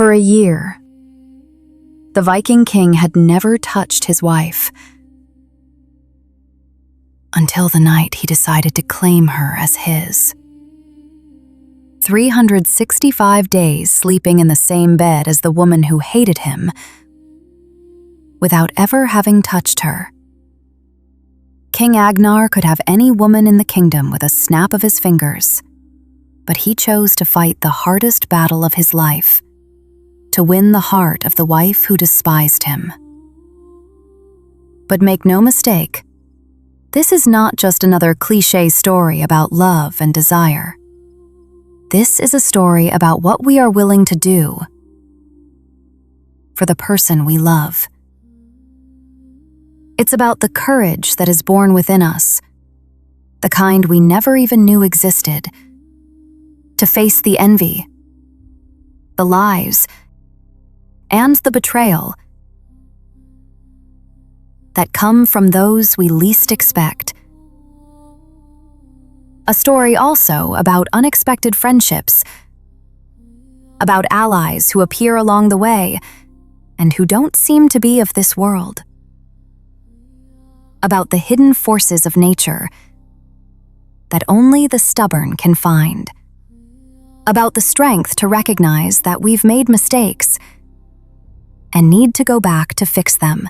For a year, the Viking king had never touched his wife, until the night he decided to claim her as his. 365 days sleeping in the same bed as the woman who hated him, without ever having touched her. King Agnarr could have any woman in the kingdom with a snap of his fingers, but he chose to fight the hardest battle of his life, to win the heart of the wife who despised him. But make no mistake, this is not just another cliché story about love and desire. This is a story about what we are willing to do for the person we love. It's about the courage that is born within us, the kind we never even knew existed, to face the envy, the lies, and the betrayal that come from those we least expect. A story also about unexpected friendships, about allies who appear along the way and who don't seem to be of this world. About the hidden forces of nature that only the stubborn can find. About the strength to recognize that we've made mistakes and need to go back to fix them.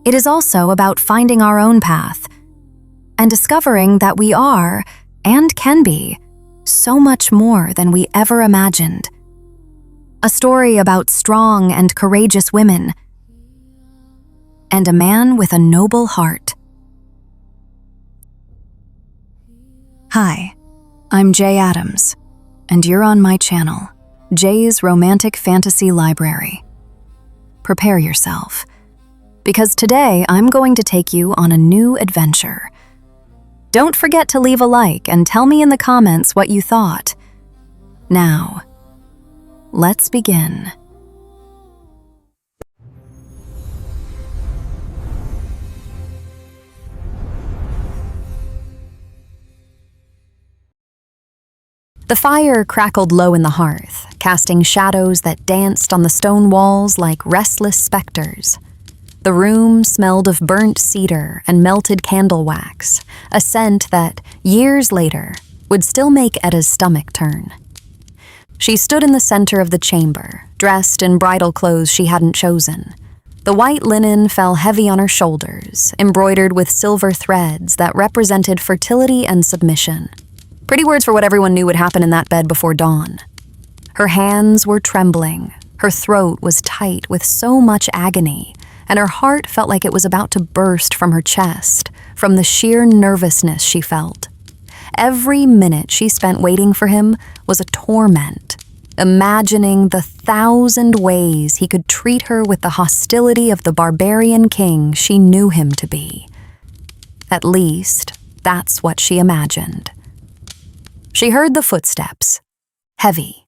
It is also about finding our own path and discovering that we are, and can be, so much more than we ever imagined. A story about strong and courageous women, and a man with a noble heart. Hi, I'm Jay Adams, and you're on my channel, Jay's Romantic Fantasy Library. Prepare yourself, because today I'm going to take you on a new adventure. Don't forget to leave a like and tell me in the comments what you thought. Now, let's begin. The fire crackled low in the hearth, casting shadows that danced on the stone walls like restless specters. The room smelled of burnt cedar and melted candle wax, a scent that, years later, would still make Edda's stomach turn. She stood in the center of the chamber, dressed in bridal clothes she hadn't chosen. The white linen fell heavy on her shoulders, embroidered with silver threads that represented fertility and submission. Pretty words for what everyone knew would happen in that bed before dawn. Her hands were trembling, her throat was tight with so much agony, and her heart felt like it was about to burst from her chest, from the sheer nervousness she felt. Every minute she spent waiting for him was a torment, imagining the 1,000 ways he could treat her with the hostility of the barbarian king she knew him to be. At least, that's what she imagined. She heard the footsteps, heavy,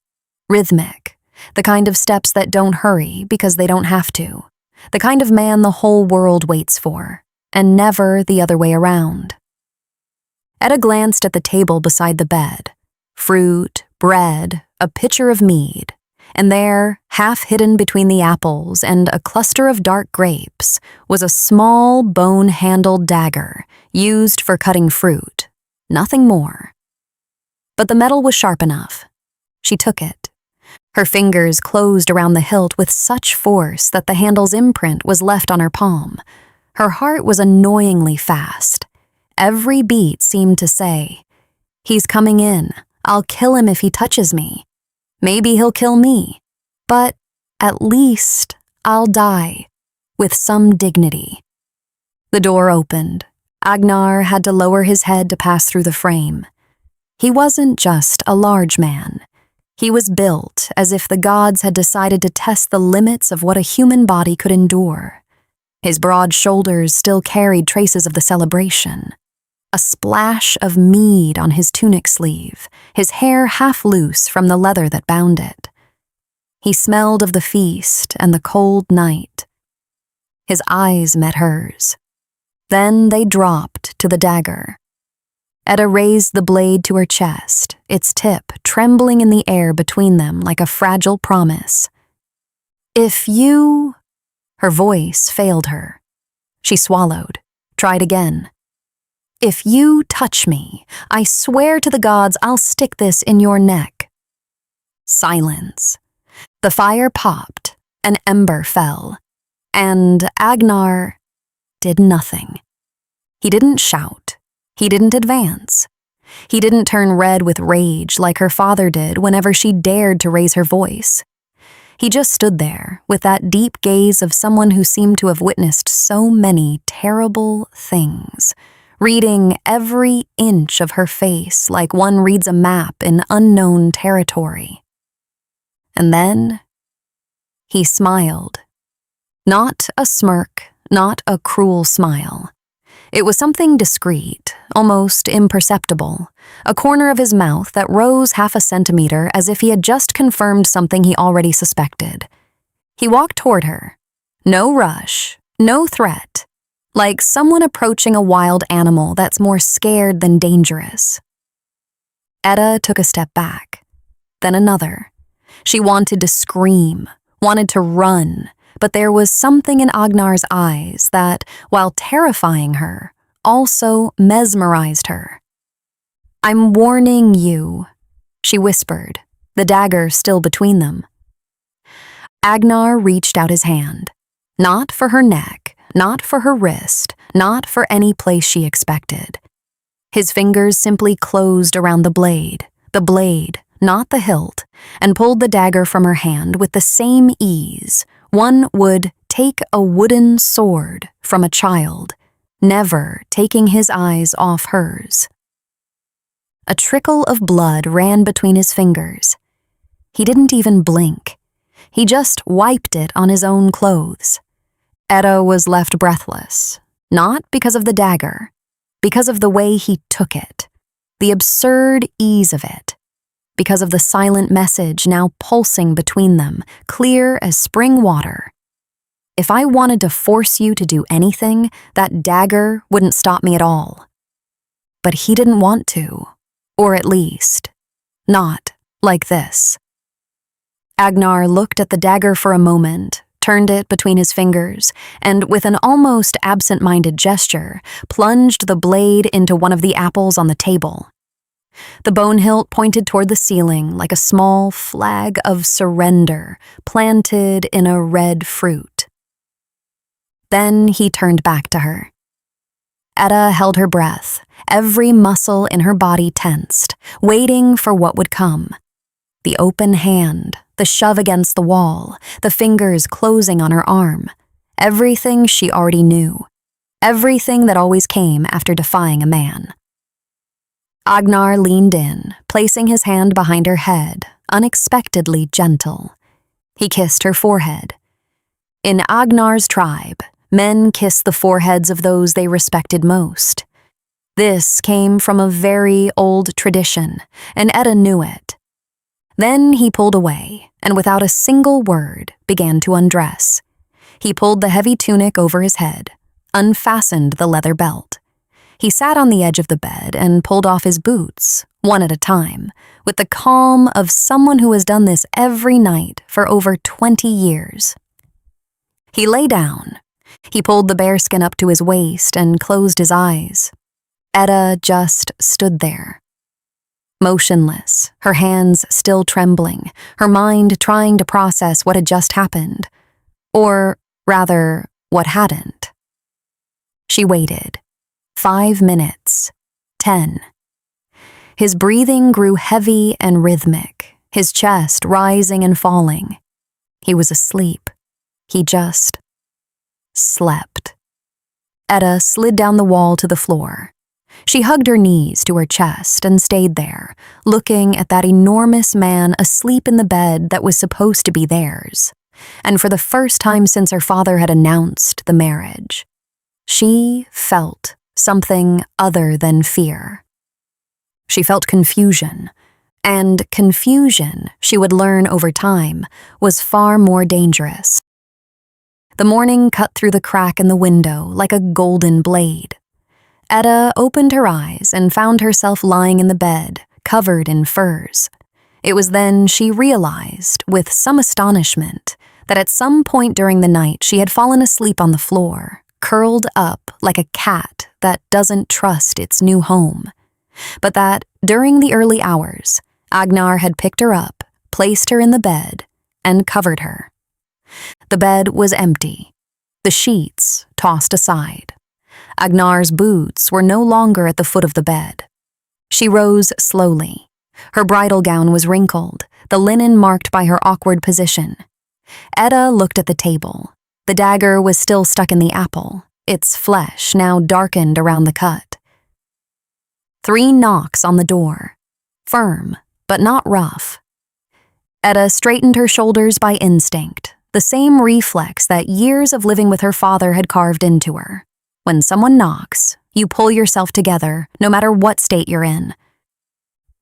rhythmic, the kind of steps that don't hurry because they don't have to, the kind of man the whole world waits for, and never the other way around. Edda glanced at the table beside the bed, fruit, bread, a pitcher of mead, and there, half hidden between the apples and a cluster of dark grapes, was a small bone-handled dagger used for cutting fruit, nothing more. But the metal was sharp enough. She took it. Her fingers closed around the hilt with such force that the handle's imprint was left on her palm. Her heart was annoyingly fast. Every beat seemed to say, "He's coming in. I'll kill him if he touches me. Maybe he'll kill me. But at least I'll die, with some dignity." The door opened. Agnarr had to lower his head to pass through the frame. He wasn't just a large man. He was built as if the gods had decided to test the limits of what a human body could endure. His broad shoulders still carried traces of the celebration. A splash of mead on his tunic sleeve, his hair half loose from the leather that bound it. He smelled of the feast and the cold night. His eyes met hers. Then they dropped to the dagger. Edda raised the blade to her chest, its tip trembling in the air between them like a fragile promise. "If you—" Her voice failed her. She swallowed, tried again. "If you touch me, I swear to the gods I'll stick this in your neck." Silence. The fire popped, an ember fell, and Agnarr did nothing. He didn't shout. He didn't advance. He didn't turn red with rage like her father did whenever she dared to raise her voice. He just stood there with that deep gaze of someone who seemed to have witnessed so many terrible things, reading every inch of her face like one reads a map in unknown territory. And then he smiled. Not a smirk, not a cruel smile. It was something discreet, almost imperceptible, a corner of his mouth that rose half a centimeter as if he had just confirmed something he already suspected. He walked toward her. No rush, no threat, like someone approaching a wild animal that's more scared than dangerous. Edda took a step back, then another. She wanted to scream, wanted to run, but there was something in Agnar's eyes that, while terrifying her, also mesmerized her. "I'm warning you," she whispered, the dagger still between them. Agnarr reached out his hand, not for her neck, not for her wrist, not for any place she expected. His fingers simply closed around the blade, not the hilt, and pulled the dagger from her hand with the same ease one would take a wooden sword from a child, never taking his eyes off hers. A trickle of blood ran between his fingers. He didn't even blink. He just wiped it on his own clothes. Edda was left breathless, not because of the dagger, because of the way he took it, the absurd ease of it, because of the silent message now pulsing between them, clear as spring water. "If I wanted to force you to do anything, that dagger wouldn't stop me at all." But he didn't want to, or at least, not like this. Agnarr looked at the dagger for a moment, turned it between his fingers, and with an almost absent-minded gesture, plunged the blade into one of the apples on the table. The bone hilt pointed toward the ceiling like a small flag of surrender planted in a red fruit. Then he turned back to her. Edda held her breath, every muscle in her body tensed, waiting for what would come. The open hand, the shove against the wall, the fingers closing on her arm. Everything she already knew. Everything that always came after defying a man. Agnarr leaned in, placing his hand behind her head, unexpectedly gentle. He kissed her forehead. In Agnar's tribe, men kiss the foreheads of those they respected most. This came from a very old tradition, and Edda knew it. Then he pulled away, and without a single word, began to undress. He pulled the heavy tunic over his head, unfastened the leather belt. He sat on the edge of the bed and pulled off his boots, one at a time, with the calm of someone who has done this every night for over 20 years. He lay down. He pulled the bearskin up to his waist and closed his eyes. Edda just stood there. Motionless, her hands still trembling, her mind trying to process what had just happened. Or, rather, what hadn't. She waited. 5 minutes. 10. His breathing grew heavy and rhythmic, his chest rising and falling. He was asleep. He just slept. Edda slid down the wall to the floor. She hugged her knees to her chest and stayed there, looking at that enormous man asleep in the bed that was supposed to be theirs. And for the first time since her father had announced the marriage, she felt something other than fear. She felt confusion, and confusion, she would learn over time, was far more dangerous. The morning cut through the crack in the window like a golden blade. Edda opened her eyes and found herself lying in the bed, covered in furs. It was then she realized, with some astonishment, that at some point during the night she had fallen asleep on the floor, curled up like a cat that doesn't trust its new home. But that, during the early hours, Agnarr had picked her up, placed her in the bed, and covered her. The bed was empty, the sheets tossed aside. Agnar's boots were no longer at the foot of the bed. She rose slowly. Her bridal gown was wrinkled, the linen marked by her awkward position. Edda looked at the table. The dagger was still stuck in the apple, its flesh now darkened around the cut. 3 knocks on the door, firm but not rough. Edda straightened her shoulders by instinct, the same reflex that years of living with her father had carved into her. When someone knocks, you pull yourself together, no matter what state you're in.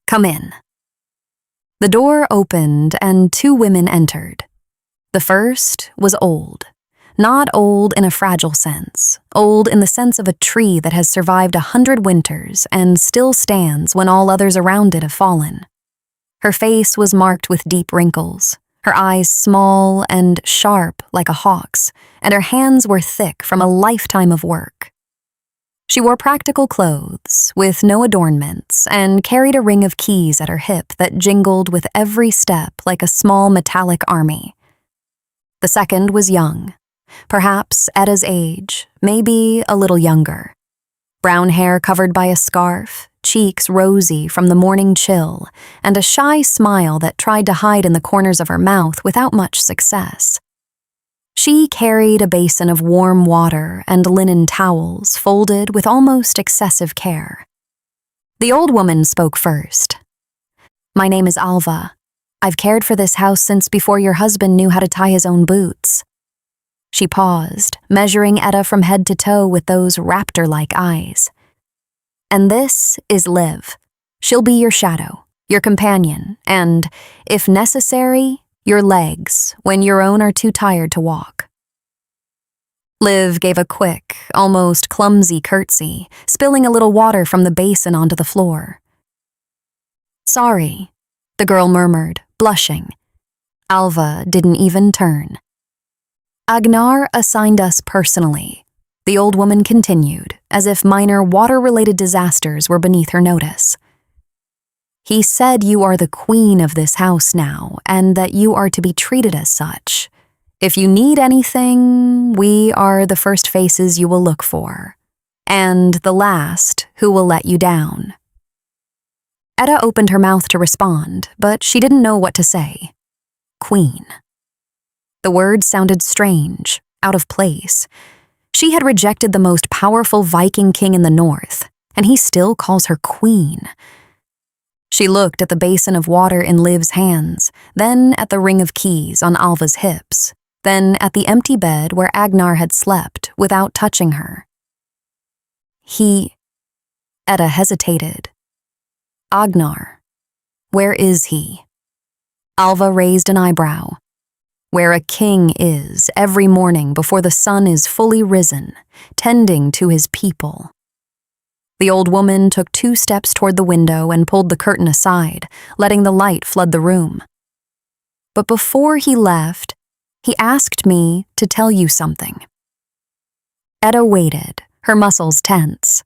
Come in. The door opened and 2 women entered. The first was old. Not old in a fragile sense, old in the sense of a tree that has survived 100 winters and still stands when all others around it have fallen. Her face was marked with deep wrinkles, her eyes small and sharp like a hawk's, and her hands were thick from a lifetime of work. She wore practical clothes, with no adornments, and carried a ring of keys at her hip that jingled with every step like a small metallic army. The second was young, perhaps Edda's age, maybe a little younger. Brown hair covered by a scarf, cheeks rosy from the morning chill, and a shy smile that tried to hide in the corners of her mouth without much success. She carried a basin of warm water and linen towels folded with almost excessive care. The old woman spoke first. "My name is Alva. I've cared for this house since before your husband knew how to tie his own boots." She paused, measuring Edda from head to toe with those raptor-like eyes. "And this is Liv. She'll be your shadow, your companion, and, if necessary, your legs when your own are too tired to walk." Liv gave a quick, almost clumsy curtsy, spilling a little water from the basin onto the floor. "Sorry," the girl murmured, blushing. Alva didn't even turn. "Agnarr assigned us personally," the old woman continued, as if minor water-related disasters were beneath her notice. "He said you are the queen of this house now, and that you are to be treated as such. If you need anything, we are the first faces you will look for, and the last who will let you down." Edda opened her mouth to respond, but she didn't know what to say. Queen. The word sounded strange, out of place. She had rejected the most powerful Viking king in the north, and he still calls her queen. She looked at the basin of water in Liv's hands, then at the ring of keys on Alva's hips, then at the empty bed where Agnarr had slept without touching her. Edda hesitated. "Agnarr. Where is he?" Alva raised an eyebrow. "Where a king is every morning before the sun is fully risen, tending to his people." The old woman took 2 steps toward the window and pulled the curtain aside, letting the light flood the room. "But before he left, he asked me to tell you something." Edda waited, her muscles tense.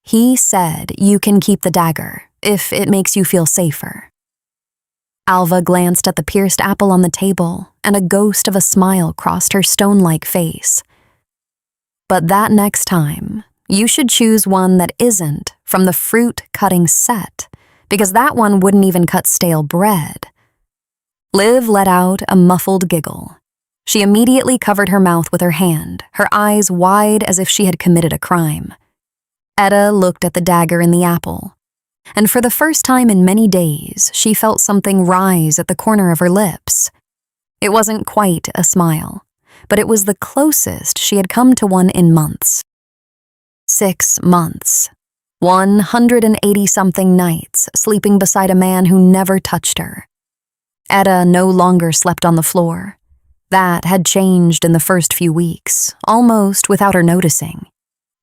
"He said you can keep the dagger, if it makes you feel safer." Alva glanced at the pierced apple on the table, and a ghost of a smile crossed her stone-like face. "But that next time, you should choose one that isn't from the fruit-cutting set, because that one wouldn't even cut stale bread." Liv let out a muffled giggle. She immediately covered her mouth with her hand, her eyes wide as if she had committed a crime. Edda looked at the dagger in the apple, and for the first time in many days, she felt something rise at the corner of her lips. It wasn't quite a smile, but it was the closest she had come to one in months. 6 months. 180-something nights sleeping beside a man who never touched her. Edda no longer slept on the floor. That had changed in the first few weeks, almost without her noticing.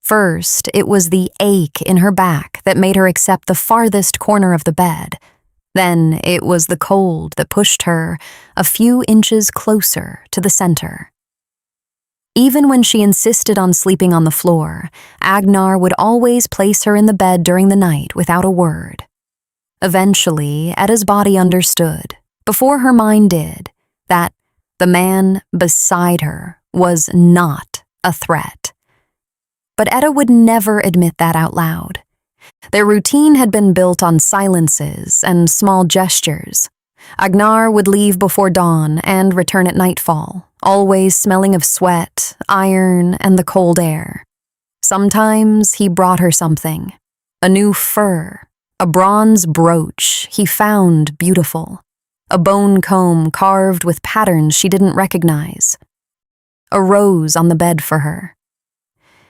First, it was the ache in her back that made her accept the farthest corner of the bed. Then it was the cold that pushed her a few inches closer to the center. Even when she insisted on sleeping on the floor, Agnarr would always place her in the bed during the night without a word. Eventually, Edda's body understood, before her mind did, that the man beside her was not a threat. But Edda would never admit that out loud. Their routine had been built on silences and small gestures. Agnarr would leave before dawn and return at nightfall, always smelling of sweat, iron, and the cold air. Sometimes he brought her something, a new fur, a bronze brooch he found beautiful, a bone comb carved with patterns she didn't recognize, a rose on the bed for her.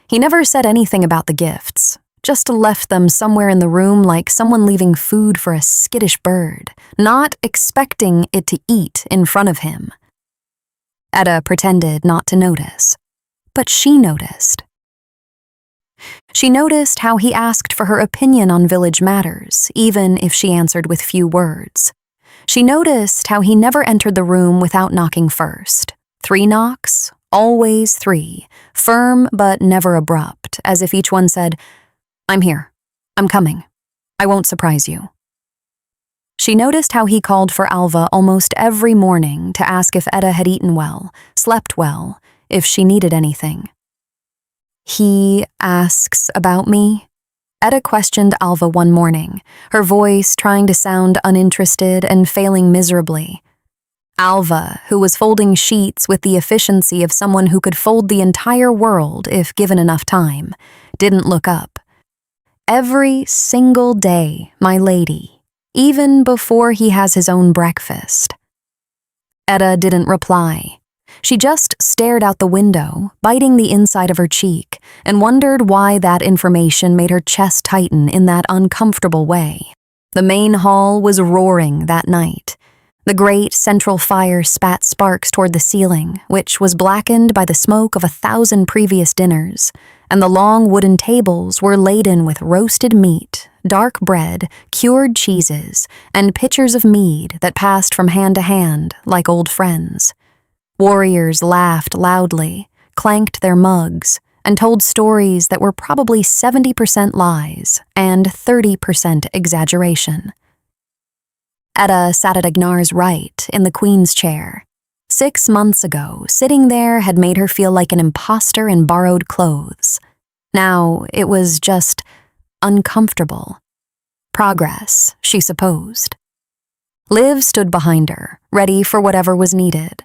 He never said anything about the gifts, just left them somewhere in the room like someone leaving food for a skittish bird, not expecting it to eat in front of him. Edda pretended not to notice, but she noticed. She noticed how he asked for her opinion on village matters, even if she answered with few words. She noticed how he never entered the room without knocking first. 3 knocks, always 3, firm but never abrupt, as if each one said, "I'm here. I'm coming. I won't surprise you." She noticed how he called for Alva almost every morning to ask if Edda had eaten well, slept well, if she needed anything. "He asks about me?" Edda questioned Alva one morning, her voice trying to sound uninterested and failing miserably. Alva, who was folding sheets with the efficiency of someone who could fold the entire world if given enough time, didn't look up. "Every single day, my lady, even before he has his own breakfast." Edda didn't reply. She just stared out the window, biting the inside of her cheek, and wondered why that information made her chest tighten in that uncomfortable way. The main hall was roaring that night. The great central fire spat sparks toward the ceiling, which was blackened by the smoke of 1,000 previous dinners, and the long wooden tables were laden with roasted meat, dark bread, cured cheeses, and pitchers of mead that passed from hand to hand like old friends. Warriors laughed loudly, clanked their mugs, and told stories that were probably 70% lies and 30% exaggeration. Edda sat at Agnarr's right in the queen's chair. 6 months ago, sitting there had made her feel like an imposter in borrowed clothes. Now it was just uncomfortable. Progress, she supposed. Liv stood behind her, ready for whatever was needed.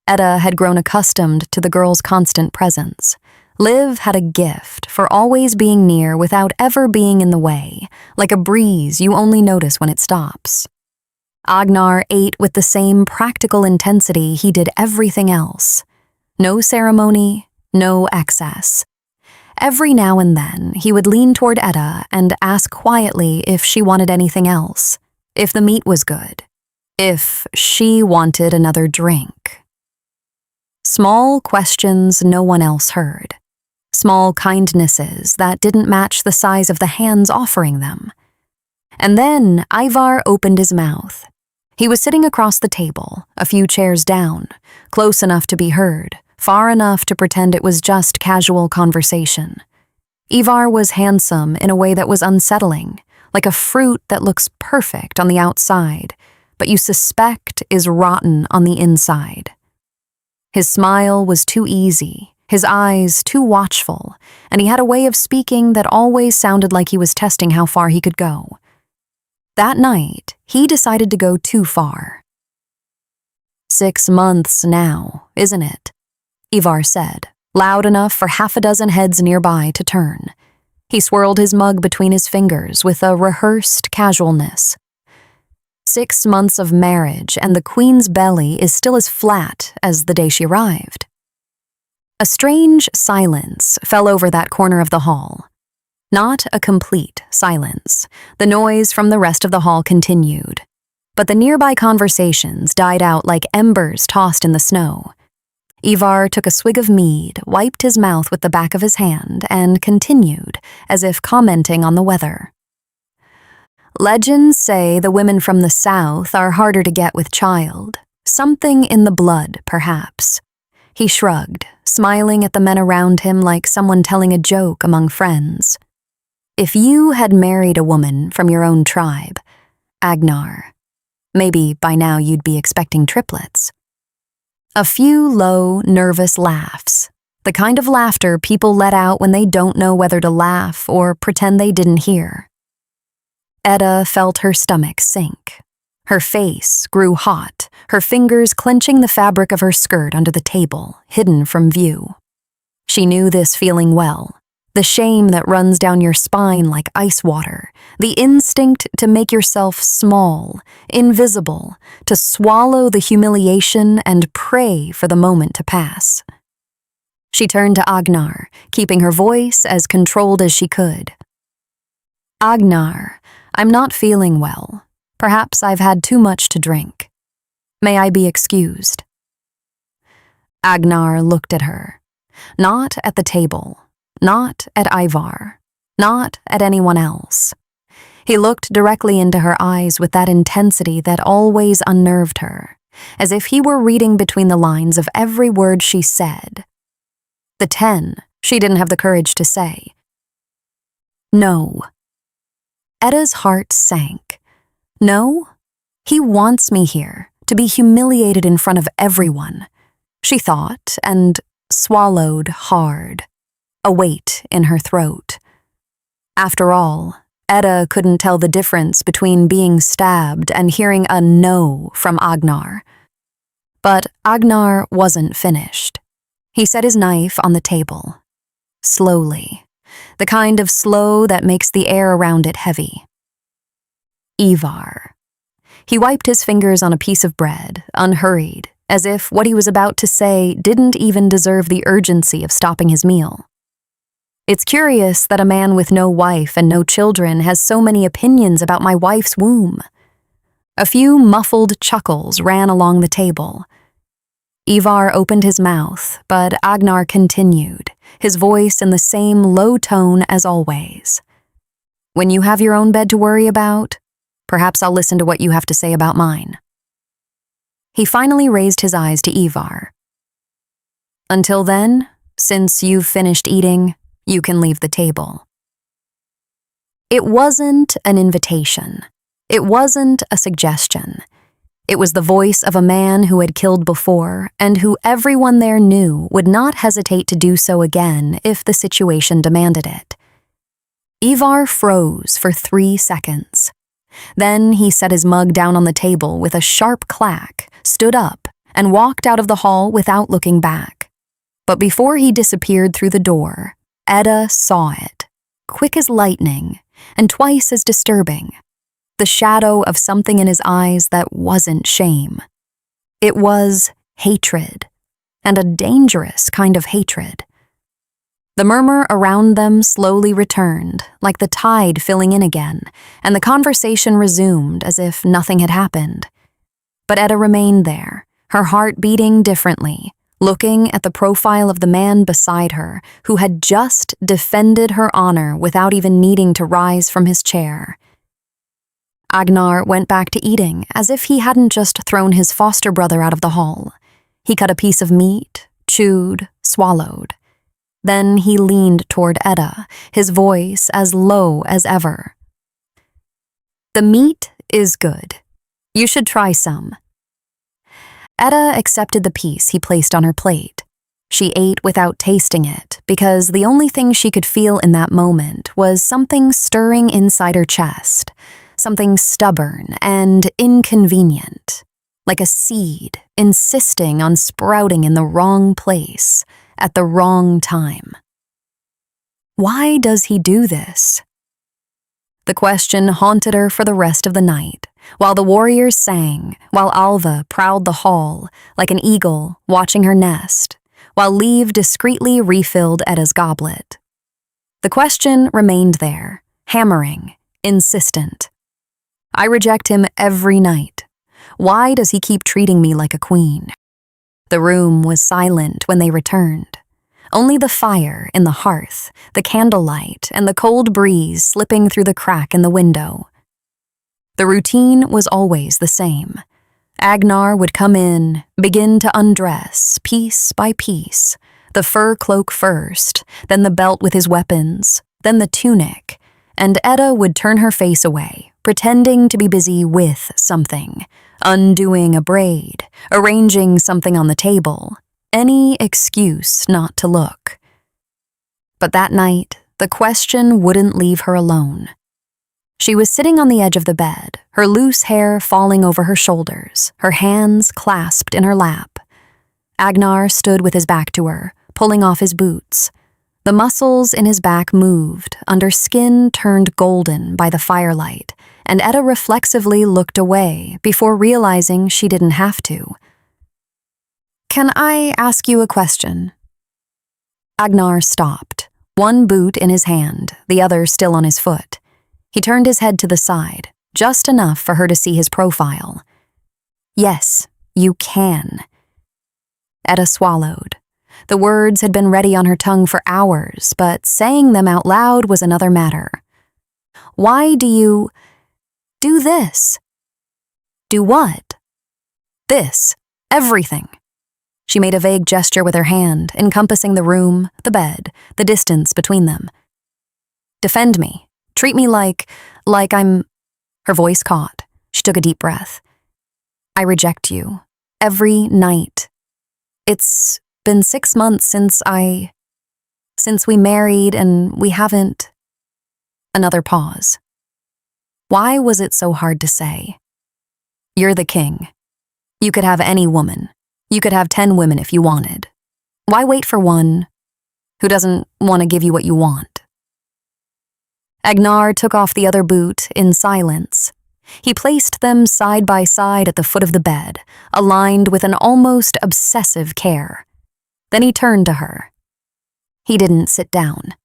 Edda had grown accustomed to the girl's constant presence. Liv had a gift for always being near without ever being in the way, like a breeze you only notice when it stops. Agnarr ate with the same practical intensity he did everything else. No ceremony, no excess. Every now and then, he would lean toward Edda and ask quietly if she wanted anything else, if the meat was good, if she wanted another drink. Small questions no one else heard. Small kindnesses that didn't match the size of the hands offering them. And then Ivar opened his mouth. He was sitting across the table, a few chairs down, close enough to be heard, far enough to pretend it was just casual conversation. Ivar was handsome in a way that was unsettling, like a fruit that looks perfect on the outside, but you suspect is rotten on the inside. His smile was too easy, his eyes too watchful, and he had a way of speaking that always sounded like he was testing how far he could go. That night, he decided to go too far. 6 months now, isn't it? Ivar said, loud enough for 6 heads nearby to turn. He swirled his mug between his fingers with a rehearsed casualness. 6 months of marriage, and the queen's belly is still as flat as the day she arrived. A strange silence fell over that corner of the hall. Not a complete silence. The noise from the rest of the hall continued, but the nearby conversations died out like embers tossed in the snow. Ivar took a swig of mead, wiped his mouth with the back of his hand, and continued, as if commenting on the weather. Legends say the women from the south are harder to get with child. Something in the blood, perhaps. He shrugged, smiling at the men around him like someone telling a joke among friends. If you had married a woman from your own tribe, Agnarr, maybe by now you'd be expecting triplets. A few low, nervous laughs, the kind of laughter people let out when they don't know whether to laugh or pretend they didn't hear. Edda felt her stomach sink. Her face grew hot, her fingers clenching the fabric of her skirt under the table, hidden from view. She knew this feeling well, the shame that runs down your spine like ice water, the instinct to make yourself small, invisible, to swallow the humiliation and pray for the moment to pass. She turned to Agnarr, keeping her voice as controlled as she could. Agnarr, I'm not feeling well. Perhaps I've had too much to drink. May I be excused? Agnarr looked at her. Not at the table. Not at Ivar. Not at anyone else. He looked directly into her eyes with that intensity that always unnerved her, as if he were reading between the lines of every word she said. The 10 she didn't have the courage to say. No. Edda's heart sank. No? He wants me here, to be humiliated in front of everyone, she thought, and swallowed hard, a weight in her throat. After all, Edda couldn't tell the difference between being stabbed and hearing a no from Agnarr. But Agnarr wasn't finished. He set his knife on the table. Slowly. The kind of slow that makes the air around it heavy. Ivar. He wiped his fingers on a piece of bread, unhurried, as if what he was about to say didn't even deserve the urgency of stopping his meal. It's curious that a man with no wife and no children has so many opinions about my wife's womb. A few muffled chuckles ran along the table. Ivar opened his mouth, but Agnarr continued, his voice in the same low tone as always. When you have your own bed to worry about, perhaps I'll listen to what you have to say about mine. He finally raised his eyes to Ivar. Until then, since you've finished eating, you can leave the table. It wasn't an invitation. It wasn't a suggestion. It was the voice of a man who had killed before and who everyone there knew would not hesitate to do so again if the situation demanded it. Ivar froze for 3 seconds. Then he set his mug down on the table with a sharp clack, stood up, and walked out of the hall without looking back. But before he disappeared through the door, Edda saw it, quick as lightning, and twice as disturbing. The shadow of something in his eyes that wasn't shame. It was hatred, and a dangerous kind of hatred. The murmur around them slowly returned, like the tide filling in again, and the conversation resumed as if nothing had happened. But Edda remained there, her heart beating differently, looking at the profile of the man beside her, who had just defended her honor without even needing to rise from his chair. Agnarr went back to eating as if he hadn't just thrown his foster brother out of the hall. He cut a piece of meat, chewed, swallowed. Then he leaned toward Edda, his voice as low as ever. The meat is good. You should try some. Edda accepted the piece he placed on her plate. She ate without tasting it because the only thing she could feel in that moment was something stirring inside her chest, something stubborn and inconvenient, like a seed insisting on sprouting in the wrong place at the wrong time. Why does he do this? The question haunted her for the rest of the night, while the warriors sang, while Alva prowled the hall like an eagle watching her nest, while Leave discreetly refilled Edda's goblet. The question remained there, hammering, insistent. I reject him every night. Why does he keep treating me like a queen? The room was silent when they returned. Only the fire in the hearth, the candlelight, and the cold breeze slipping through the crack in the window. The routine was always the same. Agnarr would come in, begin to undress, piece by piece, the fur cloak first, then the belt with his weapons, then the tunic, and Edda would turn her face away, pretending to be busy with something, undoing a braid, arranging something on the table, any excuse not to look. But that night, the question wouldn't leave her alone. She was sitting on the edge of the bed, her loose hair falling over her shoulders, her hands clasped in her lap. Agnarr stood with his back to her, pulling off his boots. The muscles in his back moved, under skin turned golden by the firelight, and Edda reflexively looked away before realizing she didn't have to. "Can I ask you a question?" Agnarr stopped, one boot in his hand, the other still on his foot. He turned his head to the side, just enough for her to see his profile. "Yes, you can." Edda swallowed. The words had been ready on her tongue for hours, but saying them out loud was another matter. "Why do you do this?" "Do what?" "This. Everything." She made a vague gesture with her hand, encompassing the room, the bed, the distance between them. "Defend me. Treat me like I'm—" Her voice caught. She took a deep breath. "I reject you. Every night. It's been 6 months since we married and we haven't—" Another pause. Why was it so hard to say? "You're the king. You could have any woman. You could have 10 women if you wanted. Why wait for one who doesn't want to give you what you want?" Agnarr took off the other boot in silence. He placed them side by side at the foot of the bed, aligned with an almost obsessive care. Then he turned to her. He didn't sit down.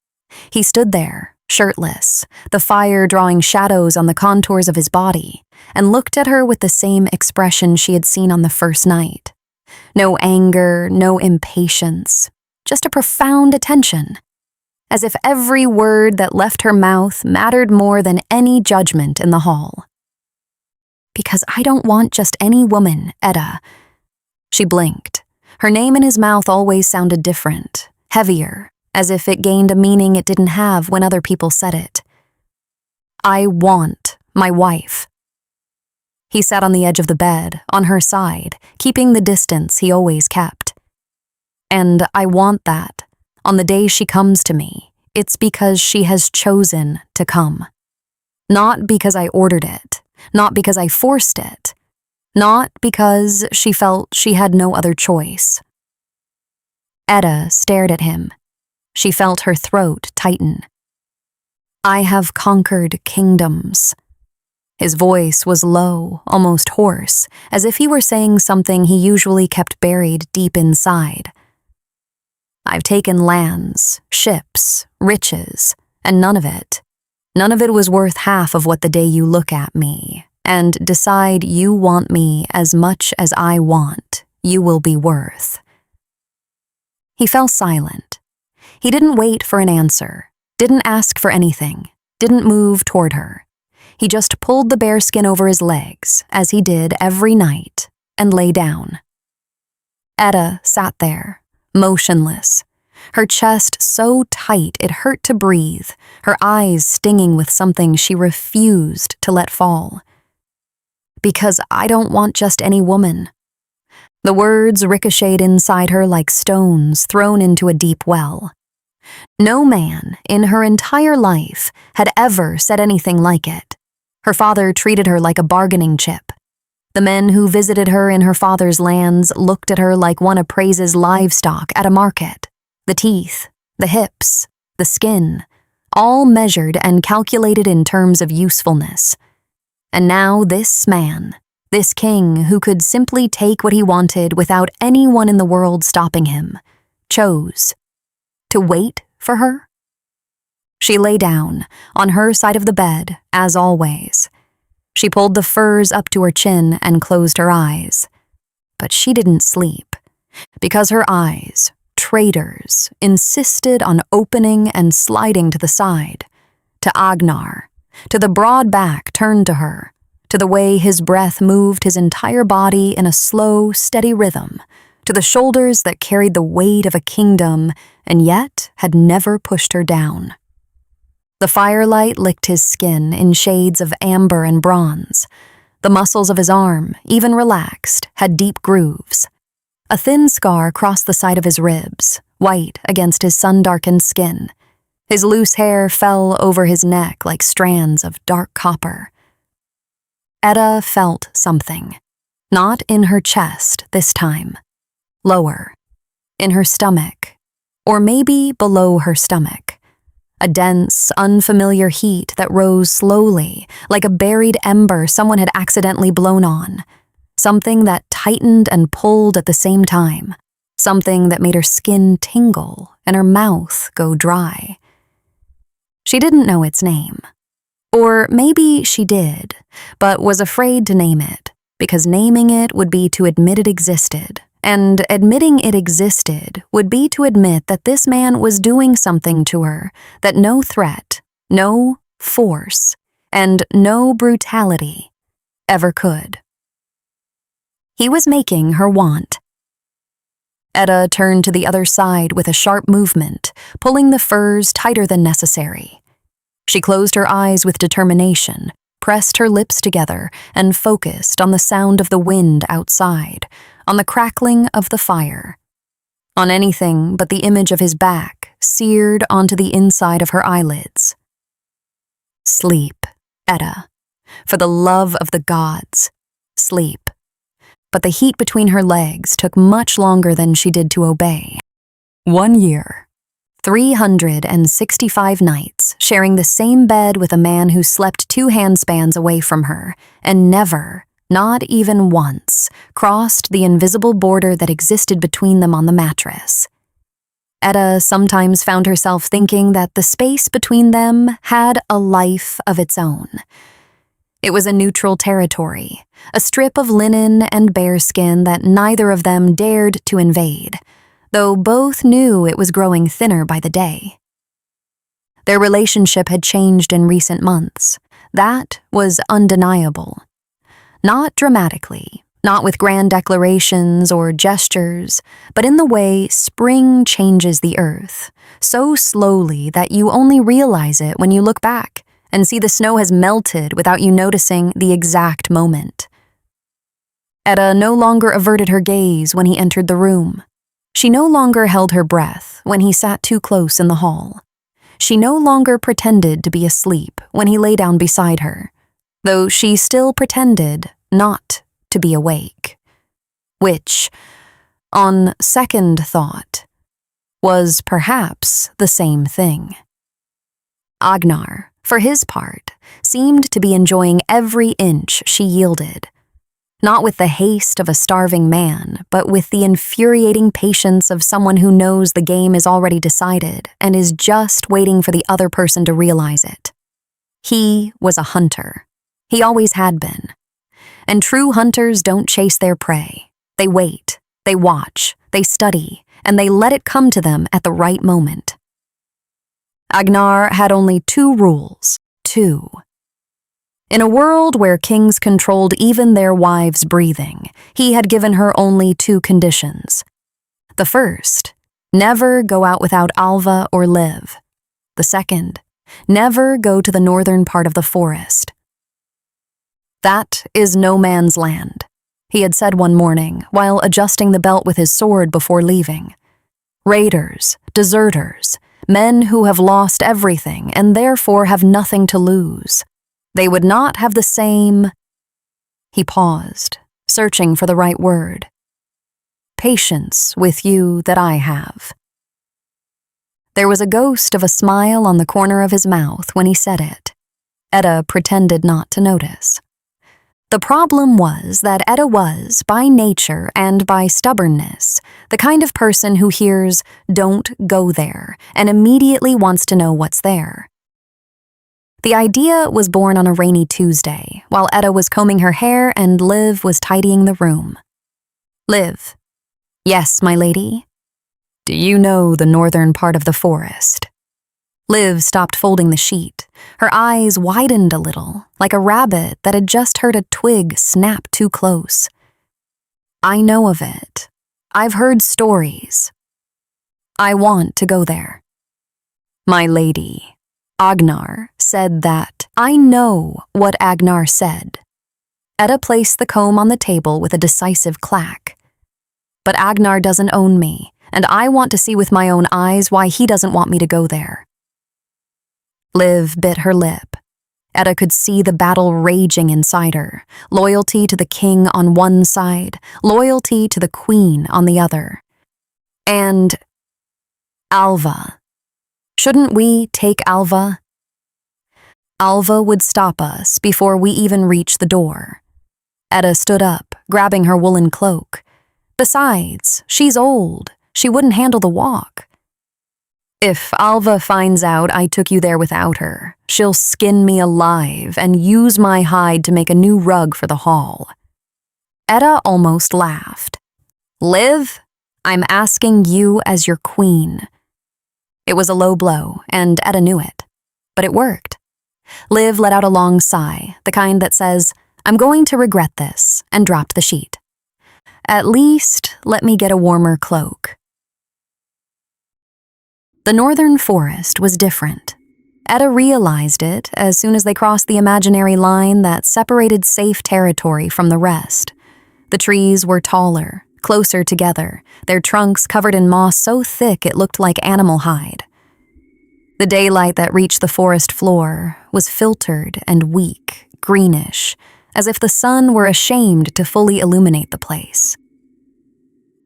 He stood there, shirtless, the fire drawing shadows on the contours of his body, and looked at her with the same expression she had seen on the first night. No anger, no impatience, just a profound attention, as if every word that left her mouth mattered more than any judgment in the hall. "Because I don't want just any woman, Edda." She blinked. Her name in his mouth always sounded different, heavier, as if it gained a meaning it didn't have when other people said it. "I want my wife." He sat on the edge of the bed, on her side, keeping the distance he always kept. "And I want that. On the day she comes to me, it's because she has chosen to come. Not because I ordered it, not because I forced it, not because she felt she had no other choice." Edda stared at him. She felt her throat tighten. "I have conquered kingdoms." His voice was low, almost hoarse, as if he were saying something he usually kept buried deep inside. "I've taken lands, ships, riches, and none of it was worth half of what the day you look at me and decide you want me as much as I want, you will be worth." He fell silent. He didn't wait for an answer, didn't ask for anything, didn't move toward her. He just pulled the bearskin over his legs, as he did every night, and lay down. Edda sat there, motionless, her chest so tight it hurt to breathe, her eyes stinging with something she refused to let fall. "Because I don't want just any woman." The words ricocheted inside her like stones thrown into a deep well. No man in her entire life had ever said anything like it. Her father treated her like a bargaining chip. The men who visited her in her father's lands looked at her like one appraises livestock at a market. The teeth, the hips, the skin, all measured and calculated in terms of usefulness. And now this man, this king who could simply take what he wanted without anyone in the world stopping him, chose to wait for her. She lay down, on her side of the bed, as always. She pulled the furs up to her chin and closed her eyes. But she didn't sleep. because her eyes, traitors, insisted on opening and sliding to the side, to Agnarr, to the broad back turned to her, to the way his breath moved his entire body in a slow, steady rhythm, to the shoulders that carried the weight of a kingdom and yet had never pushed her down. The firelight licked his skin in shades of amber and bronze. The muscles of his arm, even relaxed, had deep grooves. A thin scar crossed the side of his ribs, white against his sun-darkened skin. His loose hair fell over his neck like strands of dark copper. Edda felt something. Not in her chest this time. Lower. In her stomach. Or maybe below her stomach. A dense, unfamiliar heat that rose slowly, like a buried ember someone had accidentally blown on. Something that tightened and pulled at the same time. Something that made her skin tingle and her mouth go dry. She didn't know its name. Or maybe she did, but was afraid to name it, because naming it would be to admit it existed, and admitting it existed would be to admit that this man was doing something to her that no threat, no force, and no brutality ever could. He was making her want. Edda turned to the other side with a sharp movement, pulling the furs tighter than necessary. She closed her eyes with determination, pressed her lips together, and focused on the sound of the wind outside, on the crackling of the fire, on anything but the image of his back seared onto the inside of her eyelids. Sleep, Edda. For the love of the gods, sleep. But the heat between her legs took much longer than she did to obey. 1 year. 365 nights, sharing the same bed with a man who slept 2 handspans away from her, and never, not even once, crossed the invisible border that existed between them on the mattress. Edda sometimes found herself thinking that the space between them had a life of its own. It was a neutral territory, a strip of linen and bearskin that neither of them dared to invade, though both knew it was growing thinner by the day. Their relationship had changed in recent months. That was undeniable. Not dramatically, not with grand declarations or gestures, but in the way spring changes the earth, so slowly that you only realize it when you look back and see the snow has melted without you noticing the exact moment. Edda no longer averted her gaze when he entered the room. She no longer held her breath when he sat too close in the hall. She no longer pretended to be asleep when he lay down beside her, though she still pretended not to be awake. Which, on second thought, was perhaps the same thing. Agnarr, for his part, seemed to be enjoying every inch she yielded. Not with the haste of a starving man, but with the infuriating patience of someone who knows the game is already decided and is just waiting for the other person to realize it. He was a hunter. He always had been. And true hunters don't chase their prey. They wait, they watch, they study, and they let it come to them at the right moment. Agnarr had only 2 rules. 2. In a world where kings controlled even their wives' breathing, he had given her only 2 conditions. The first, never go out without Alva or Liv. The second, never go to the northern part of the forest. That is no man's land, he had said one morning while adjusting the belt with his sword before leaving. Raiders, deserters, men who have lost everything and therefore have nothing to lose. They would not have the same... He paused, searching for the right word. Patience with you that I have. There was a ghost of a smile on the corner of his mouth when he said it. Edda pretended not to notice. The problem was that Edda was, by nature and by stubbornness, the kind of person who hears, "Don't go there," and immediately wants to know what's there. The idea was born on a rainy Tuesday, while Edda was combing her hair and Liv was tidying the room. "Liv, Yes, my lady. Do you know the northern part of the forest? Liv stopped folding the sheet. Her eyes widened a little, like a rabbit that had just heard a twig snap too close. I know of it. I've heard stories. I want to go there. My lady, Agnarr said that. I know what Agnarr said. Edda placed the comb on the table with a decisive clack. But Agnarr doesn't own me, and I want to see with my own eyes why he doesn't want me to go there. Liv bit her lip. Edda could see the battle raging inside her, loyalty to the king on one side, loyalty to the queen on the other. And Alva. Shouldn't we take Alva? Alva would stop us before we even reached the door. Edda stood up, grabbing her woolen cloak. Besides, she's old. She wouldn't handle the walk. If Alva finds out I took you there without her, she'll skin me alive and use my hide to make a new rug for the hall. Edda almost laughed. Liv, I'm asking you as your queen. It was a low blow, and Edda knew it. But it worked. Liv let out a long sigh, the kind that says, I'm going to regret this, and dropped the sheet. At least, let me get a warmer cloak. The northern forest was different. Edda realized it as soon as they crossed the imaginary line that separated safe territory from the rest. The trees were taller, closer together, their trunks covered in moss so thick it looked like animal hide. The daylight that reached the forest floor was filtered and weak, greenish, as if the sun were ashamed to fully illuminate the place.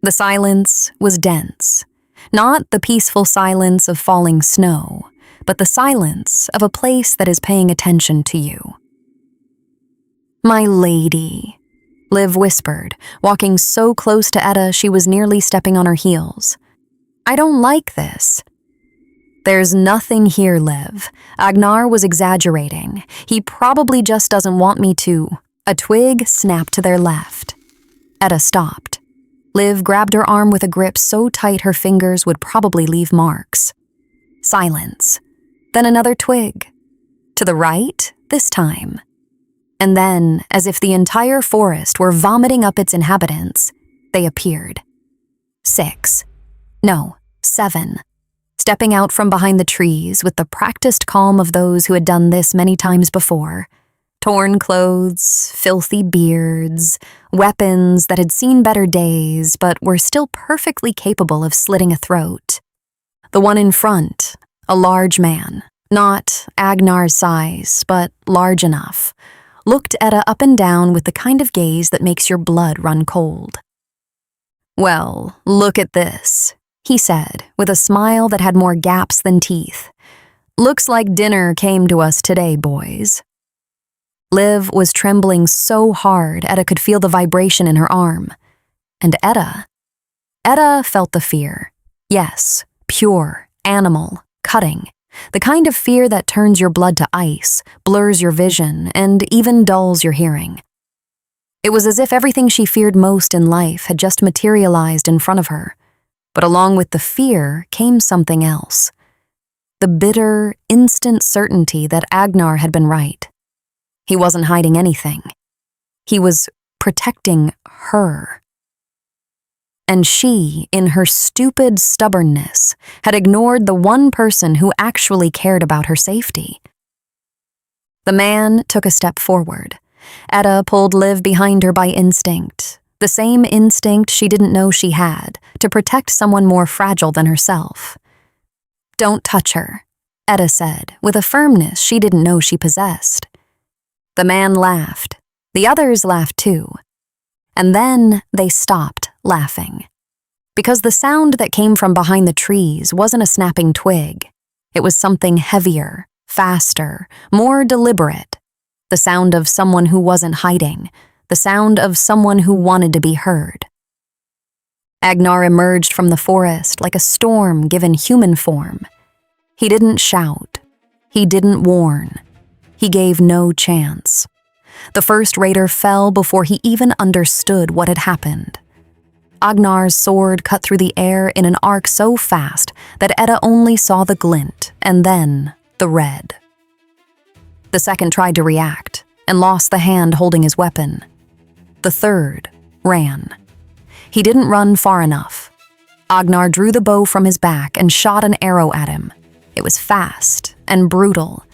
The silence was dense. Not the peaceful silence of falling snow, but the silence of a place that is paying attention to you. My lady, Liv whispered, walking so close to Edda she was nearly stepping on her heels. I don't like this. There's nothing here, Liv. Agnarr was exaggerating. He probably just doesn't want me to. A twig snapped to their left. Edda stopped. Liv grabbed her arm with a grip so tight her fingers would probably leave marks. Silence. Then another twig. To the right, this time. And then, as if the entire forest were vomiting up its inhabitants, they appeared. 6. No, 7. Stepping out from behind the trees with the practiced calm of those who had done this many times before. Torn clothes, filthy beards, weapons that had seen better days but were still perfectly capable of slitting a throat. The one in front, a large man, not Agnar's size, but large enough, looked Edda up and down with the kind of gaze that makes your blood run cold. Well, look at this, he said, with a smile that had more gaps than teeth. Looks like dinner came to us today, boys. Liv was trembling so hard Edda could feel the vibration in her arm. And Edda felt the fear. Yes, pure, animal, cutting. The kind of fear that turns your blood to ice, blurs your vision, and even dulls your hearing. It was as if everything she feared most in life had just materialized in front of her. But along with the fear came something else. The bitter, instant certainty that Agnarr had been right. He wasn't hiding anything. He was protecting her. And she, in her stupid stubbornness, had ignored the one person who actually cared about her safety. The man took a step forward. Edda pulled Liv behind her by instinct, the same instinct she didn't know she had, to protect someone more fragile than herself. Don't touch her, Edda said, with a firmness she didn't know she possessed. The man laughed. The others laughed too. And then they stopped laughing. Because the sound that came from behind the trees wasn't a snapping twig. It was something heavier, faster, more deliberate. The sound of someone who wasn't hiding. The sound of someone who wanted to be heard. Agnarr emerged from the forest like a storm given human form. He didn't shout. He didn't warn. He gave no chance. The first raider fell before he even understood what had happened. Agnar's sword cut through the air in an arc so fast that Edda only saw the glint and then the red. The second tried to react and lost the hand holding his weapon. The third ran. He didn't run far enough. Agnarr drew the bow from his back and shot an arrow at him. It was fast and brutal.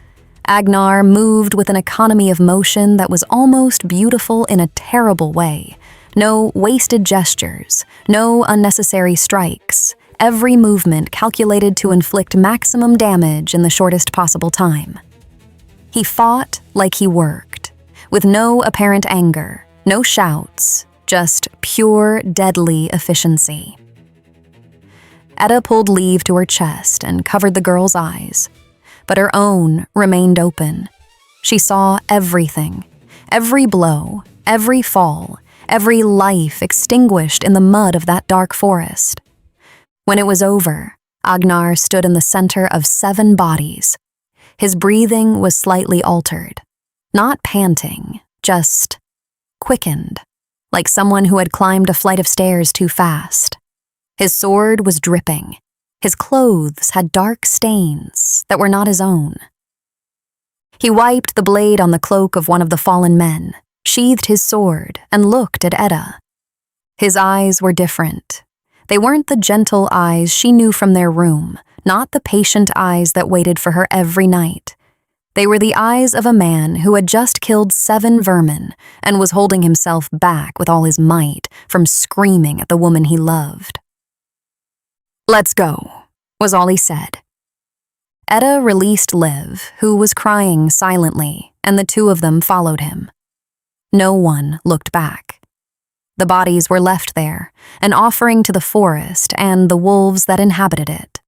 Agnarr moved with an economy of motion that was almost beautiful in a terrible way. No wasted gestures, no unnecessary strikes. Every movement calculated to inflict maximum damage in the shortest possible time. He fought like he worked, with no apparent anger, no shouts, just pure, deadly efficiency. Edda pulled Leave to her chest and covered the girl's eyes, but her own remained open. She saw everything, every blow, every fall, every life extinguished in the mud of that dark forest. When it was over, Agnarr stood in the center of 7 bodies. His breathing was slightly altered, not panting, just quickened, like someone who had climbed a flight of stairs too fast. His sword was dripping. His clothes had dark stains that were not his own. He wiped the blade on the cloak of one of the fallen men, sheathed his sword, and looked at Edda. His eyes were different. They weren't the gentle eyes she knew from their room, not the patient eyes that waited for her every night. They were the eyes of a man who had just killed 7 vermin and was holding himself back with all his might from screaming at the woman he loved. "Let's go," was all he said. Edda released Liv, who was crying silently, and the 2 of them followed him. No one looked back. The bodies were left there, an offering to the forest and the wolves that inhabited it.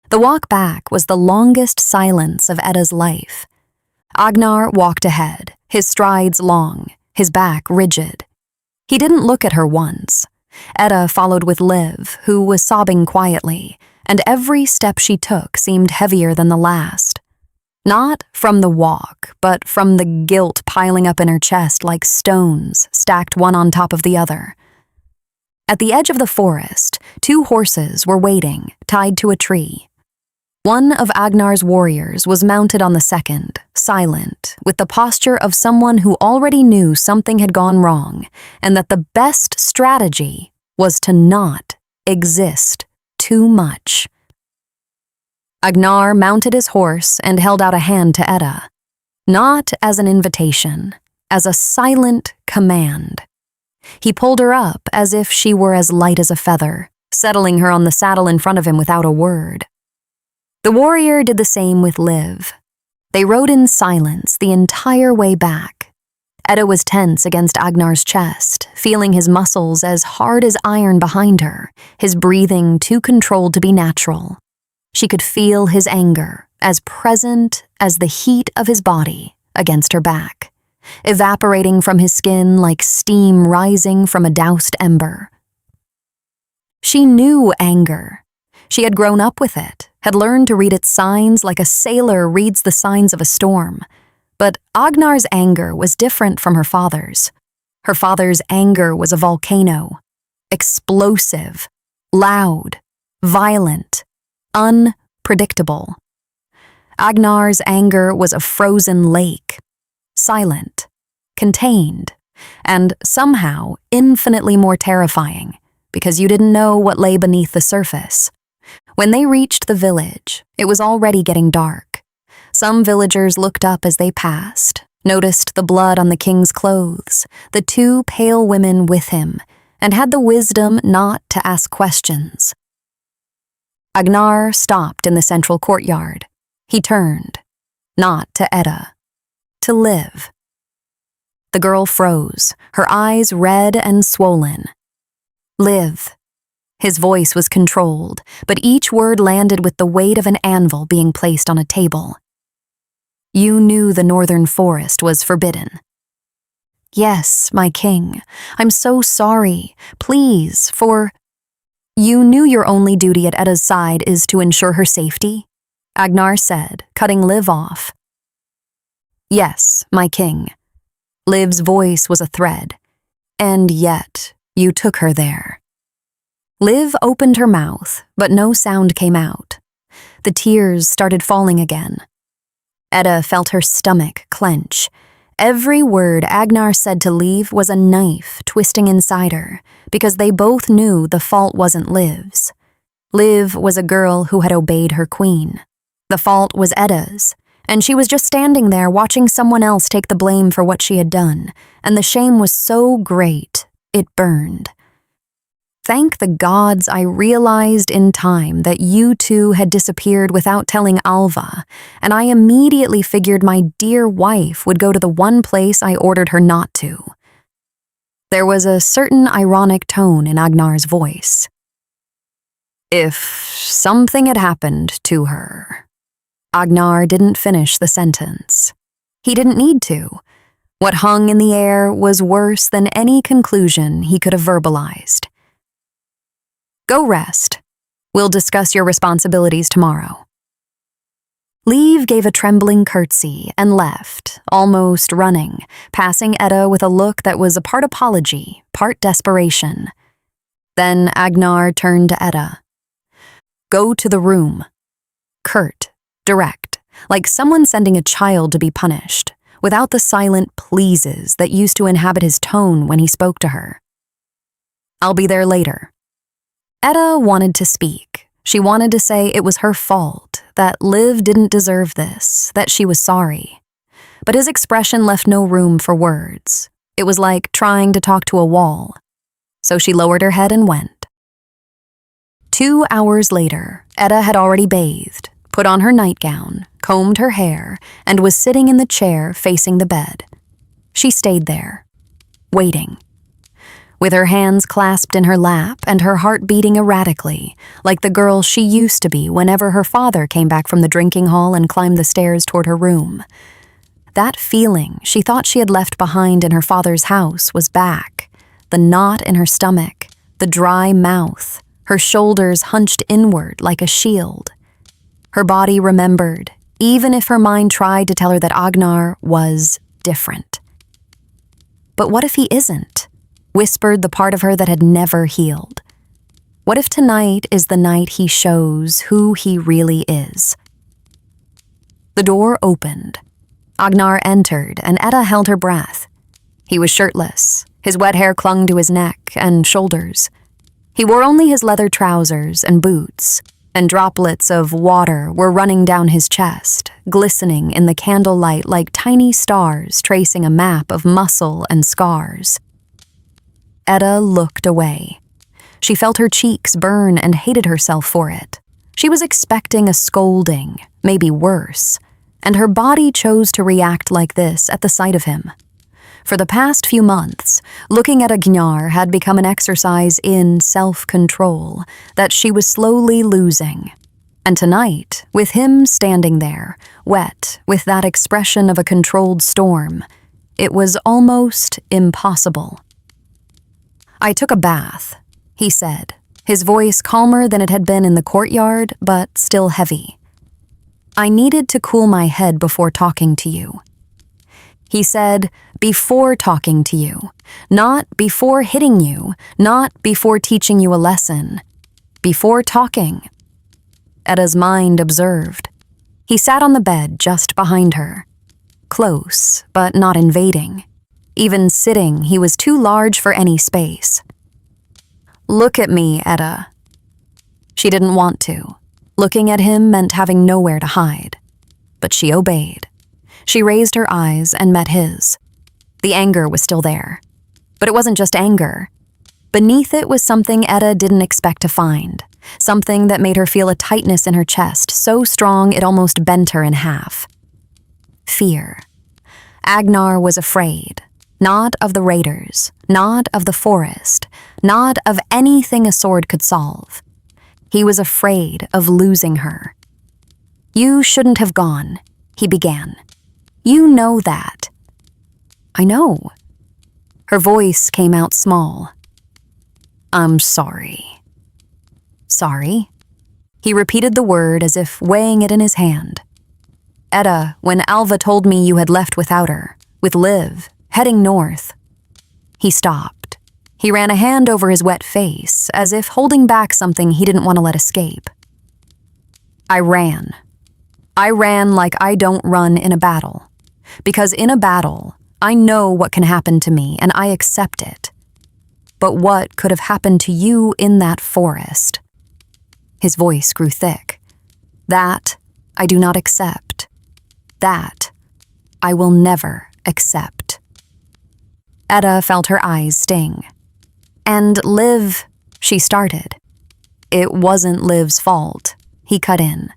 The walk back was the longest silence of Edda's life. Agnarr walked ahead, his strides long, his back rigid. He didn't look at her once. Edda followed with Liv, who was sobbing quietly, and every step she took seemed heavier than the last. Not from the walk, but from the guilt piling up in her chest like stones stacked one on top of the other. At the edge of the forest, 2 horses were waiting, tied to a tree. One of Agnar's warriors was mounted on the second, silent, with the posture of someone who already knew something had gone wrong, and that the best strategy was to not exist too much. Agnarr mounted his horse and held out a hand to Edda, not as an invitation, as a silent command. He pulled her up as if she were as light as a feather, settling her on the saddle in front of him without a word. The warrior did the same with Liv. They rode in silence the entire way back. Edda was tense against Agnar's chest, feeling his muscles as hard as iron behind her, his breathing too controlled to be natural. She could feel his anger, as present as the heat of his body, against her back, evaporating from his skin like steam rising from a doused ember. She knew anger. She had grown up with it, had learned to read its signs like a sailor reads the signs of a storm. But Agnar's anger was different from her father's. Her father's anger was a volcano, explosive, loud, violent, unpredictable. Agnar's anger was a frozen lake, silent, contained, and somehow infinitely more terrifying, because you didn't know what lay beneath the surface. When they reached the village, it was already getting dark. Some villagers looked up as they passed, noticed the blood on the king's clothes, the 2 pale women with him, and had the wisdom not to ask questions. Agnarr stopped in the central courtyard. He turned, not to Edda, to Liv. The girl froze, her eyes red and swollen. "Liv." His voice was controlled, but each word landed with the weight of an anvil being placed on a table. "You knew the northern forest was forbidden." "Yes, my king. I'm so sorry. Please, for—" "You knew your only duty at Edda's side is to ensure her safety?" Agnarr said, cutting Liv off. "Yes, my king." Liv's voice was a thread. "And yet, You took her there." Liv opened her mouth, but no sound came out. The tears started falling again. Edda felt her stomach clench. Every word Agnarr said to leave was a knife twisting inside her, because they both knew the fault wasn't Liv's. Liv was a girl who had obeyed her queen. The fault was Edda's, and she was just standing there watching someone else take the blame for what she had done, and the shame was so great, it burned. Thank the gods I realized in time that you two had disappeared without telling Alva, and I immediately figured my dear wife would go to the one place I ordered her not to. There was a certain ironic tone in Agnar's voice. If something had happened to her. Agnarr didn't finish the sentence. He didn't need to. What hung in the air was worse than any conclusion he could have verbalized. Go rest. We'll discuss your responsibilities tomorrow. Liv gave a trembling curtsy and left, almost running, passing Edda with a look that was a part apology, part desperation. Then Agnarr turned to Edda. Go to the room. Curt, direct, like someone sending a child to be punished, without the silent pleases that used to inhabit his tone when he spoke to her. I'll be there later. Edda wanted to speak. She wanted to say it was her fault, that Liv didn't deserve this, that she was sorry. But his expression left no room for words. It was like trying to talk to a wall. So she lowered her head and went. 2 hours later, Edda had already bathed, put on her nightgown, combed her hair, and was sitting in the chair facing the bed. She stayed there, waiting. With her hands clasped in her lap and her heart beating erratically, like the girl she used to be whenever her father came back from the drinking hall and climbed the stairs toward her room. That feeling she thought she had left behind in her father's house was back, the knot in her stomach, the dry mouth, her shoulders hunched inward like a shield. Her body remembered, even if her mind tried to tell her that Agnarr was different. But what if he isn't? Whispered the part of her that had never healed. What if tonight is the night he shows who he really is? The door opened. Agnarr entered, and Edda held her breath. He was shirtless. His wet hair clung to his neck and shoulders. He wore only his leather trousers and boots, and droplets of water were running down his chest, glistening in the candlelight like tiny stars tracing a map of muscle and scars. Edda looked away. She felt her cheeks burn and hated herself for it. She was expecting a scolding, maybe worse, and her body chose to react like this at the sight of him. For the past few months, looking at Agnarr had become an exercise in self-control that she was slowly losing. And tonight, with him standing there, wet, with that expression of a controlled storm, it was almost impossible. I took a bath, he said, his voice calmer than it had been in the courtyard, but still heavy. I needed to cool my head before talking to you. He said, before talking to you, not before hitting you, not before teaching you a lesson, before talking. Edda's mind observed. He sat on the bed just behind her, close, but not invading. Even sitting, he was too large for any space. Look at me, Edda. She didn't want to. Looking at him meant having nowhere to hide. But she obeyed. She raised her eyes and met his. The anger was still there. But it wasn't just anger. Beneath it was something Edda didn't expect to find. Something that made her feel a tightness in her chest, so strong it almost bent her in half. Fear. Agnarr was afraid. Not of the raiders, not of the forest, not of anything a sword could solve. He was afraid of losing her. You shouldn't have gone, he began. You know that. I know. Her voice came out small. I'm sorry. Sorry? He repeated the word as if weighing it in his hand. Edda, when Alva told me you had left without her, with Liv, heading north. He stopped. He ran a hand over his wet face, as if holding back something he didn't want to let escape. I ran. I ran like I don't run in a battle. Because in a battle, I know what can happen to me, and I accept it. But what could have happened to you in that forest? His voice grew thick. That I do not accept. That I will never accept. Edda felt her eyes sting. And Liv, she started. It wasn't Liv's fault, he cut in.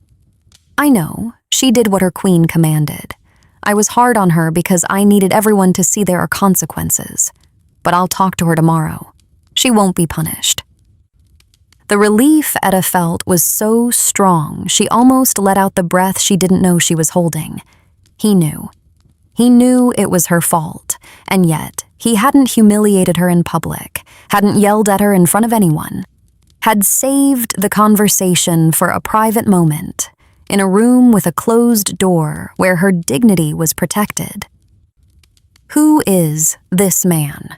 I know, she did what her queen commanded. I was hard on her because I needed everyone to see there are consequences. But I'll talk to her tomorrow. She won't be punished. The relief Edda felt was so strong, she almost let out the breath she didn't know she was holding. He knew. He knew it was her fault, and yet he hadn't humiliated her in public, hadn't yelled at her in front of anyone, had saved the conversation for a private moment, in a room with a closed door where her dignity was protected. Who is this man?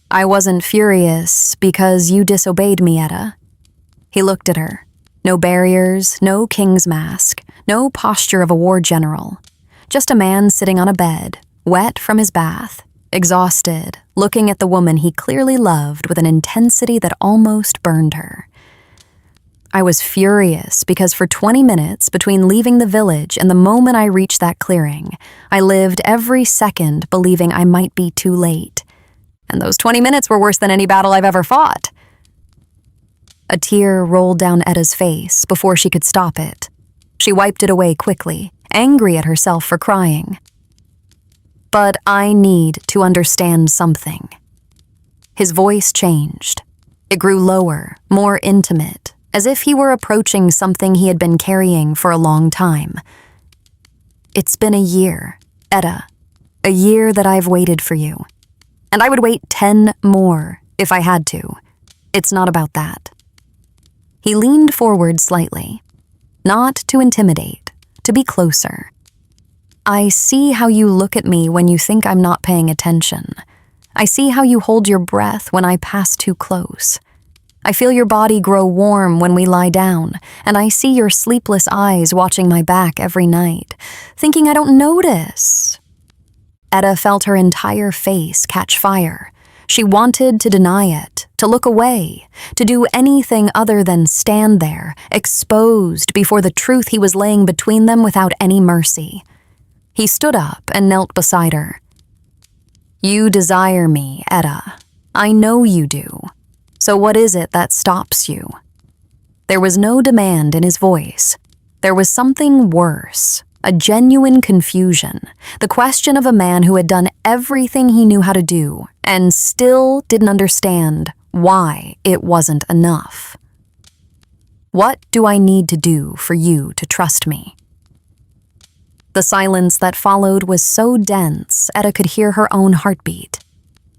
I wasn't furious because you disobeyed me, Edda. He looked at her. No barriers, no king's mask, no posture of a war general. Just a man sitting on a bed, wet from his bath, exhausted, looking at the woman he clearly loved with an intensity that almost burned her. I was furious because for 20 minutes between leaving the village and the moment I reached that clearing, I lived every second believing I might be too late. And those 20 minutes were worse than any battle I've ever fought. A tear rolled down Edda's face before she could stop it. She wiped it away quickly, angry at herself for crying. But I need to understand something. His voice changed. It grew lower, more intimate, as if he were approaching something he had been carrying for a long time. It's been a year, Edda. A year that I've waited for you. And I would wait 10 more if I had to. It's not about that. He leaned forward slightly. Not to intimidate, to be closer. I see how you look at me when you think I'm not paying attention. I see how you hold your breath when I pass too close. I feel your body grow warm when we lie down, and I see your sleepless eyes watching my back every night, thinking I don't notice. Edda felt her entire face catch fire. She wanted to deny it, to look away, to do anything other than stand there, exposed before the truth he was laying between them without any mercy. He stood up and knelt beside her. You desire me, Edda. I know you do. So what is it that stops you? There was no demand in his voice. There was something worse. A genuine confusion, the question of a man who had done everything he knew how to do and still didn't understand why it wasn't enough. What do I need to do for you to trust me? The silence that followed was so dense, Edda could hear her own heartbeat.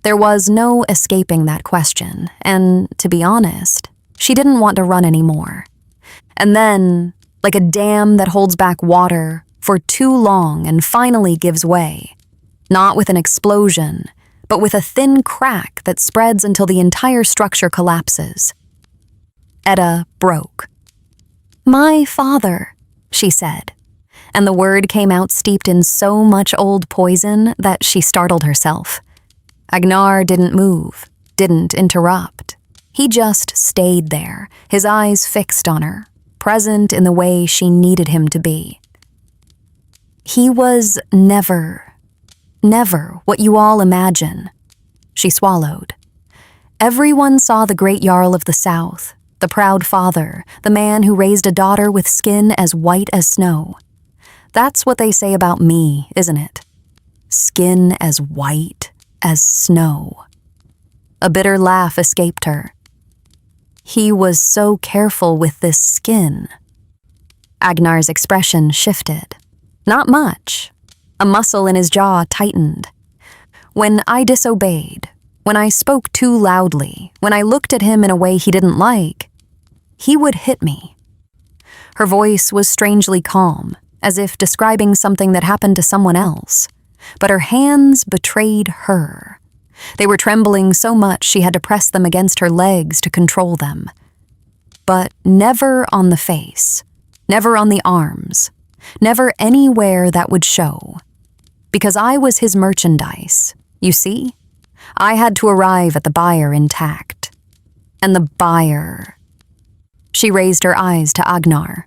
There was no escaping that question, and to be honest, she didn't want to run anymore. And then, like a dam that holds back water for too long and finally gives way, not with an explosion, but with a thin crack that spreads until the entire structure collapses. Edda broke. My father, she said, and the word came out steeped in so much old poison that she startled herself. Agnarr didn't move, didn't interrupt. He just stayed there, his eyes fixed on her, present in the way she needed him to be. He was never what you all imagine. She swallowed. Everyone saw the great Jarl of the South, the proud father, the man who raised a daughter with skin as white as snow. That's what they say about me, isn't it? Skin as white as snow. A bitter laugh escaped her. He was so careful with this skin. Agnar's expression shifted. Not much. A muscle in his jaw tightened. When I disobeyed, when I spoke too loudly, when I looked at him in a way he didn't like, he would hit me. Her voice was strangely calm, as if describing something that happened to someone else, but her hands betrayed her. They were trembling so much she had to press them against her legs to control them. But never on the face, never on the arms, never anywhere that would show. Because I was his merchandise, you see? I had to arrive at the buyer intact. And the buyer, she raised her eyes to Agnarr,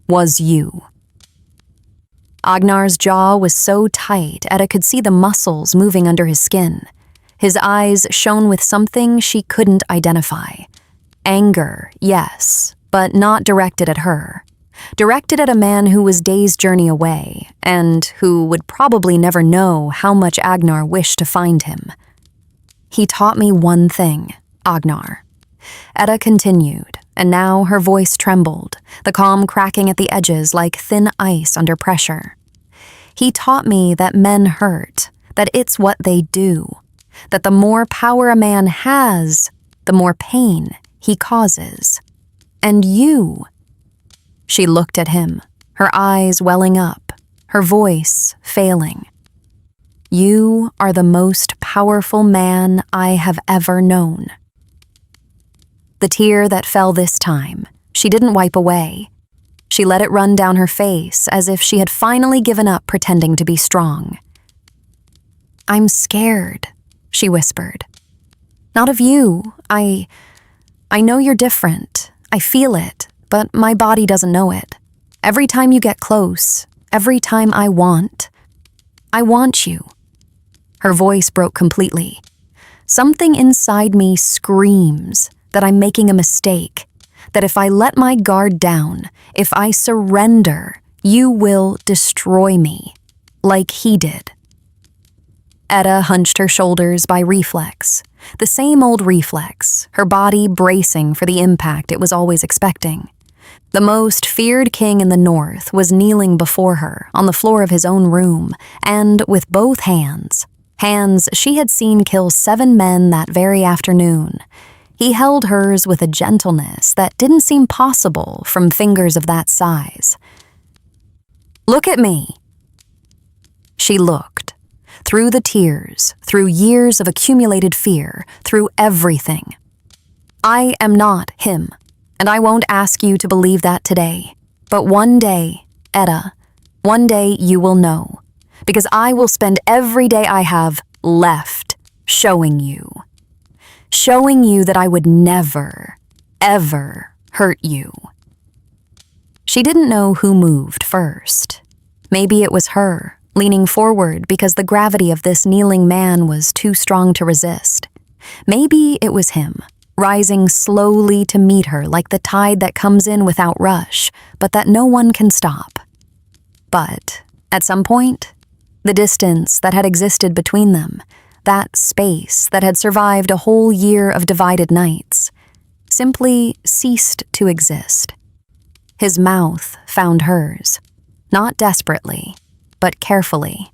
was you. Agnar's jaw was so tight Edda could see the muscles moving under his skin. His eyes shone with something she couldn't identify. Anger, yes, but not directed at her. Directed at a man who was days' journey away, and who would probably never know how much Agnarr wished to find him. He taught me one thing, Agnarr. Edda continued, and now her voice trembled, the calm cracking at the edges like thin ice under pressure. He taught me that men hurt, that it's what they do, that the more power a man has, the more pain he causes. And you. She looked at him, her eyes welling up, her voice failing. You are the most powerful man I have ever known. The tear that fell this time, she didn't wipe away. She let it run down her face as if she had finally given up pretending to be strong. I'm scared, she whispered. Not of you. I know you're different. I feel it, but my body doesn't know it. Every time you get close, every time I want you. Her voice broke completely. Something inside me screams that I'm making a mistake, that if I let my guard down, if I surrender, you will destroy me, like he did. Edda hunched her shoulders by reflex, the same old reflex, her body bracing for the impact it was always expecting. The most feared king in the north was kneeling before her on the floor of his own room, and with both hands she had seen kill 7 men that very afternoon, he held hers with a gentleness that didn't seem possible from fingers of that size. Look at me. She looked. Through the tears, through years of accumulated fear, through everything. I am not him, and I won't ask you to believe that today. But one day, Edda, one day you will know, because I will spend every day I have left showing you that I would never, ever hurt you. She didn't know who moved first. Maybe it was her, leaning forward because the gravity of this kneeling man was too strong to resist. Maybe it was him, rising slowly to meet her like the tide that comes in without rush, but that no one can stop. But, at some point, the distance that had existed between them, that space that had survived a whole year of divided nights, simply ceased to exist. His mouth found hers, not desperately, but carefully,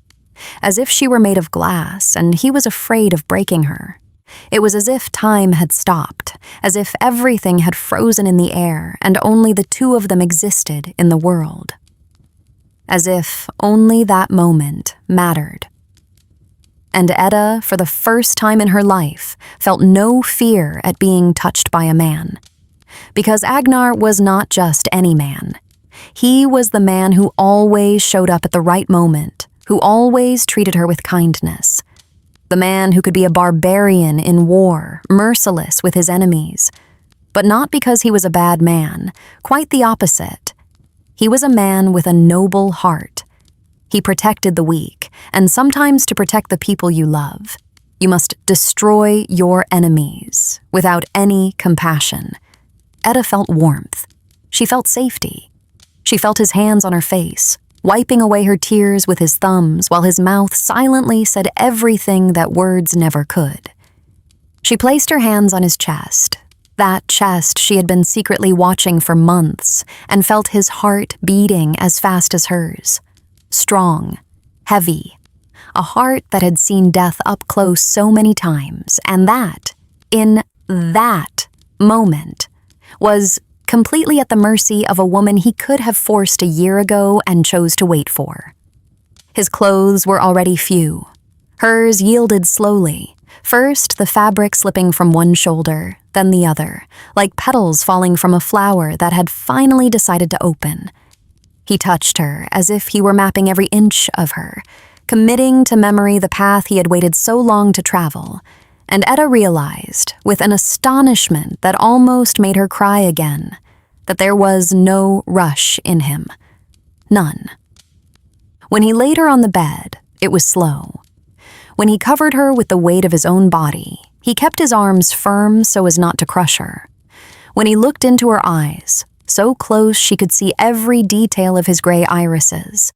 as if she were made of glass and he was afraid of breaking her. It was as if time had stopped, as if everything had frozen in the air and only the two of them existed in the world. As if only that moment mattered. And Edda, for the first time in her life, felt no fear at being touched by a man. Because Agnarr was not just any man. He was the man who always showed up at the right moment, who always treated her with kindness. The man who could be a barbarian in war, merciless with his enemies. But not because he was a bad man, quite the opposite. He was a man with a noble heart. He protected the weak, and sometimes to protect the people you love, you must destroy your enemies without any compassion. Edda felt warmth. She felt safety. She felt his hands on her face, wiping away her tears with his thumbs while his mouth silently said everything that words never could. She placed her hands on his chest, that chest she had been secretly watching for months, and felt his heart beating as fast as hers. Strong, heavy, a heart that had seen death up close so many times, and that, in that moment, was completely at the mercy of a woman he could have forced a year ago and chose to wait for. His clothes were already few. Hers yielded slowly, First, the fabric slipping from one shoulder, then the other, like petals falling from a flower that had finally decided to open. He touched her as if he were mapping every inch of her, committing to memory the path he had waited so long to travel, and Edda realized, with an astonishment that almost made her cry again, that there was no rush in him. None. When he laid her on the bed, it was slow. When he covered her with the weight of his own body, he kept his arms firm so as not to crush her. When he looked into her eyes, so close she could see every detail of his gray irises,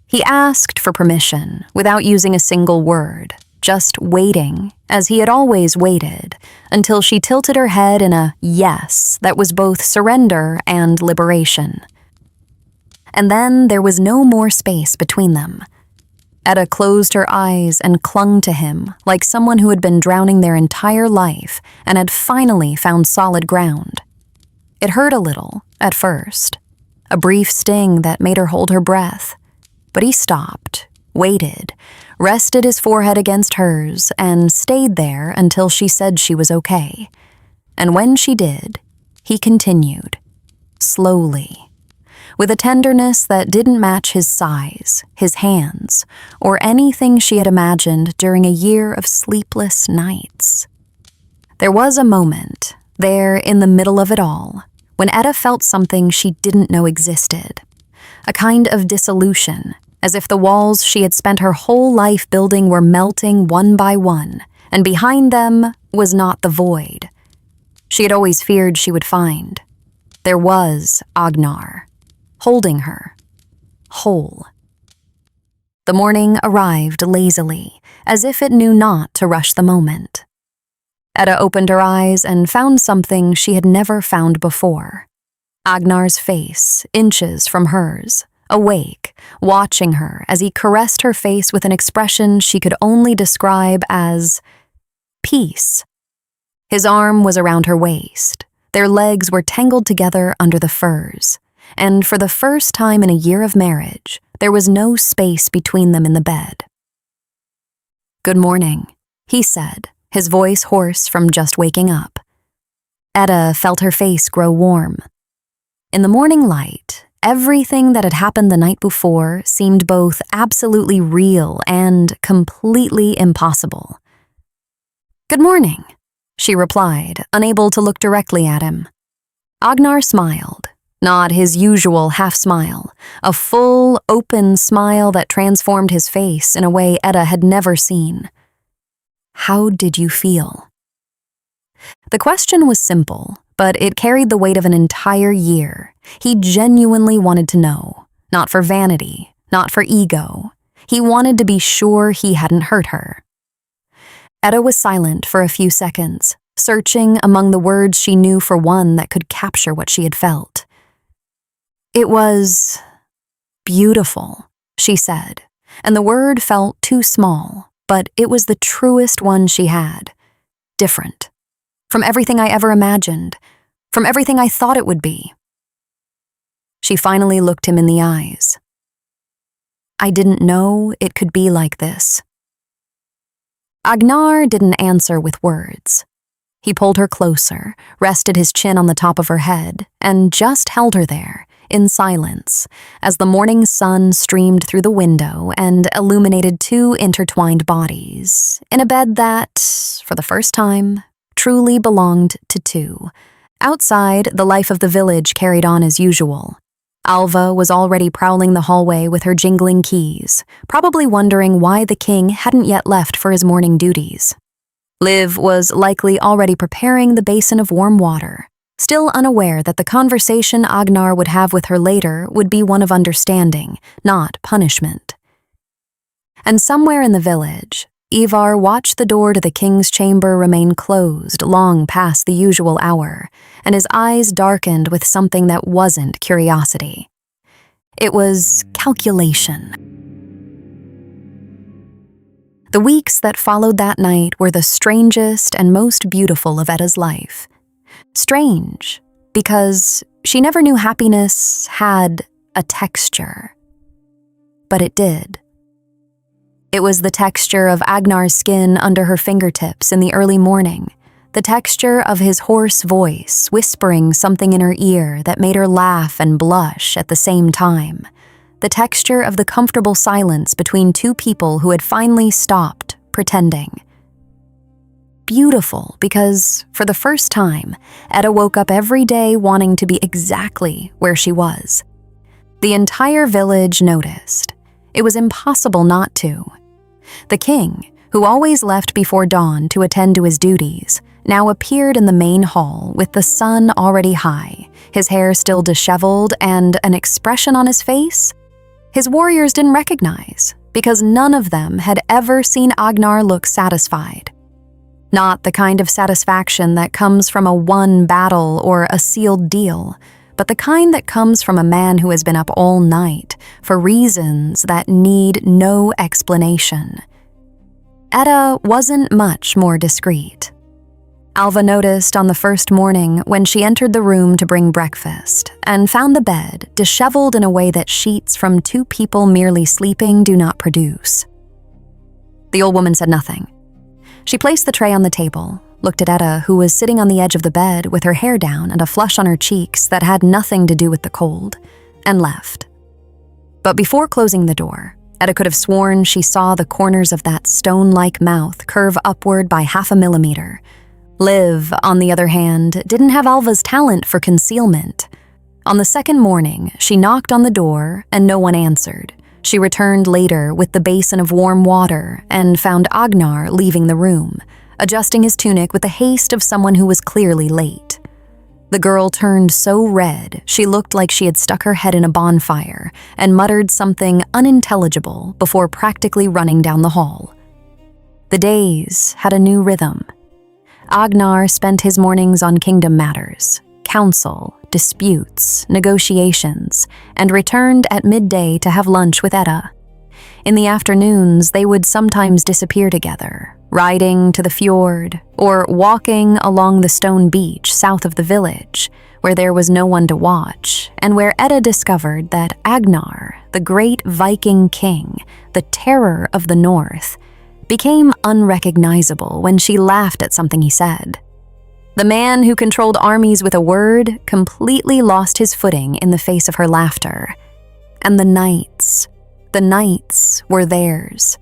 he asked for permission without using a single word, just waiting, as he had always waited, until she tilted her head in a yes that was both surrender and liberation. And then there was no more space between them. Edda closed her eyes and clung to him like someone who had been drowning their entire life and had finally found solid ground. It hurt a little, at first, a brief sting that made her hold her breath, but he stopped, waited, rested his forehead against hers, and stayed there until she said she was okay. And when she did, he continued, slowly, with a tenderness that didn't match his size, his hands, or anything she had imagined during a year of sleepless nights. There was a moment, there in the middle of it all, when Edda felt something she didn't know existed, a kind of dissolution, as if the walls she had spent her whole life building were melting one by one, and behind them was not the void she had always feared she would find. There was Agnarr, holding her, whole. The morning arrived lazily, as if it knew not to rush the moment. Edda opened her eyes and found something she had never found before. Agnar's face, inches from hers, awake, watching her as he caressed her face with an expression she could only describe as peace. His arm was around her waist. Their legs were tangled together under the furs, and for the first time in a year of marriage, there was no space between them in the bed. "Good morning," he said, his voice hoarse from just waking up. Edda felt her face grow warm. In the morning light, everything that had happened the night before seemed both absolutely real and completely impossible. "Good morning," she replied, unable to look directly at him. Agnarr smiled, not his usual half-smile, a full, open smile that transformed his face in a way Edda had never seen. "How did you feel?" The question was simple, but it carried the weight of an entire year. He genuinely wanted to know, not for vanity, not for ego. He wanted to be sure he hadn't hurt her. Edda was silent for a few seconds, searching among the words she knew for one that could capture what she had felt. "It was beautiful," she said, and the word felt too small, but it was the truest one she had. Different. From everything I ever imagined. From everything I thought it would be. She finally looked him in the eyes. "I didn't know it could be like this." Agnarr didn't answer with words. He pulled her closer, rested his chin on the top of her head, and just held her there, in silence, as the morning sun streamed through the window and illuminated two intertwined bodies, in a bed that, for the first time, truly belonged to two. Outside, the life of the village carried on as usual. Alva was already prowling the hallway with her jingling keys, probably wondering why the king hadn't yet left for his morning duties. Liv was likely already preparing the basin of warm water, still unaware that the conversation Agnarr would have with her later would be one of understanding, not punishment. And somewhere in the village, Ivar watched the door to the king's chamber remain closed long past the usual hour, and his eyes darkened with something that wasn't curiosity. It was calculation. The weeks that followed that night were the strangest and most beautiful of Edda's life. Strange, because she never knew happiness had a texture. But it did. It was the texture of Agnar's skin under her fingertips in the early morning, the texture of his hoarse voice whispering something in her ear that made her laugh and blush at the same time, the texture of the comfortable silence between two people who had finally stopped pretending. Beautiful because, for the first time, Edda woke up every day wanting to be exactly where she was. The entire village noticed. It was impossible not to. The king, who always left before dawn to attend to his duties, now appeared in the main hall with the sun already high, his hair still disheveled, and an expression on his face his warriors didn't recognize, because none of them had ever seen Agnarr look satisfied. Not the kind of satisfaction that comes from a won battle or a sealed deal, but the kind that comes from a man who has been up all night for reasons that need no explanation. Edda wasn't much more discreet. Alva noticed on the first morning when she entered the room to bring breakfast and found the bed disheveled in a way that sheets from two people merely sleeping do not produce. The old woman said nothing. She placed the tray on the table, looked at Edda, who was sitting on the edge of the bed with her hair down and a flush on her cheeks that had nothing to do with the cold, and left. But before closing the door, Edda could have sworn she saw the corners of that stone-like mouth curve upward by 0.5 millimeter. Liv, on the other hand, didn't have Alva's talent for concealment. On the second morning, she knocked on the door and no one answered. She returned later with the basin of warm water and found Agnarr leaving the room, adjusting his tunic with the haste of someone who was clearly late. The girl turned so red she looked like she had stuck her head in a bonfire and muttered something unintelligible before practically running down the hall. The days had a new rhythm. Agnarr spent his mornings on kingdom matters, council, disputes, negotiations, and returned at midday to have lunch with Edda. In the afternoons, they would sometimes disappear together, riding to the fjord or walking along the stone beach south of the village, where there was no one to watch, and where Edda discovered that Agnarr, the great Viking king, the terror of the north, became unrecognizable when she laughed at something he said. The man who controlled armies with a word completely lost his footing in the face of her laughter. And the nights were theirs.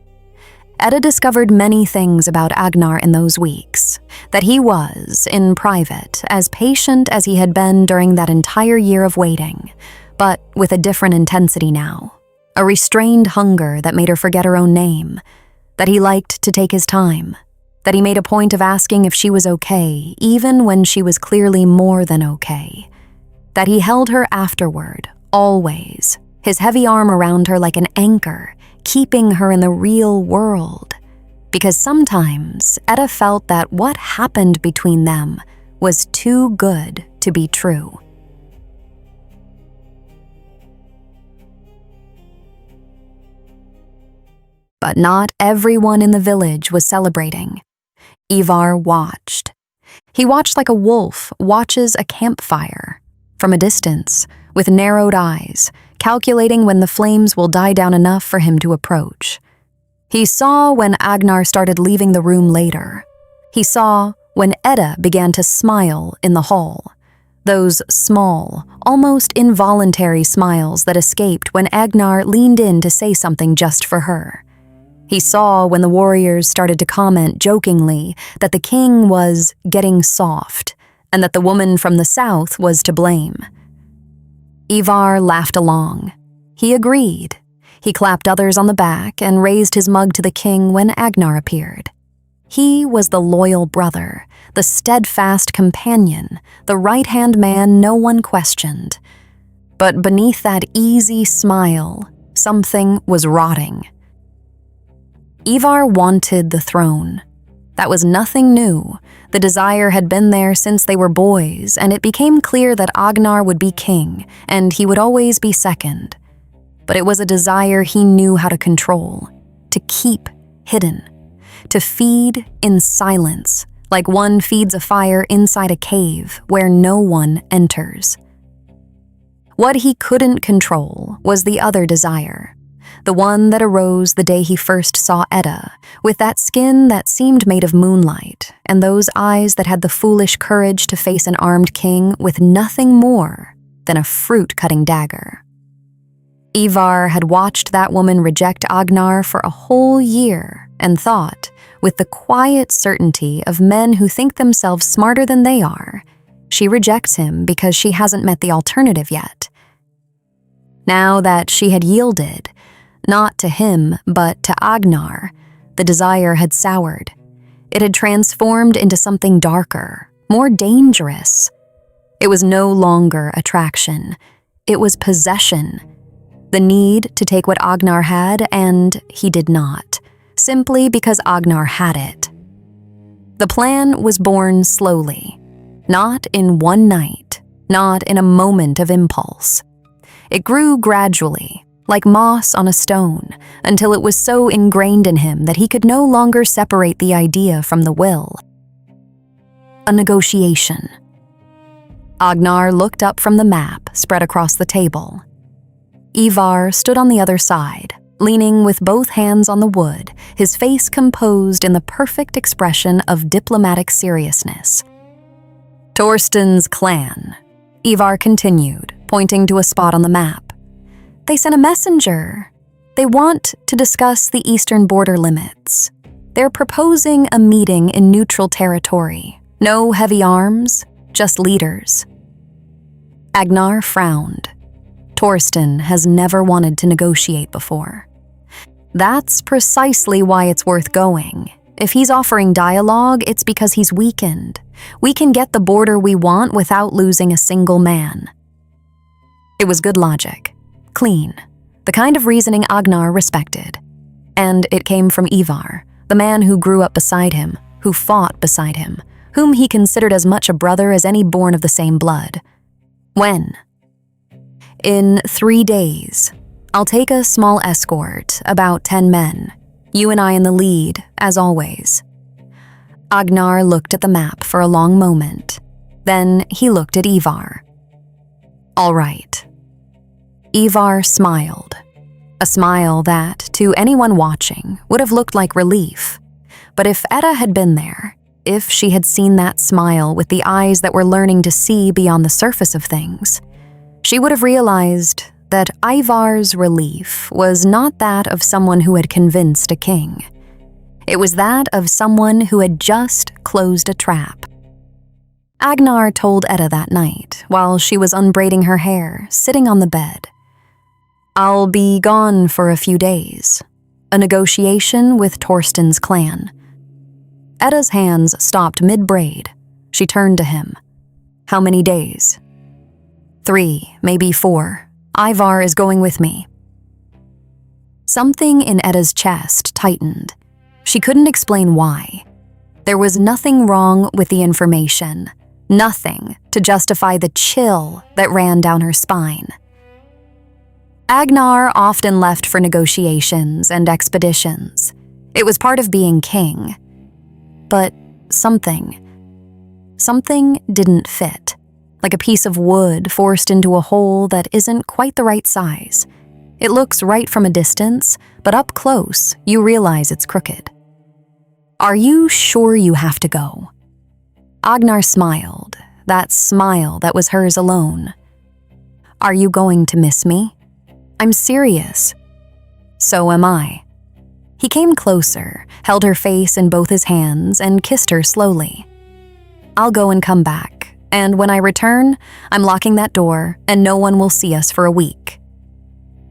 Edda discovered many things about Agnarr in those weeks, that he was, in private, as patient as he had been during that entire year of waiting, but with a different intensity now, a restrained hunger that made her forget her own name, that he liked to take his time, that he made a point of asking if she was okay, even when she was clearly more than okay, that he held her afterward, always, his heavy arm around her like an anchor, keeping her in the real world, because sometimes Edda felt that what happened between them was too good to be true. But not everyone in the village was celebrating. Ivar watched. He watched like a wolf watches a campfire, from a distance, with narrowed eyes, calculating when the flames will die down enough for him to approach. He saw when Agnarr started leaving the room later. He saw when Edda began to smile in the hall. Those small, almost involuntary smiles that escaped when Agnarr leaned in to say something just for her. He saw when the warriors started to comment jokingly that the king was getting soft and that the woman from the south was to blame. Ivar laughed along. He agreed. He clapped others on the back and raised his mug to the king when Agnarr appeared. He was the loyal brother, the steadfast companion, the right-hand man no one questioned. But beneath that easy smile, something was rotting. Ivar wanted the throne. That was nothing new. The desire had been there since they were boys, and it became clear that Agnarr would be king, and he would always be second. But it was a desire he knew how to control, to keep hidden, to feed in silence, like one feeds a fire inside a cave where no one enters. What he couldn't control was the other desire, the one that arose the day he first saw Edda, with that skin that seemed made of moonlight, and those eyes that had the foolish courage to face an armed king with nothing more than a fruit-cutting dagger. Ivar had watched that woman reject Agnarr for a whole year and thought, with the quiet certainty of men who think themselves smarter than they are, she rejects him because she hasn't met the alternative yet. Now that she had yielded, not to him but to Agnarr, the desire had soured. It had transformed into something darker, more dangerous. It was no longer attraction. It was possession. The need to take what Agnarr had, and he did not, simply because Agnarr had it. The plan was born slowly, not in one night, not in a moment of impulse. It grew gradually, like moss on a stone, until it was so ingrained in him that he could no longer separate the idea from the will. A negotiation. Agnarr looked up from the map spread across the table. Ivar stood on the other side, leaning with both hands on the wood, his face composed in the perfect expression of diplomatic seriousness. Thorsten's clan, Ivar continued, pointing to a spot on the map. They sent a messenger. They want to discuss the eastern border limits. They're proposing a meeting in neutral territory. No heavy arms, just leaders. Agnarr frowned. Thorsten has never wanted to negotiate before. That's precisely why it's worth going. If he's offering dialogue, it's because he's weakened. We can get the border we want without losing a single man. It was good logic, clean, the kind of reasoning Agnarr respected. And it came from Ivar, the man who grew up beside him, who fought beside him, whom he considered as much a brother as any born of the same blood. When? In 3 days. I'll take a small escort, about 10 men. You and I in the lead, as always. Agnarr looked at the map for a long moment. Then he looked at Ivar. All right. Ivar smiled. A smile that, to anyone watching, would have looked like relief. But if Edda had been there, if she had seen that smile with the eyes that were learning to see beyond the surface of things, she would have realized that Ivar's relief was not that of someone who had convinced a king. It was that of someone who had just closed a trap. Agnarr told Edda that night, while she was unbraiding her hair, sitting on the bed. I'll be gone for a few days. A negotiation with Thorsten's clan. Edda's hands stopped mid-braid. She turned to him. How many days? 3, maybe 4. Ivar is going with me. Something in Edda's chest tightened. She couldn't explain why. There was nothing wrong with the information, nothing to justify the chill that ran down her spine. Agnarr often left for negotiations and expeditions. It was part of being king. But something didn't fit. Like a piece of wood forced into a hole that isn't quite the right size. It looks right from a distance, but up close, you realize it's crooked. Are you sure you have to go? Agnarr smiled, that smile that was hers alone. Are you going to miss me? I'm serious. So am I. He came closer, held her face in both his hands, and kissed her slowly. I'll go and come back. And when I return, I'm locking that door, and no one will see us for a week.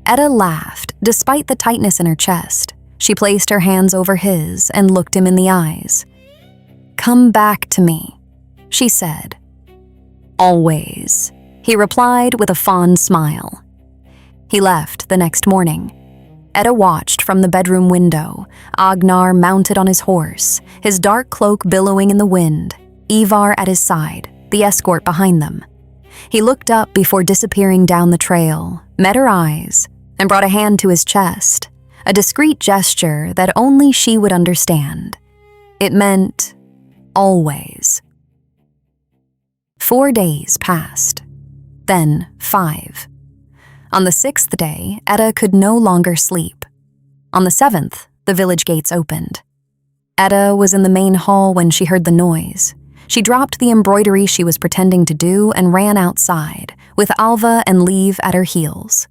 Edda laughed, despite the tightness in her chest. She placed her hands over his and looked him in the eyes. Come back to me, she said. Always, he replied with a fond smile. He left the next morning. Edda watched from the bedroom window, Agnarr mounted on his horse, his dark cloak billowing in the wind, Ivar at his side, the escort behind them. He looked up before disappearing down the trail, met her eyes, and brought a hand to his chest, a discreet gesture that only she would understand. It meant always. 4 days passed, then 5. On the 6th day, Edda could no longer sleep. On the 7th, the village gates opened. Edda was in the main hall when she heard the noise. She dropped the embroidery she was pretending to do and ran outside, with Alva and Leave at her heels.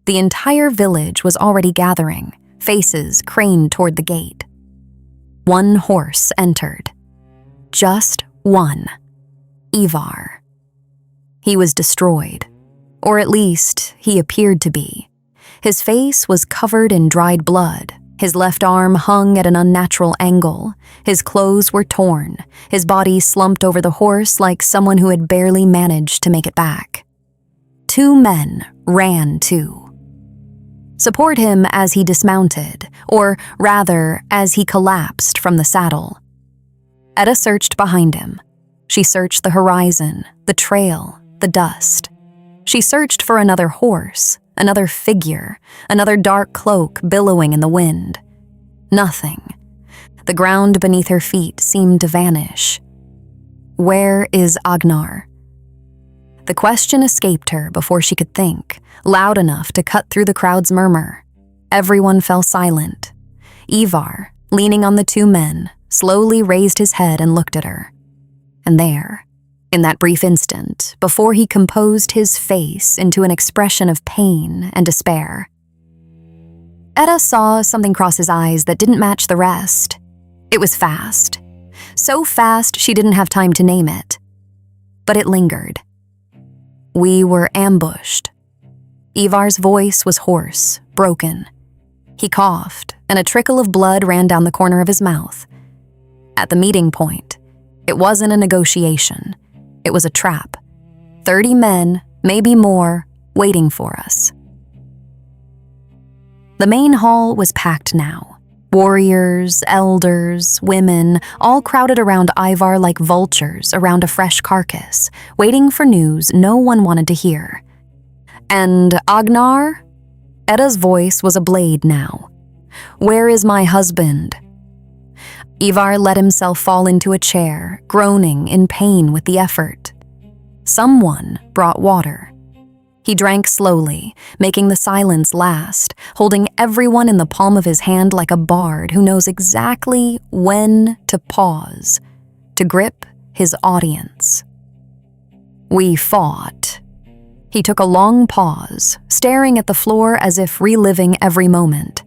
The entire village was already gathering, faces craned toward the gate. One horse entered. Just one. Ivar. He was destroyed, or at least he appeared to be. His face was covered in dried blood. His left arm hung at an unnatural angle. His clothes were torn. His body slumped over the horse like someone who had barely managed to make it back. 2 men ran to support him as he dismounted, or rather, as he collapsed from the saddle. Edda searched behind him. She searched the horizon, the trail, the dust. She searched for another horse, another figure, another dark cloak billowing in the wind. Nothing. The ground beneath her feet seemed to vanish. Where is Agnarr? The question escaped her before she could think, loud enough to cut through the crowd's murmur. Everyone fell silent. Ivar, leaning on the 2 men, slowly raised his head and looked at her. And there, in that brief instant, before he composed his face into an expression of pain and despair, Edda saw something cross his eyes that didn't match the rest. It was fast. So fast she didn't have time to name it. But it lingered. We were ambushed. Ivar's voice was hoarse, broken. He coughed, and a trickle of blood ran down the corner of his mouth. At the meeting point, it wasn't a negotiation. It was a trap. 30 men, maybe more, waiting for us. The main hall was packed now. Warriors, elders, women, all crowded around Ivar like vultures around a fresh carcass, waiting for news no one wanted to hear. And Agnarr? Edda's voice was a blade now. Where is my husband? Ivar let himself fall into a chair, groaning in pain with the effort. Someone brought water. He drank slowly, making the silence last, holding everyone in the palm of his hand like a bard who knows exactly when to pause, to grip his audience. We fought. He took a long pause, staring at the floor as if reliving every moment.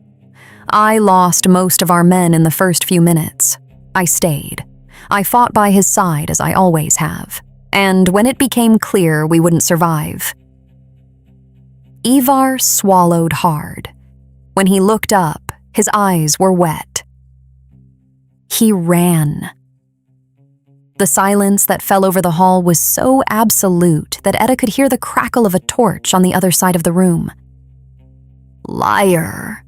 I lost most of our men in the first few minutes. I stayed. I fought by his side as I always have. And when it became clear we wouldn't survive, Ivar swallowed hard. When he looked up, his eyes were wet. He ran. The silence that fell over the hall was so absolute that Edda could hear the crackle of a torch on the other side of the room. Liar.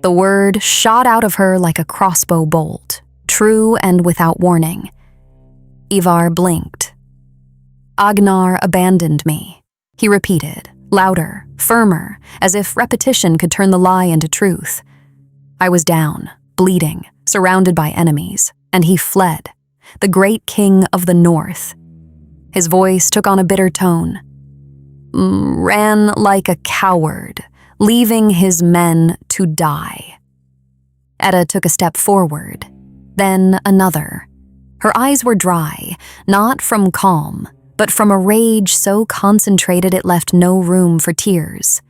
The word shot out of her like a crossbow bolt, true and without warning. Ivar blinked. Agnarr abandoned me, he repeated, louder, firmer, as if repetition could turn the lie into truth. I was down, bleeding, surrounded by enemies, and he fled, the great king of the north. His voice took on a bitter tone. Ran like a coward, leaving his men to die. Edda took a step forward, then another. Her eyes were dry, not from calm, but from a rage so concentrated it left no room for tears.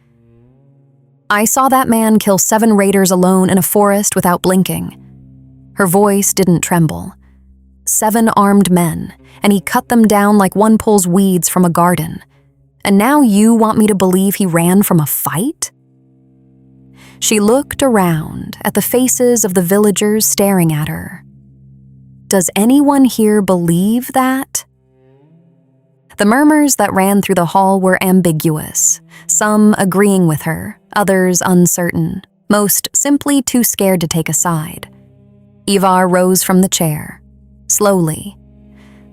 I saw that man kill 7 raiders alone in a forest without blinking. Her voice didn't tremble. 7 armed men, and he cut them down like one pulls weeds from a garden. And now you want me to believe he ran from a fight? She looked around at the faces of the villagers staring at her. Does anyone here believe that? The murmurs that ran through the hall were ambiguous, some agreeing with her, others uncertain, most simply too scared to take a side. Ivar rose from the chair, slowly.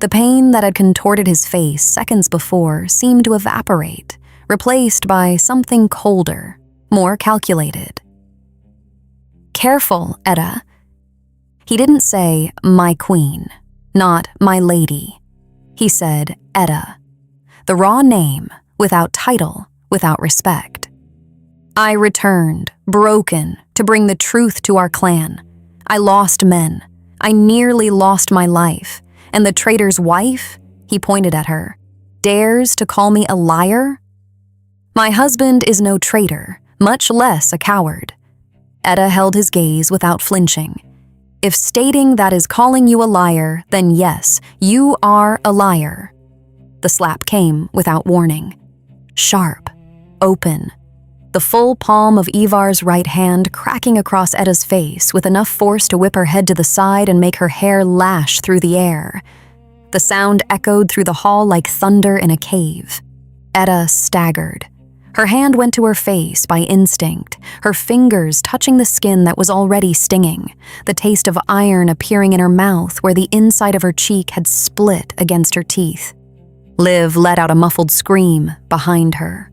The pain that had contorted his face seconds before seemed to evaporate, replaced by something colder, more calculated. Careful, Edda. He didn't say, my queen, not my lady. He said, Edda. The raw name, without title, without respect. I returned, broken, to bring the truth to our clan. I lost men. I nearly lost my life. And the traitor's wife, he pointed at her, dares to call me a liar? My husband is no traitor, much less a coward. Edda held his gaze without flinching. If stating that is calling you a liar, then yes, you are a liar. The slap came without warning. Sharp, open. The full palm of Ivar's right hand cracking across Edda's face with enough force to whip her head to the side and make her hair lash through the air. The sound echoed through the hall like thunder in a cave. Edda staggered. Her hand went to her face by instinct, her fingers touching the skin that was already stinging, the taste of iron appearing in her mouth where the inside of her cheek had split against her teeth. Liv let out a muffled scream behind her.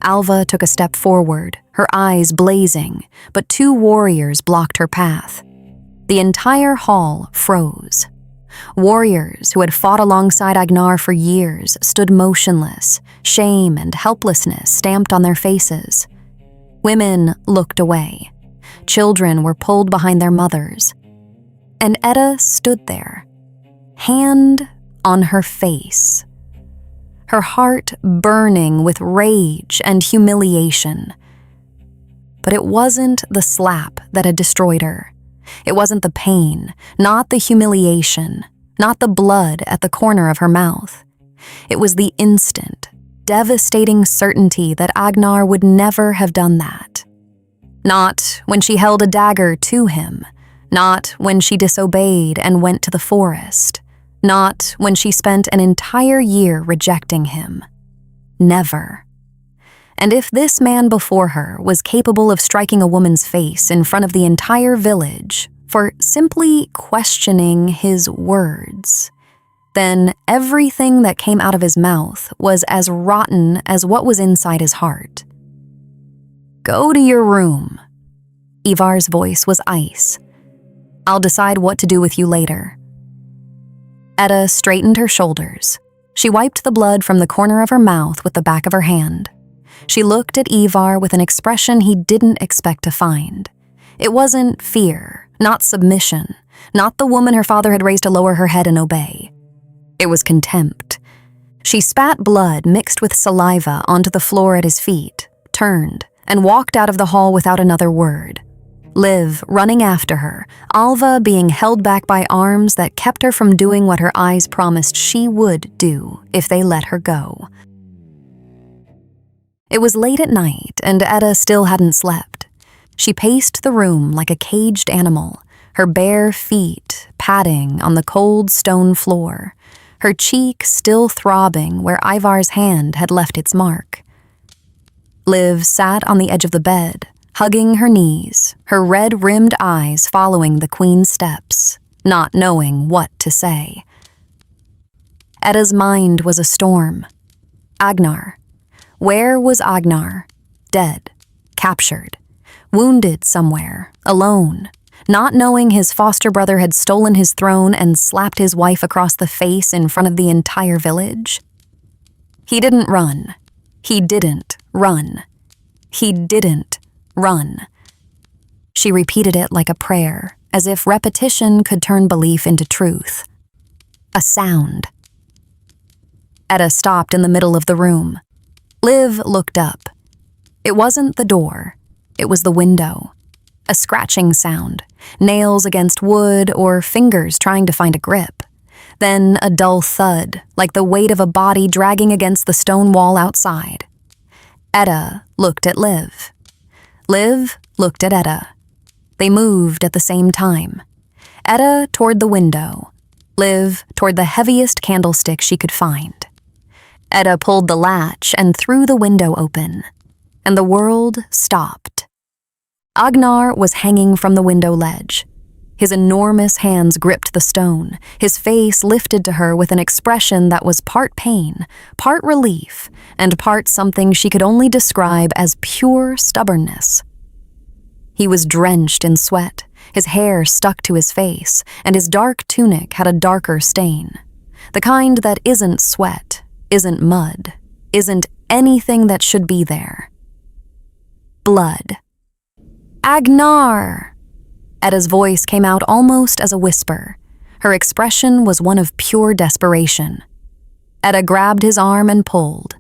Alva took a step forward, her eyes blazing, but two warriors blocked her path. The entire hall froze. Warriors who had fought alongside Agnarr for years stood motionless, shame and helplessness stamped on their faces. Women looked away. Children were pulled behind their mothers. And Edda stood there, hand on her face, her heart burning with rage and humiliation. But it wasn't the slap that had destroyed her. It wasn't the pain, not the humiliation, not the blood at the corner of her mouth. It was the instant, devastating certainty that Agnarr would never have done that. Not when she held a dagger to him, not when she disobeyed and went to the forest, not when she spent an entire year rejecting him. Never. And if this man before her was capable of striking a woman's face in front of the entire village for simply questioning his words, then everything that came out of his mouth was as rotten as what was inside his heart. Go to your room. Ivar's voice was ice. I'll decide what to do with you later. Edda straightened her shoulders. She wiped the blood from the corner of her mouth with the back of her hand. She looked at Ivar with an expression he didn't expect to find. It wasn't fear, not submission, not the woman her father had raised to lower her head and obey. It was contempt. She spat blood mixed with saliva onto the floor at his feet, turned, and walked out of the hall without another word. Liv running after her, Alva being held back by arms that kept her from doing what her eyes promised she would do if they let her go. It was late at night, and Edda still hadn't slept. She paced the room like a caged animal, her bare feet padding on the cold stone floor, her cheek still throbbing where Ivar's hand had left its mark. Liv sat on the edge of the bed, hugging her knees, her red-rimmed eyes following the queen's steps, not knowing what to say. Edda's mind was a storm. Agnarr. Where was Agnarr? Dead, captured, wounded somewhere, alone, not knowing his foster brother had stolen his throne and slapped his wife across the face in front of the entire village? He didn't run. He didn't run. He didn't run. She repeated it like a prayer, as if repetition could turn belief into truth. A sound. Edda stopped in the middle of the room. Liv looked up. It wasn't the door. It was the window. A scratching sound, nails against wood or fingers trying to find a grip. Then a dull thud, like the weight of a body dragging against the stone wall outside. Edda looked at Liv. Liv looked at Edda. They moved at the same time. Edda toward the window, Liv toward the heaviest candlestick she could find. Edda pulled the latch and threw the window open, and the world stopped. Agnarr was hanging from the window ledge. His enormous hands gripped the stone, his face lifted to her with an expression that was part pain, part relief, and part something she could only describe as pure stubbornness. He was drenched in sweat, his hair stuck to his face, and his dark tunic had a darker stain. The kind that isn't sweat, isn't mud, isn't anything that should be there. blood. Agnarr! Edda's voice came out almost as a whisper. Her expression was one of pure desperation. Edda grabbed his arm and pulled.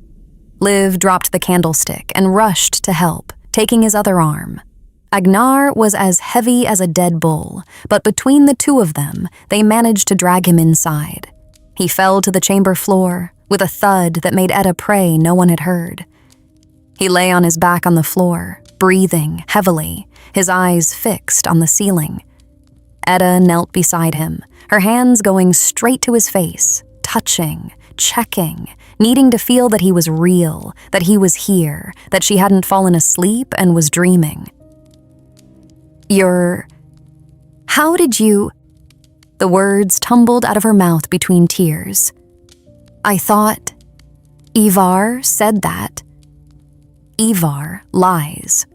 Liv dropped the candlestick and rushed to help, taking his other arm. Agnarr was as heavy as a dead bull, but between the two of them, they managed to drag him inside. He fell to the chamber floor with a thud that made Edda pray no one had heard. He lay on his back on the floor, breathing heavily, his eyes fixed on the ceiling. Edda knelt beside him, her hands going straight to his face, touching, checking, needing to feel that he was real, that he was here, that she hadn't fallen asleep and was dreaming. How did you... The words tumbled out of her mouth between tears. I thought... Ivar said that. Ivar lies.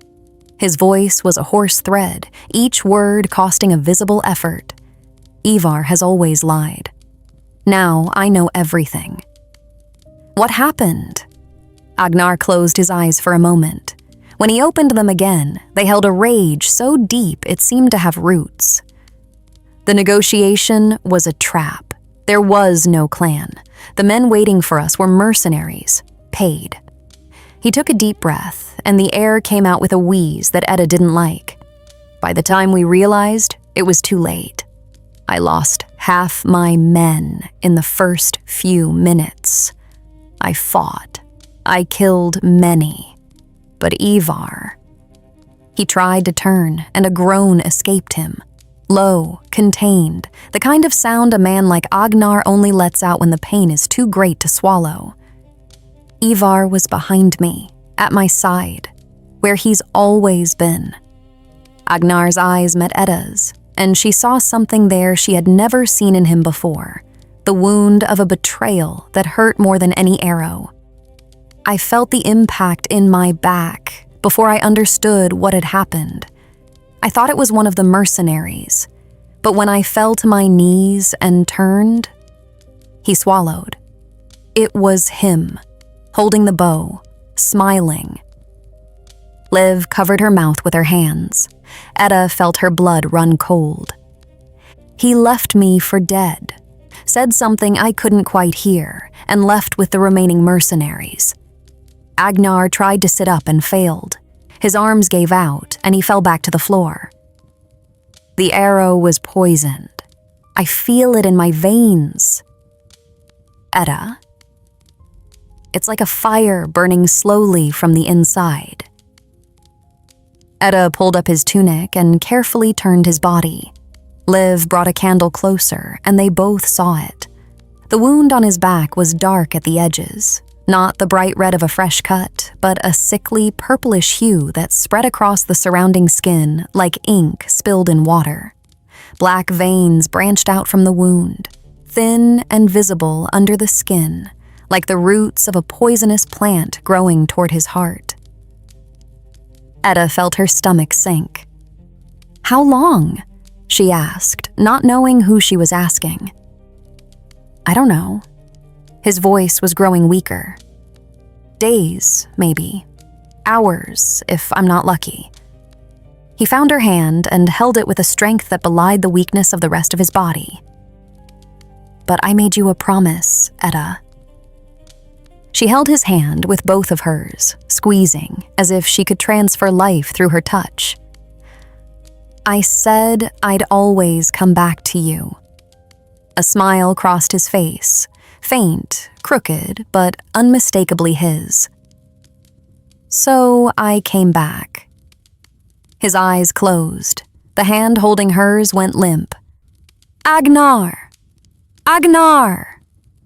His voice was a hoarse thread, each word costing a visible effort. Ivar has always lied. Now I know everything. What happened? Agnarr closed his eyes for a moment. When he opened them again, they held a rage so deep it seemed to have roots. The negotiation was a trap. There was no clan. The men waiting for us were mercenaries, paid. He took a deep breath, and the air came out with a wheeze that Edda didn't like. By the time we realized, it was too late. I lost half my men in the first few minutes. I fought. I killed many. But Ivar... He tried to turn, and a groan escaped him. Low, contained, the kind of sound a man like Agnarr only lets out when the pain is too great to swallow. Ivar was behind me, at my side, where he's always been. Agnar's eyes met Edda's, and she saw something there she had never seen in him before, the wound of a betrayal that hurt more than any arrow. I felt the impact in my back before I understood what had happened. I thought it was one of the mercenaries, but when I fell to my knees and turned, he swallowed. It was him, holding the bow, smiling. Liv covered her mouth with her hands. Edda felt her blood run cold. He left me for dead, said something I couldn't quite hear, and left with the remaining mercenaries. Agnarr tried to sit up and failed. His arms gave out, and he fell back to the floor. The arrow was poisoned. I feel it in my veins. Edda. It's like a fire burning slowly from the inside. Edda pulled up his tunic and carefully turned his body. Liv brought a candle closer, and they both saw it. The wound on his back was dark at the edges. Not the bright red of a fresh cut, but a sickly purplish hue that spread across the surrounding skin like ink spilled in water. Black veins branched out from the wound, thin and visible under the skin, like the roots of a poisonous plant growing toward his heart. Edda felt her stomach sink. How long? She asked, not knowing who she was asking. I don't know. His voice was growing weaker. Days, maybe. Hours, if I'm not lucky. He found her hand and held it with a strength that belied the weakness of the rest of his body. But I made you a promise, Edda. She held his hand with both of hers, squeezing, as if she could transfer life through her touch. I said I'd always come back to you. A smile crossed his face, faint, crooked, but unmistakably his. So I came back. His eyes closed. The hand holding hers went limp. Agnarr! Agnarr!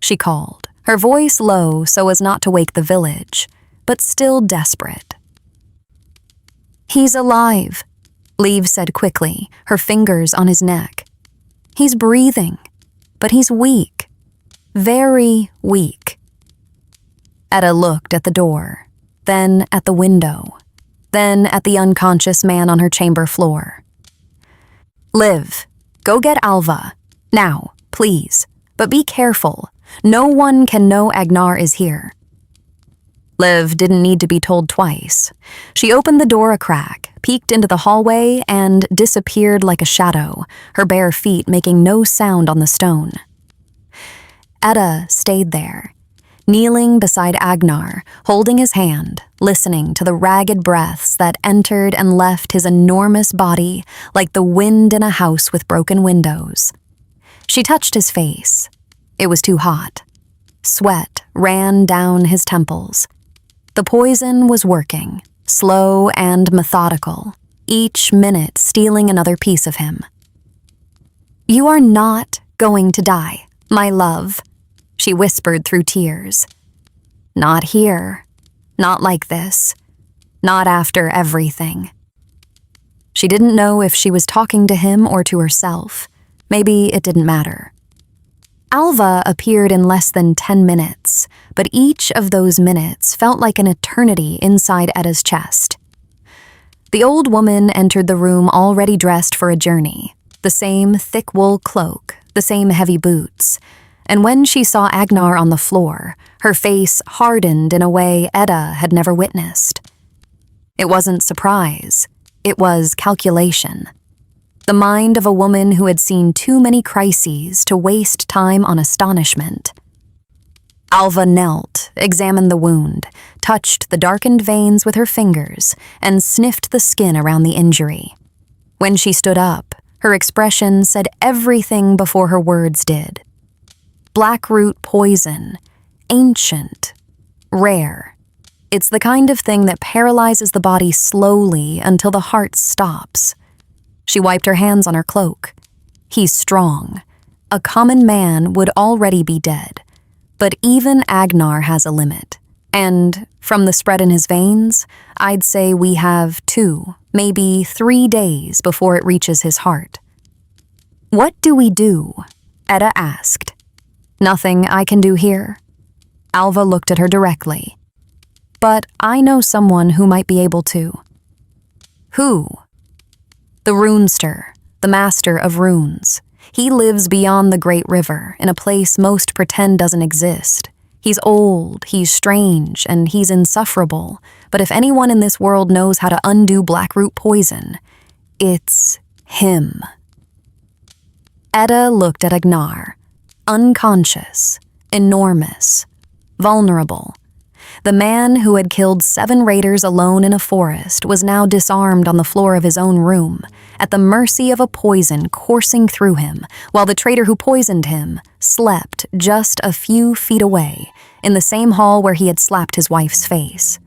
She called, her voice low so as not to wake the village, but still desperate. He's alive, Liv said quickly, her fingers on his neck. He's breathing, but he's weak. Very weak. Edda looked at the door, then at the window, then at the unconscious man on her chamber floor. Liv, go get Alva. Now, please. But be careful. No one can know Agnarr is here. Liv didn't need to be told twice. She opened the door a crack, peeked into the hallway, and disappeared like a shadow, her bare feet making no sound on the stone. Edda stayed there, kneeling beside Agnarr, holding his hand, listening to the ragged breaths that entered and left his enormous body like the wind in a house with broken windows. She touched his face. It was too hot. Sweat ran down his temples. The poison was working, slow and methodical, each minute stealing another piece of him. "You are not going to die, my love," she whispered through tears. "Not here. Not like this. Not after everything." She didn't know if she was talking to him or to herself. Maybe it didn't matter. Alva appeared in less than 10 minutes, but each of those minutes felt like an eternity inside Edda's chest. The old woman entered the room already dressed for a journey, the same thick wool cloak, the same heavy boots, and when she saw Agnarr on the floor, her face hardened in a way Edda had never witnessed. It wasn't surprise, it was calculation. The mind of a woman who had seen too many crises to waste time on astonishment. Alva knelt, examined the wound, touched the darkened veins with her fingers, and sniffed the skin around the injury. When she stood up, her expression said everything before her words did. Blackroot poison, ancient, rare. It's the kind of thing that paralyzes the body slowly until the heart stops. She wiped her hands on her cloak. He's strong. A common man would already be dead. But even Agnarr has a limit. And from the spread in his veins, I'd say we have 2, maybe 3 days before it reaches his heart. "What do we do?" Edda asked. "Nothing I can do here." Alva looked at her directly. "But I know someone who might be able to." "Who?" "The runester, the master of runes. He lives beyond the great river, in a place most pretend doesn't exist. He's old, he's strange, and he's insufferable. But if anyone in this world knows how to undo blackroot poison, it's him." Edda looked at Agnarr, unconscious, enormous, vulnerable. The man who had killed 7 raiders alone in a forest was now disarmed on the floor of his own room, at the mercy of a poison coursing through him, while the traitor who poisoned him slept just a few feet away, in the same hall where he had slapped his wife's face.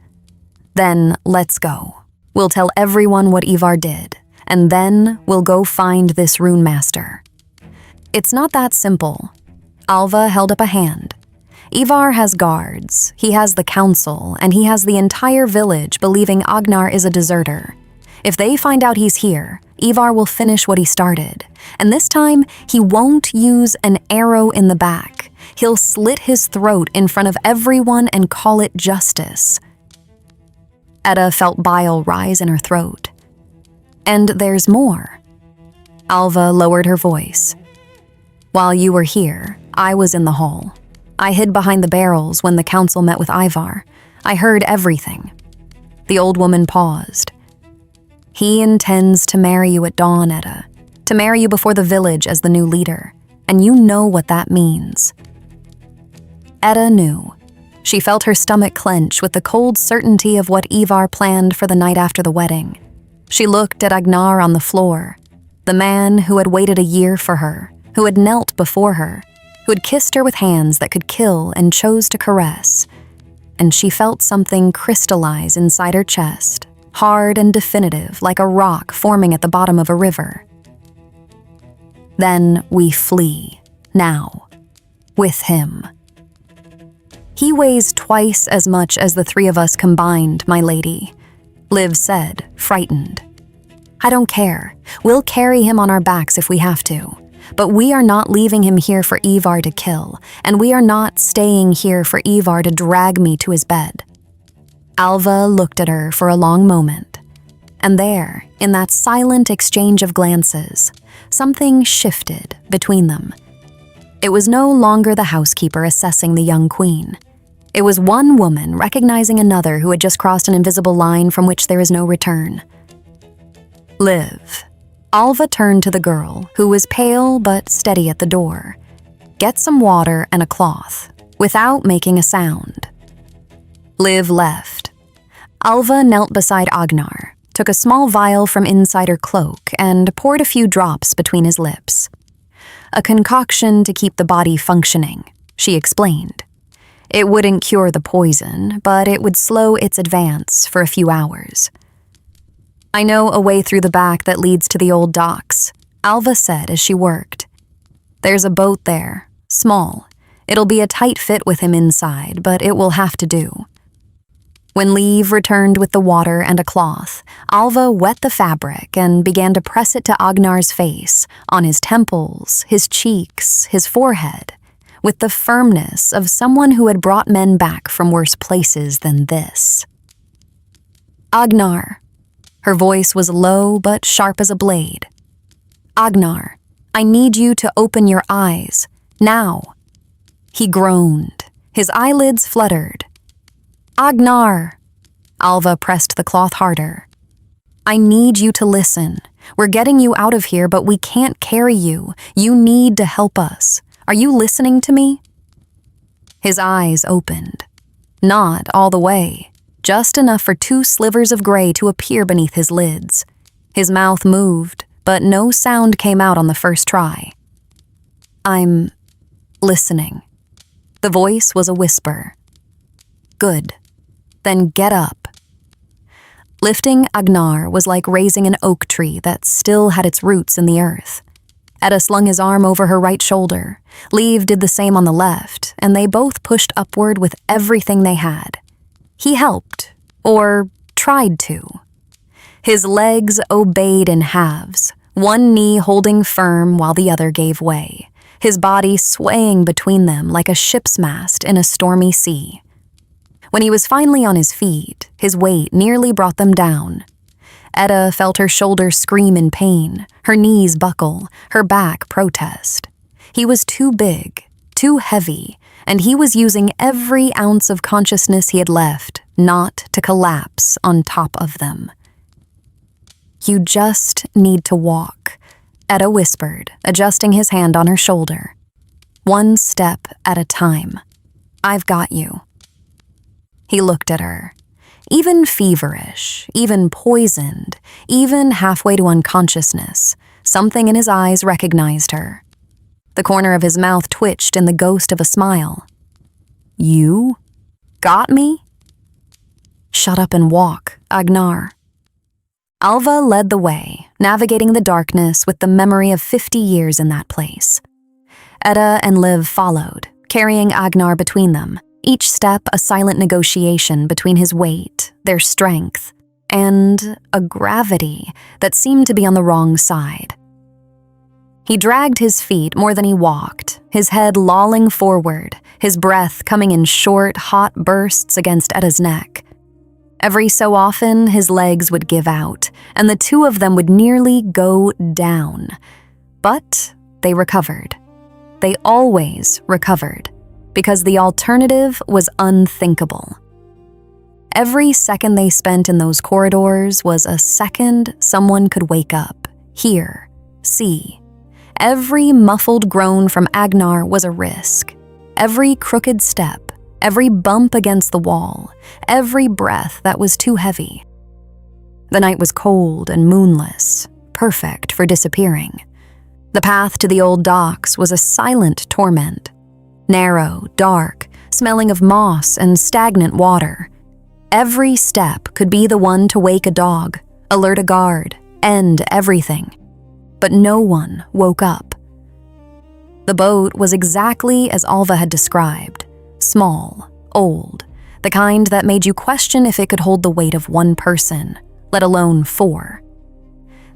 "Then let's go. We'll tell everyone what Ivar did, and then we'll go find this rune master." "It's not that simple." Alva held up a hand. "Ivar has guards, he has the council, and he has the entire village believing Agnarr is a deserter. If they find out he's here, Ivar will finish what he started. And this time, he won't use an arrow in the back. He'll slit his throat in front of everyone and call it justice." Edda felt bile rise in her throat. "And there's more." Alva lowered her voice. "While you were here, I was in the hall. I hid behind the barrels when the council met with Ivar. I heard everything." The old woman paused. "He intends to marry you at dawn, Edda. To marry you before the village as the new leader. And you know what that means." Edda knew. She felt her stomach clench with the cold certainty of what Ivar planned for the night after the wedding. She looked at Agnarr on the floor, the man who had waited a year for her, who had knelt before her, who had kissed her with hands that could kill and chose to caress, and she felt something crystallize inside her chest, hard and definitive like a rock forming at the bottom of a river. "Then we flee, now, with him." "He weighs twice as much as the 3 of us combined, my lady," Liv said, frightened. "I don't care. We'll carry him on our backs if we have to. But we are not leaving him here for Ivar to kill, and we are not staying here for Ivar to drag me to his bed." Alva looked at her for a long moment, and there, in that silent exchange of glances, something shifted between them. It was no longer the housekeeper assessing the young queen. It was one woman recognizing another who had just crossed an invisible line from which there is no return. "Liv." Alva turned to the girl, who was pale but steady at the door. "Get some water and a cloth," without making a sound. Liv left. Alva knelt beside Agnarr, took a small vial from inside her cloak, and poured a few drops between his lips. "A concoction to keep the body functioning," she explained. "It wouldn't cure the poison, but it would slow its advance for a few hours." "I know a way through the back that leads to the old docks," Alva said as she worked. "There's a boat there, small. It'll be a tight fit with him inside, but it will have to do." When Liv returned with the water and a cloth, Alva wet the fabric and began to press it to Agnar's face, on his temples, his cheeks, his forehead, with the firmness of someone who had brought men back from worse places than this. "Agnarr." Her voice was low but sharp as a blade. "Agnarr, I need you to open your eyes, now." He groaned. His eyelids fluttered. "Agnarr." Alva pressed the cloth harder. "I need you to listen. We're getting you out of here, but we can't carry you. You need to help us. Are you listening to me?" His eyes opened. Not all the way, just enough for 2 slivers of gray to appear beneath his lids. His mouth moved, but no sound came out on the first try. "I'm listening." The voice was a whisper. "Good. Then get up." Lifting Agnarr was like raising an oak tree that still had its roots in the earth. Edda slung his arm over her right shoulder. Liv did the same on the left, and they both pushed upward with everything they had. He helped, or tried to. His legs obeyed in halves, one knee holding firm while the other gave way, his body swaying between them like a ship's mast in a stormy sea. When he was finally on his feet, his weight nearly brought them down. Edda felt her shoulders scream in pain, her knees buckle, her back protest. He was too big, too heavy, and he was using every ounce of consciousness he had left not to collapse on top of them. "You just need to walk," Edda whispered, adjusting his hand on her shoulder. "One step at a time. I've got you." He looked at her. Even feverish, even poisoned, even halfway to unconsciousness, something in his eyes recognized her. The corner of his mouth twitched in the ghost of a smile. "You? Got me?" "Shut up and walk, Agnarr." Alva led the way, navigating the darkness with the memory of 50 years in that place. Edda and Liv followed, carrying Agnarr between them, each step a silent negotiation between his weight, their strength, and a gravity that seemed to be on the wrong side. He dragged his feet more than he walked, his head lolling forward, his breath coming in short, hot bursts against Edda's neck. Every so often, his legs would give out, and the two of them would nearly go down. But they recovered. They always recovered, because the alternative was unthinkable. Every second they spent in those corridors was a second someone could wake up, hear, see. Every muffled groan from Agnarr was a risk. Every crooked step, every bump against the wall, every breath that was too heavy. The night was cold and moonless, perfect for disappearing. The path to the old docks was a silent torment. Narrow, dark, smelling of moss and stagnant water. Every step could be the one to wake a dog, alert a guard, end everything. But no one woke up. The boat was exactly as Alva had described. Small, old, the kind that made you question if it could hold the weight of one person, let alone 4.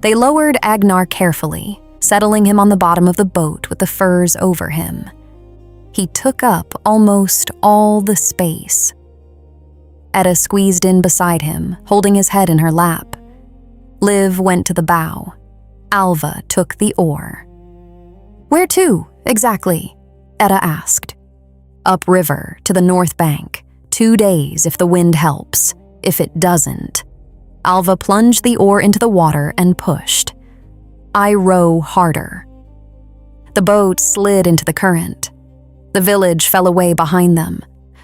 They lowered Agnarr carefully, settling him on the bottom of the boat with the furs over him. He took up almost all the space. Edda squeezed in beside him, holding his head in her lap. Liv went to the bow. Alva took the oar. "Where to, exactly?" Edda asked. upriver to the north bank, 2 days if the wind helps. If it doesn't. Alva plunged the oar into the water and pushed. I row harder. The boat slid into the current. The village fell away behind them.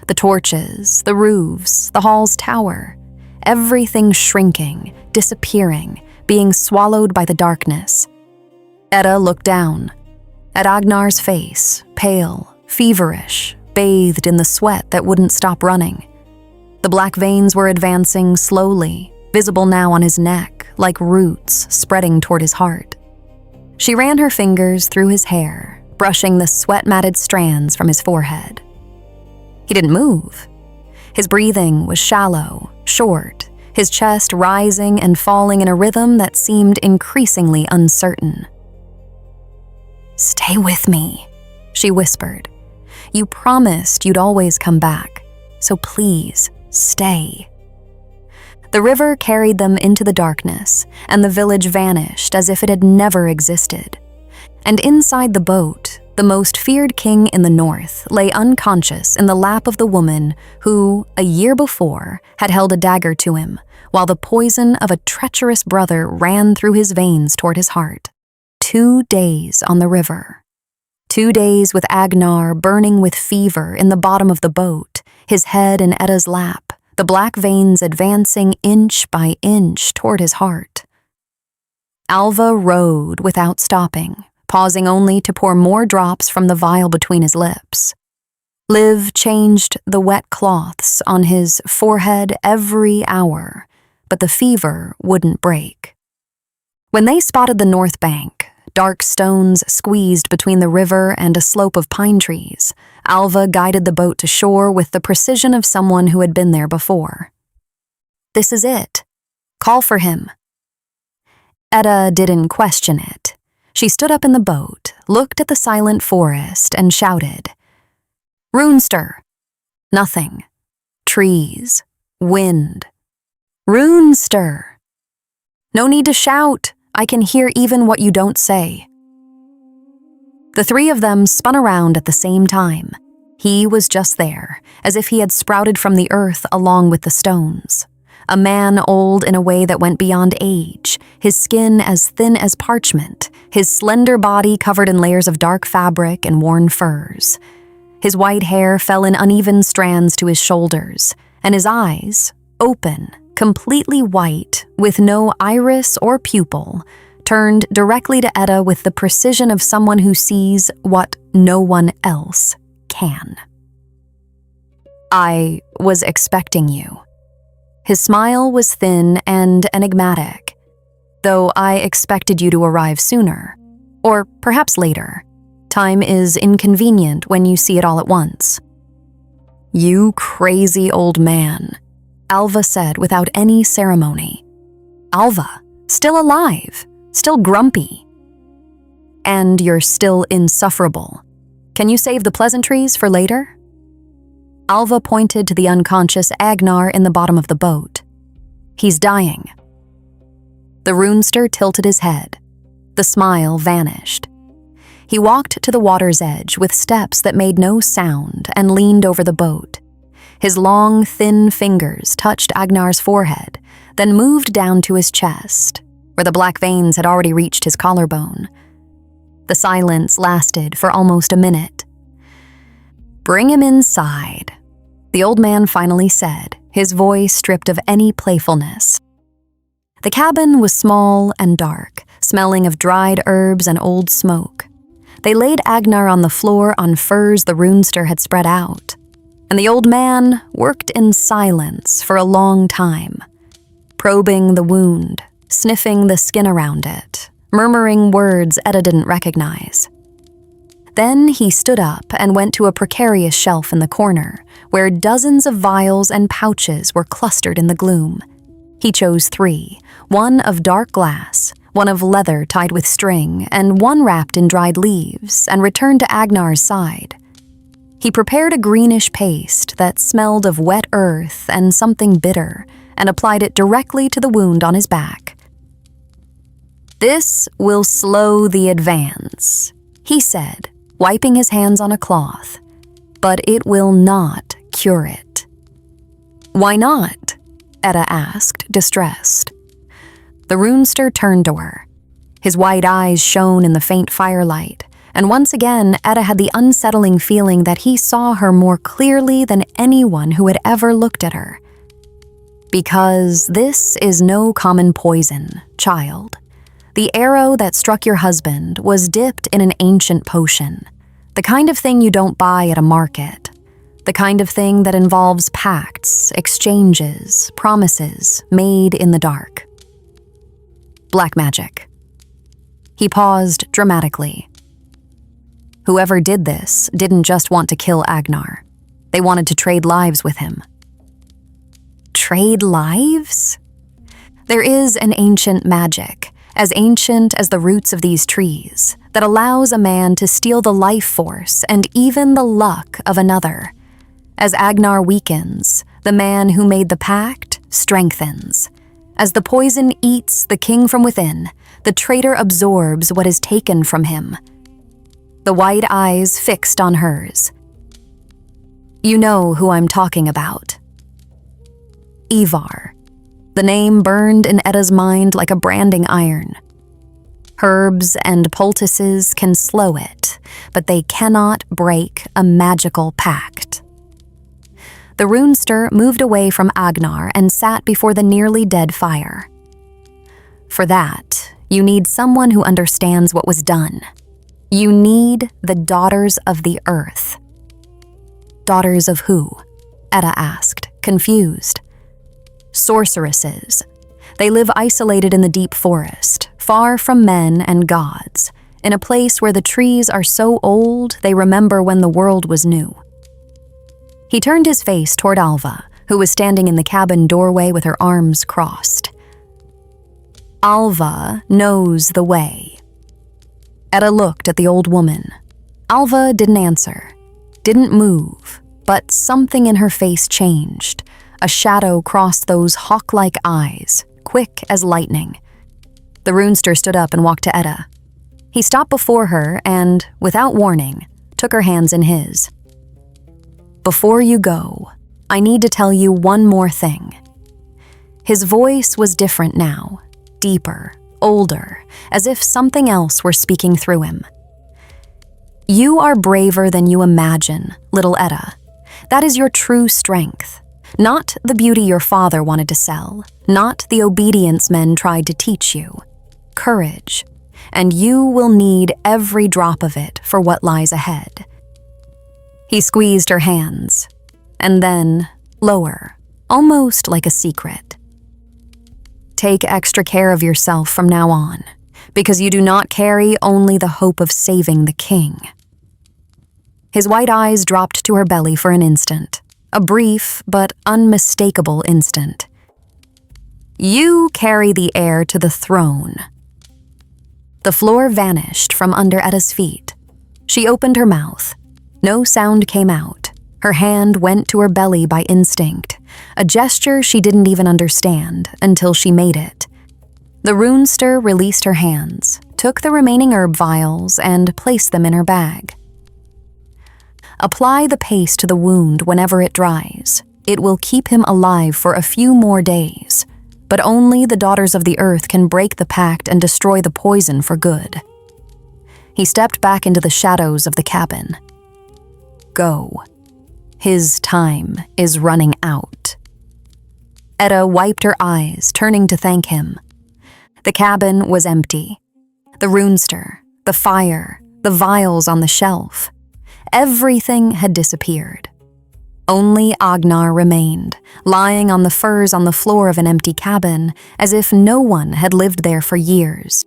The torches, the roofs, the hall's tower. Everything shrinking, disappearing, being swallowed by the darkness. Edda looked down. At Agnar's face, pale, feverish, bathed in the sweat that wouldn't stop running. The black veins were advancing slowly, visible now on his neck, like roots spreading toward his heart. She ran her fingers through his hair, brushing the sweat-matted strands from his forehead. He didn't move. His breathing was shallow, short, his chest rising and falling in a rhythm that seemed increasingly uncertain. "Stay with me," she whispered. "You promised you'd always come back, so please, stay." The river carried them into the darkness, and the village vanished as if it had never existed. And inside the boat, the most feared king in the north lay unconscious in the lap of the woman who, a year before, had held a dagger to him, while the poison of a treacherous brother ran through his veins toward his heart. 2 days on the river. 2 days with Agnarr burning with fever in the bottom of the boat, his head in Edda's lap, the black veins advancing inch by inch toward his heart. Alva rowed without stopping, pausing only to pour more drops from the vial between his lips. Liv changed the wet cloths on his forehead every hour, but the fever wouldn't break. When they spotted the north bank, dark stones squeezed between the river and a slope of pine trees, Alva guided the boat to shore with the precision of someone who had been there before. "This is it. Call for him." Edda didn't question it. She stood up in the boat, looked at the silent forest, and shouted, "Runster!" Nothing. Trees. Wind. "Runster!" "No need to shout. I can hear even what you don't say." The three of them spun around at the same time. He was just there, as if he had sprouted from the earth along with the stones. A man old in a way that went beyond age, his skin as thin as parchment, his slender body covered in layers of dark fabric and worn furs. His white hair fell in uneven strands to his shoulders, and his eyes, open, completely white, with no iris or pupil, turned directly to Edda with the precision of someone who sees what no one else can. "I was expecting you." His smile was thin and enigmatic, "though I expected you to arrive sooner, or perhaps later. Time is inconvenient when you see it all at once." "You crazy old man," Alva said without any ceremony. Alva, still alive, still grumpy. "And you're still insufferable. Can you save the pleasantries for later?" Alva pointed to the unconscious Agnarr in the bottom of the boat. "He's dying." The runester tilted his head. The smile vanished. He walked to the water's edge with steps that made no sound and leaned over the boat. His long, thin fingers touched Agnar's forehead, then moved down to his chest, where the black veins had already reached his collarbone. The silence lasted for almost a minute. "Bring him inside," the old man finally said, his voice stripped of any playfulness. The cabin was small and dark, smelling of dried herbs and old smoke. They laid Agnarr on the floor on furs the runester had spread out, and the old man worked in silence for a long time, probing the wound, sniffing the skin around it, murmuring words Edda didn't recognize. Then he stood up and went to a precarious shelf in the corner, where dozens of vials and pouches were clustered in the gloom. He chose 3, one of dark glass, one of leather tied with string, and one wrapped in dried leaves, and returned to Agnar's side. He prepared a greenish paste that smelled of wet earth and something bitter, and applied it directly to the wound on his back. "This will slow the advance," he said, wiping his hands on a cloth. but it will not cure it. "Why not?" Edda asked, distressed. The runester turned to her. His wide eyes shone in the faint firelight, and once again Edda had the unsettling feeling that he saw her more clearly than anyone who had ever looked at her. "Because this is no common poison, child. The arrow that struck your husband was dipped in an ancient potion, the kind of thing you don't buy at a market, the kind of thing that involves pacts, exchanges, promises made in the dark. Black magic." He paused dramatically. Whoever did this didn't just want to kill Agnarr. They wanted to trade lives with him. Trade lives? There is an ancient magic, as ancient as the roots of these trees, that allows a man to steal the life force and even the luck of another. As Agnarr weakens, the man who made the pact strengthens. As the poison eats the king from within, the traitor absorbs what is taken from him. The wide eyes fixed on hers. "You know who I'm talking about." Ivar. The name burned in Edda's mind like a branding iron. Herbs and poultices can slow it, but they cannot break a magical pact. The runester moved away from Agnarr and sat before the nearly dead fire. "For that, you need someone who understands what was done. You need the Daughters of the Earth." "Daughters of who?" Edda asked, confused. "Sorceresses. They live isolated in the deep forest, far from men and gods, in a place where the trees are so old they remember when the world was new." He turned his face toward Alva, who was standing in the cabin doorway with her arms crossed. "Alva knows the way." Edda looked at the old woman. Alva didn't answer, didn't move, but something in her face changed. A shadow crossed those hawk-like eyes, quick as lightning. The runester stood up and walked to Edda. He stopped before her and, without warning, took her hands in his. "Before you go, I need to tell you one more thing." His voice was different now, deeper, older, as if something else were speaking through him. "You are braver than you imagine, little Edda. That is your true strength. Not the beauty your father wanted to sell, not the obedience men tried to teach you. Courage. And you will need every drop of it for what lies ahead." He squeezed her hands, and then, lower, almost like a secret. "Take extra care of yourself from now on, because you do not carry only the hope of saving the king." His white eyes dropped to her belly for an instant, a brief but unmistakable instant. "You carry the heir to the throne." The floor vanished from under Edda's feet. She opened her mouth. No sound came out. Her hand went to her belly by instinct, a gesture she didn't even understand until she made it. The runester released her hands, took the remaining herb vials, and placed them in her bag. "Apply the paste to the wound whenever it dries. It will keep him alive for a few more days, but only the Daughters of the Earth can break the pact and destroy the poison for good." He stepped back into the shadows of the cabin. "Go. His time is running out." Edda wiped her eyes, turning to thank him. The cabin was empty. The runester, the fire, the vials on the shelf. Everything had disappeared. Only Agnarr remained, lying on the furs on the floor of an empty cabin, as if no one had lived there for years.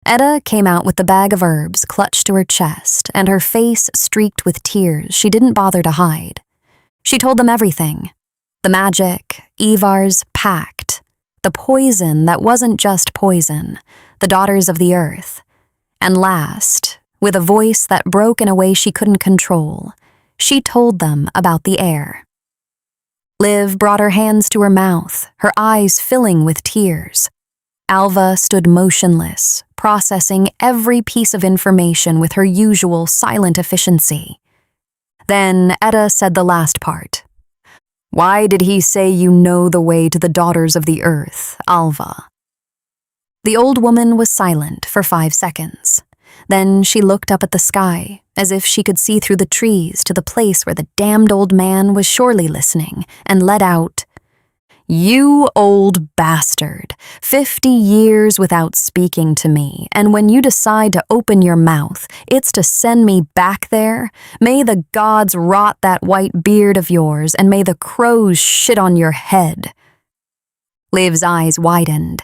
Edda came out with the bag of herbs clutched to her chest, and her face streaked with tears she didn't bother to hide. She told them everything. The magic, Ivar's pact, the poison that wasn't just poison, the Daughters of the Earth. And last, with a voice that broke in a way she couldn't control, she told them about the heir. Liv brought her hands to her mouth, her eyes filling with tears. Alva stood motionless, processing every piece of information with her usual silent efficiency. Then Edda said the last part. "Why did he say you know the way to the daughters of the earth, Alva?" The old woman was silent for 5 seconds. Then she looked up at the sky, as if she could see through the trees to the place where the damned old man was surely listening, and let out, "You old bastard, 50 years without speaking to me, and when you decide to open your mouth, it's to send me back there? May the gods rot that white beard of yours, and may the crows shit on your head." Liv's eyes widened.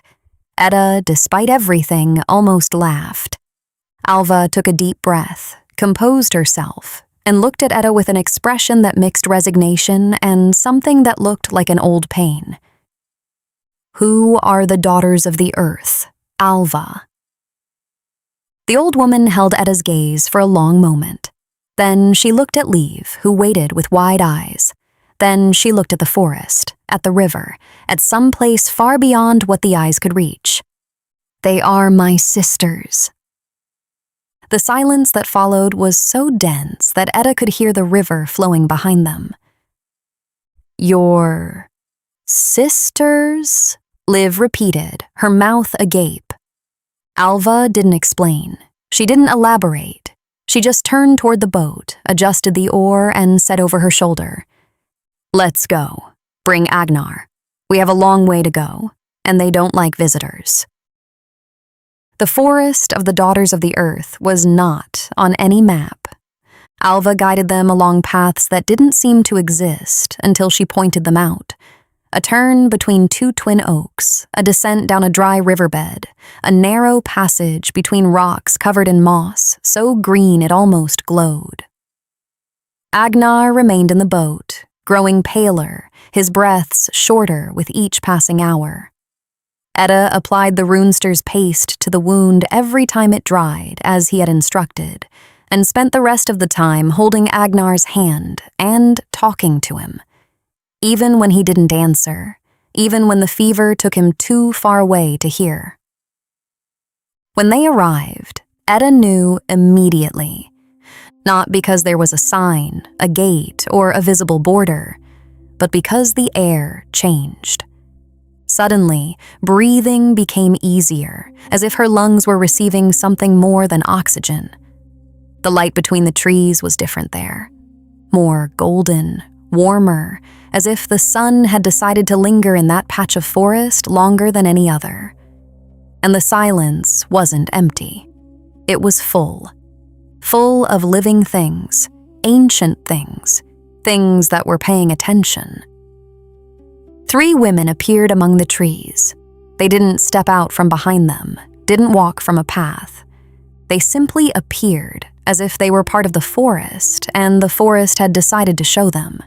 Edda, despite everything, almost laughed. Alva took a deep breath, composed herself, and looked at Edda with an expression that mixed resignation and something that looked like an old pain. "Who are the daughters of the earth, Alva?" The old woman held Edda's gaze for a long moment. Then she looked at Liv, who waited with wide eyes. Then she looked at the forest, at the river, at some place far beyond what the eyes could reach. "They are my sisters." The silence that followed was so dense that Edda could hear the river flowing behind them. "Your sisters?" Liv repeated, her mouth agape. Alva didn't explain. She didn't elaborate. She just turned toward the boat, adjusted the oar, and said over her shoulder, "Let's go. Bring Agnarr. We have a long way to go, and they don't like visitors." The forest of the Daughters of the Earth was not on any map. Alva guided them along paths that didn't seem to exist until she pointed them out. A turn between 2 twin oaks, a descent down a dry riverbed, a narrow passage between rocks covered in moss, so green it almost glowed. Agnarr remained in the boat, growing paler, his breaths shorter with each passing hour. Edda applied the runester's paste to the wound every time it dried, as he had instructed, and spent the rest of the time holding Agnar's hand and talking to him. Even when he didn't answer, even when the fever took him too far away to hear. When they arrived, Edda knew immediately. Not because there was a sign, a gate, or a visible border, but because the air changed. Suddenly, breathing became easier, as if her lungs were receiving something more than oxygen. The light between the trees was different there. More golden, warmer, as if the sun had decided to linger in that patch of forest longer than any other. And the silence wasn't empty. It was full of living things, ancient things, things that were paying attention. 3 women appeared among the trees. They didn't step out from behind them, didn't walk from a path. They simply appeared, as if they were part of the forest, and the forest had decided to show them.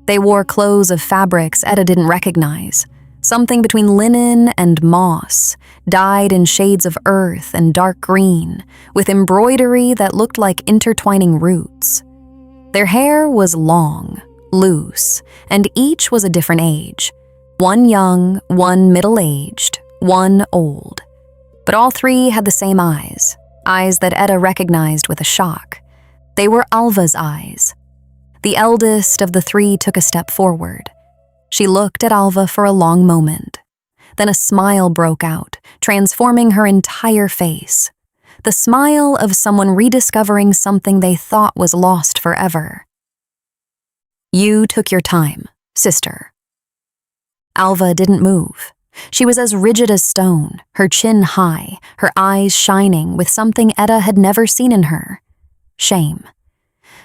They wore clothes of fabrics Edda didn't recognize, something between linen and moss, dyed in shades of earth and dark green, with embroidery that looked like intertwining roots. Their hair was long, loose, and each was a different age. One young, one middle-aged, one old. But all 3 had the same eyes that Edda recognized with a shock. They were Alva's eyes. The eldest of the 3 took a step forward. She looked at Alva for a long moment. Then a smile broke out, transforming her entire face. The smile of someone rediscovering something they thought was lost forever. "You took your time, sister." Alva didn't move. She was as rigid as stone, her chin high, her eyes shining with something Edda had never seen in her: shame.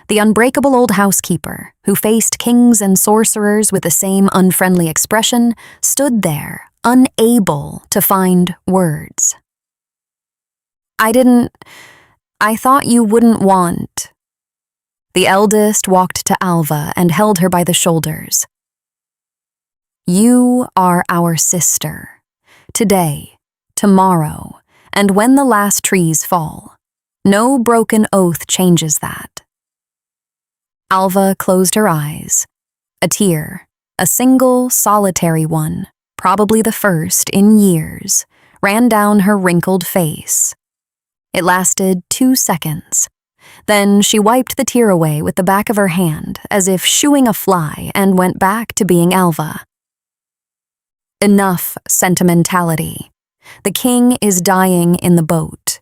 The unbreakable old housekeeper, who faced kings and sorcerers with the same unfriendly expression, stood there, unable to find words. I thought you wouldn't want." The eldest walked to Alva and held her by the shoulders. "You are our sister. Today, tomorrow, and when the last trees fall. No broken oath changes that." Alva closed her eyes. A tear, a single, solitary one, probably the first in years, ran down her wrinkled face. It lasted 2 seconds. Then she wiped the tear away with the back of her hand, as if shooing a fly, and went back to being Alva. Enough sentimentality. The king is dying in the boat.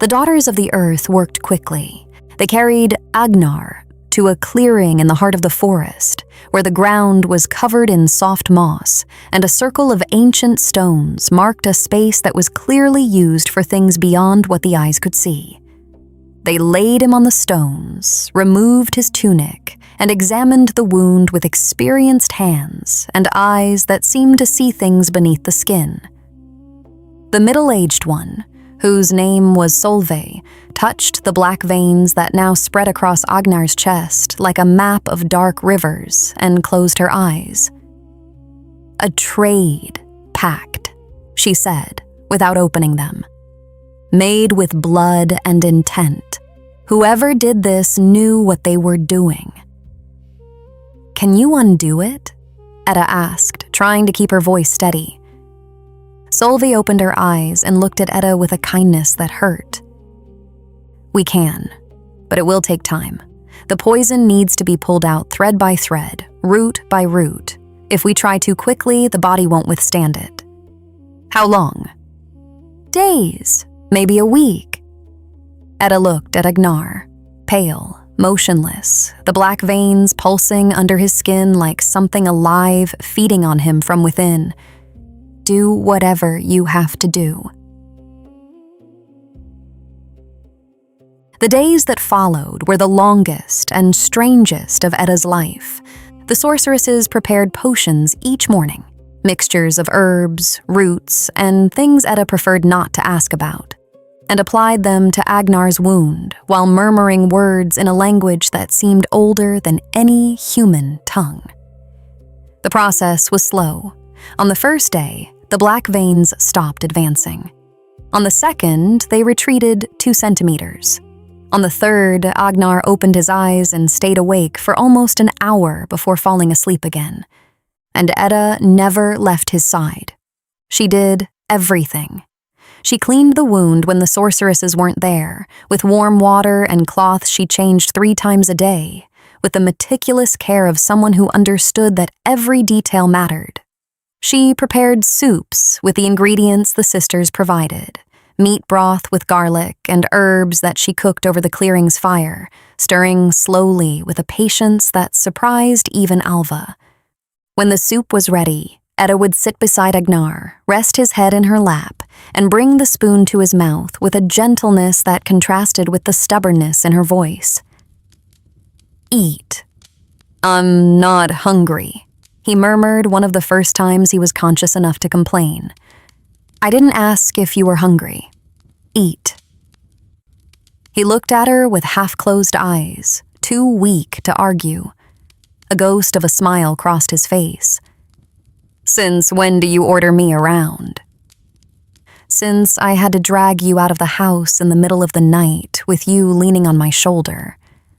The daughters of the earth worked quickly. They carried Agnarr to a clearing in the heart of the forest, where the ground was covered in soft moss, and a circle of ancient stones marked a space that was clearly used for things beyond what the eyes could see. They laid him on the stones, removed his tunic, and examined the wound with experienced hands and eyes that seemed to see things beneath the skin. The middle-aged one, whose name was Solveig, touched the black veins that now spread across Agnar's chest like a map of dark rivers and closed her eyes. "A trade pact," she said, without opening them. "Made with blood and intent. Whoever did this knew what they were doing." "Can you undo it?" Edda asked, trying to keep her voice steady. Solveig opened her eyes and looked at Edda with a kindness that hurt. "We can, but it will take time. The poison needs to be pulled out thread by thread, root by root. If we try too quickly, the body won't withstand it." "How long?" "Days, maybe a week." Edda looked at Agnarr, pale, motionless, the black veins pulsing under his skin like something alive feeding on him from within. "Do whatever you have to do." The days that followed were the longest and strangest of Edda's life. The sorceresses prepared potions each morning, mixtures of herbs, roots, and things Edda preferred not to ask about, and applied them to Agnar's wound while murmuring words in a language that seemed older than any human tongue. The process was slow. On the first day, the black veins stopped advancing. On the second, they retreated 2 centimeters. On the third, Agnarr opened his eyes and stayed awake for almost an hour before falling asleep again. And Edda never left his side. She did everything. She cleaned the wound when the sorceresses weren't there, with warm water and cloths she changed 3 times a day, with the meticulous care of someone who understood that every detail mattered. She prepared soups with the ingredients the sisters provided, meat broth with garlic and herbs that she cooked over the clearing's fire, stirring slowly with a patience that surprised even Alva. When the soup was ready, Edda would sit beside Agnarr, rest his head in her lap, and bring the spoon to his mouth with a gentleness that contrasted with the stubbornness in her voice. "Eat." "I'm not hungry," he murmured one of the first times he was conscious enough to complain. "I didn't ask if you were hungry. Eat." He looked at her with half-closed eyes, too weak to argue. A ghost of a smile crossed his face. "Since when do you order me around?" "Since I had to drag you out of the house in the middle of the night with you leaning on my shoulder.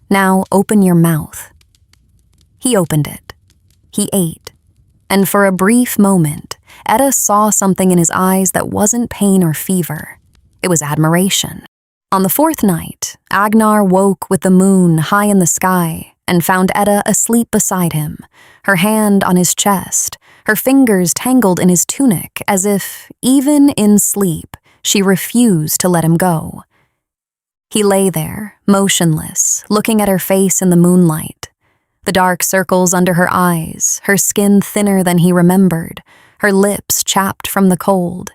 Now open your mouth." He opened it. He ate. And for a brief moment, Edda saw something in his eyes that wasn't pain or fever. It was admiration. On the 4th night, Agnarr woke with the moon high in the sky and found Edda asleep beside him, her hand on his chest, her fingers tangled in his tunic as if, even in sleep, she refused to let him go. He lay there, motionless, looking at her face in the moonlight. The dark circles under her eyes, her skin thinner than he remembered, her lips chapped from the cold.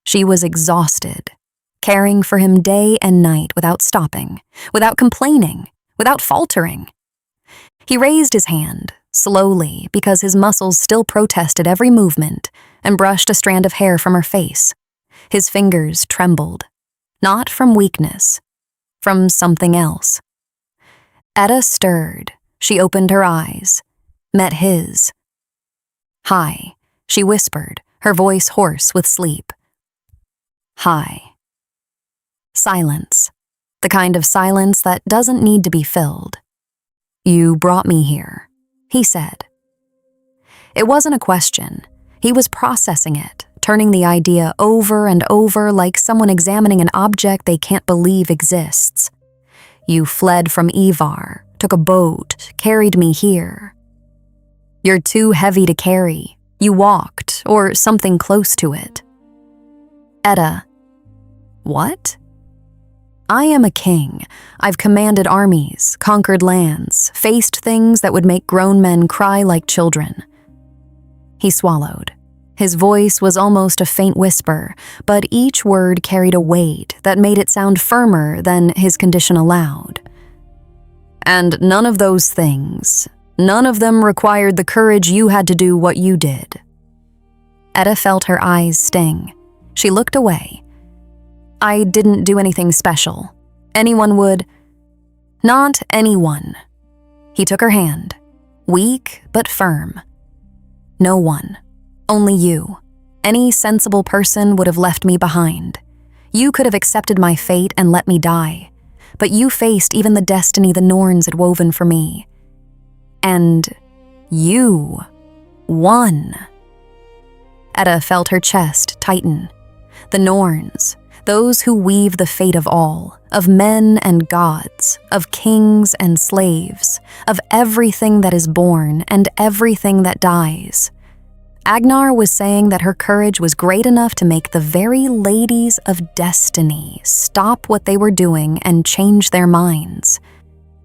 She was exhausted, caring for him day and night without stopping, without complaining, without faltering. He raised his hand, slowly because his muscles still protested every movement, and brushed a strand of hair from her face. His fingers trembled, not from weakness, from something else. Edda stirred. She opened her eyes, met his. "Hi," she whispered, her voice hoarse with sleep. "Hi." Silence, the kind of silence that doesn't need to be filled. "You brought me here," he said. It wasn't a question. He was processing it, turning the idea over and over like someone examining an object they can't believe exists. You fled from Ivar, took a boat, carried me here. You're too heavy to carry. You walked, or something close to it. Edda. What? I am a king. I've commanded armies, conquered lands, faced things that would make grown men cry like children. He swallowed. His voice was almost a faint whisper, but each word carried a weight that made it sound firmer than his condition allowed. And none of those things, none of them required the courage you had to do what you did. Edda felt her eyes sting. She looked away. I didn't do anything special. Anyone would. Not anyone. He took her hand, weak but firm. No one. Only you. Any sensible person would have left me behind. You could have accepted my fate and let me die, but you faced even the destiny the Norns had woven for me. And you won. Edda felt her chest tighten. The Norns, those who weave the fate of all, of men and gods, of kings and slaves, of everything that is born and everything that dies. Agnarr was saying that her courage was great enough to make the very ladies of destiny stop what they were doing and change their minds.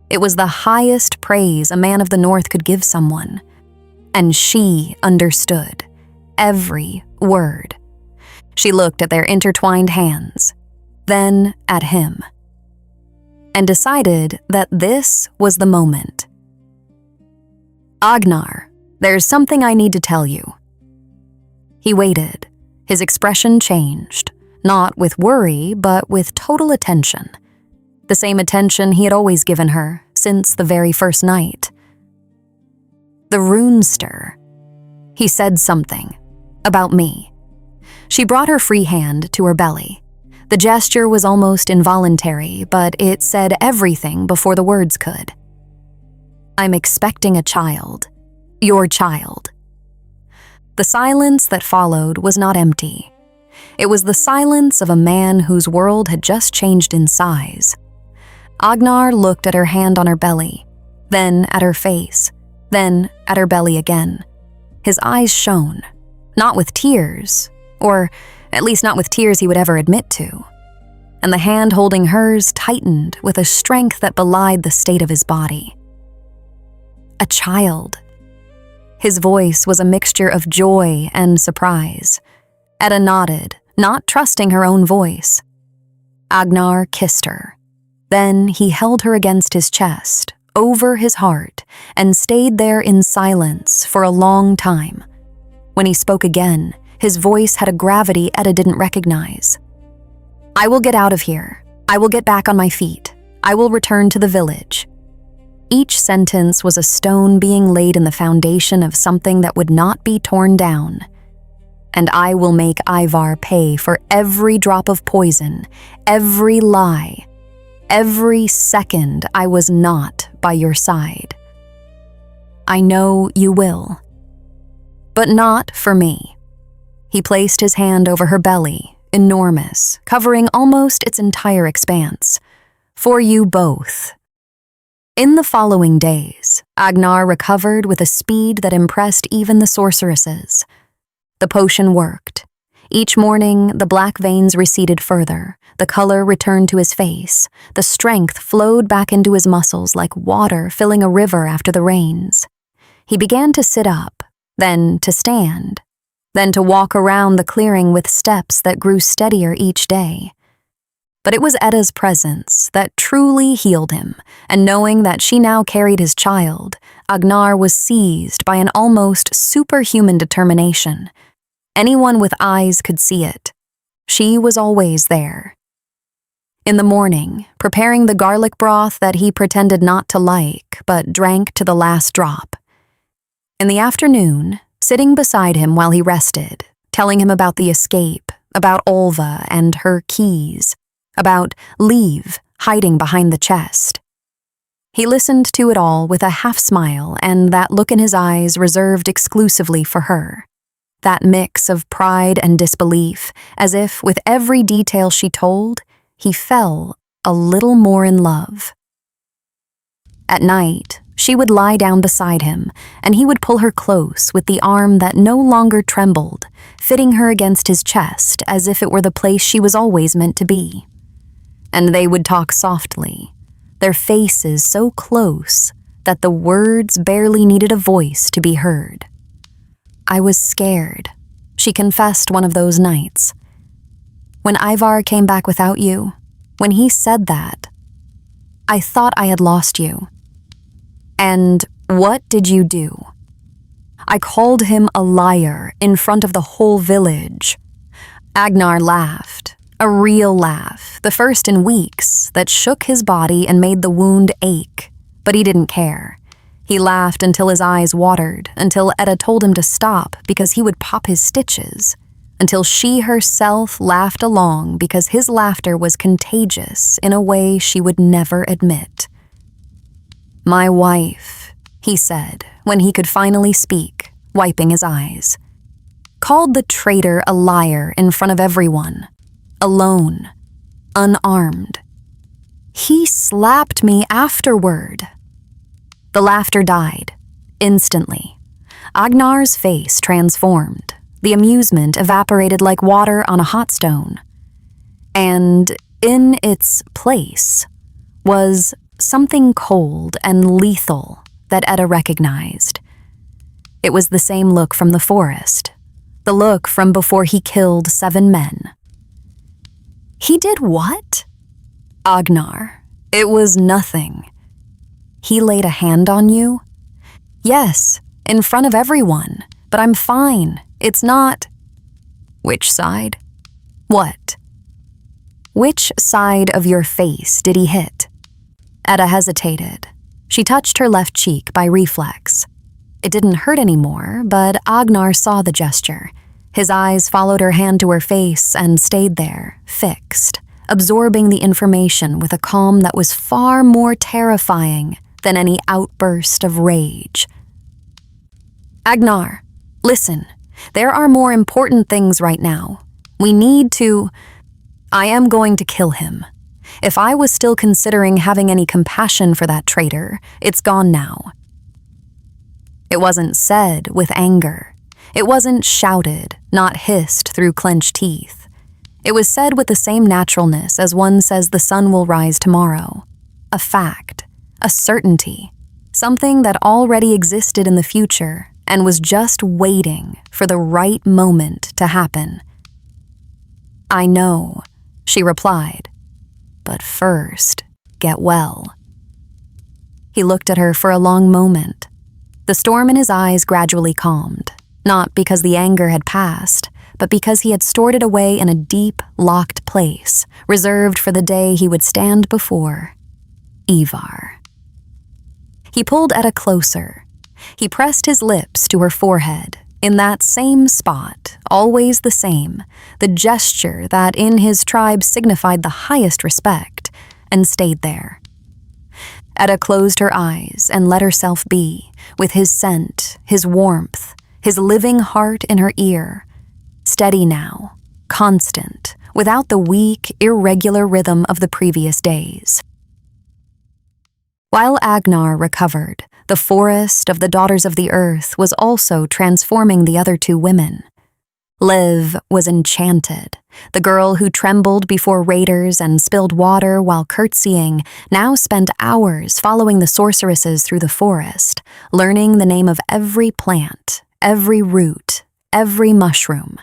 It was the highest praise a man of the North could give someone. And she understood every word. She looked at their intertwined hands, then at him, and decided that this was the moment. Agnarr, there's something I need to tell you. He waited. His expression changed, not with worry, but with total attention. The same attention he had always given her since the very first night. The runester. He said something about me. She brought her free hand to her belly. The gesture was almost involuntary, but it said everything before the words could. I'm expecting a child. Your child. The silence that followed was not empty. It was the silence of a man whose world had just changed in size. Agnarr looked at her hand on her belly, then at her face, then at her belly again. His eyes shone, not with tears, or at least not with tears he would ever admit to. And the hand holding hers tightened with a strength that belied the state of his body. A child. His voice was a mixture of joy and surprise. Edda nodded, not trusting her own voice. Agnarr kissed her. Then he held her against his chest, over his heart, and stayed there in silence for a long time. When he spoke again, his voice had a gravity Edda didn't recognize. I will get out of here. I will get back on my feet. I will return to the village. Each sentence was a stone being laid in the foundation of something that would not be torn down. And I will make Ivar pay for every drop of poison, every lie, every second I was not by your side. I know you will. But not for me. He placed his hand over her belly, enormous, covering almost its entire expanse. For you both. In the following days, Agnarr recovered with a speed that impressed even the sorceresses. The potion worked. Each morning, the black veins receded further, the color returned to his face, the strength flowed back into his muscles like water filling a river after the rains. He began to sit up, then to stand, then to walk around the clearing with steps that grew steadier each day. But it was Edda's presence that truly healed him, and knowing that she now carried his child, Agnarr was seized by an almost superhuman determination. Anyone with eyes could see it. She was always there. In the morning, preparing the garlic broth that he pretended not to like, but drank to the last drop. In the afternoon, sitting beside him while he rested, telling him about the escape, about Olva and her keys, about Leave hiding behind the chest. He listened to it all with a half-smile and that look in his eyes reserved exclusively for her. That mix of pride and disbelief, as if with every detail she told, he fell a little more in love. At night, she would lie down beside him, and he would pull her close with the arm that no longer trembled, fitting her against his chest as if it were the place she was always meant to be. And they would talk softly, their faces so close that the words barely needed a voice to be heard. I was scared, she confessed one of those nights. When Ivar came back without you, when he said that, I thought I had lost you. And what did you do? I called him a liar in front of the whole village. Agnarr laughed, a real laugh, the first in weeks, that shook his body and made the wound ache, but he didn't care. He laughed until his eyes watered, until Edda told him to stop because he would pop his stitches, until she herself laughed along because his laughter was contagious in a way she would never admit. My wife, he said, when he could finally speak, wiping his eyes, called the traitor a liar in front of everyone, alone, unarmed. He slapped me afterward. The laughter died, instantly. Agnar's face transformed. The amusement evaporated like water on a hot stone. And in its place was something cold and lethal that Edda recognized. It was the same look from the forest, the look from before he killed 7 men. He did what? Agnarr, it was nothing. He laid a hand on you? Yes, in front of everyone, but I'm fine. It's not. Which side? What? Which side of your face did he hit? Edda hesitated. She touched her left cheek by reflex. It didn't hurt anymore, but Agnarr saw the gesture. His eyes followed her hand to her face and stayed there, fixed, absorbing the information with a calm that was far more terrifying than any outburst of rage. Agnarr, listen, there are more important things right now. We need to. I am going to kill him. If I was still considering having any compassion for that traitor, it's gone now. It wasn't said with anger. It wasn't shouted, not hissed through clenched teeth. It was said with the same naturalness as one says the sun will rise tomorrow. A fact, a certainty, something that already existed in the future and was just waiting for the right moment to happen. I know, she replied. But first, get well. He looked at her for a long moment. The storm in his eyes gradually calmed, not because the anger had passed, but because he had stored it away in a deep, locked place, reserved for the day he would stand before Ivar. He pulled Edda closer. He pressed his lips to her forehead, in that same spot, always the same, the gesture that in his tribe signified the highest respect, and stayed there. Edda closed her eyes and let herself be, with his scent, his warmth, his living heart in her ear, steady now, constant, without the weak, irregular rhythm of the previous days. While Agnarr recovered, the forest of the Daughters of the Earth was also transforming the other 2 women. Liv was enchanted. The girl who trembled before raiders and spilled water while curtsying now spent hours following the sorceresses through the forest, learning the name of every plant, every root, every mushroom.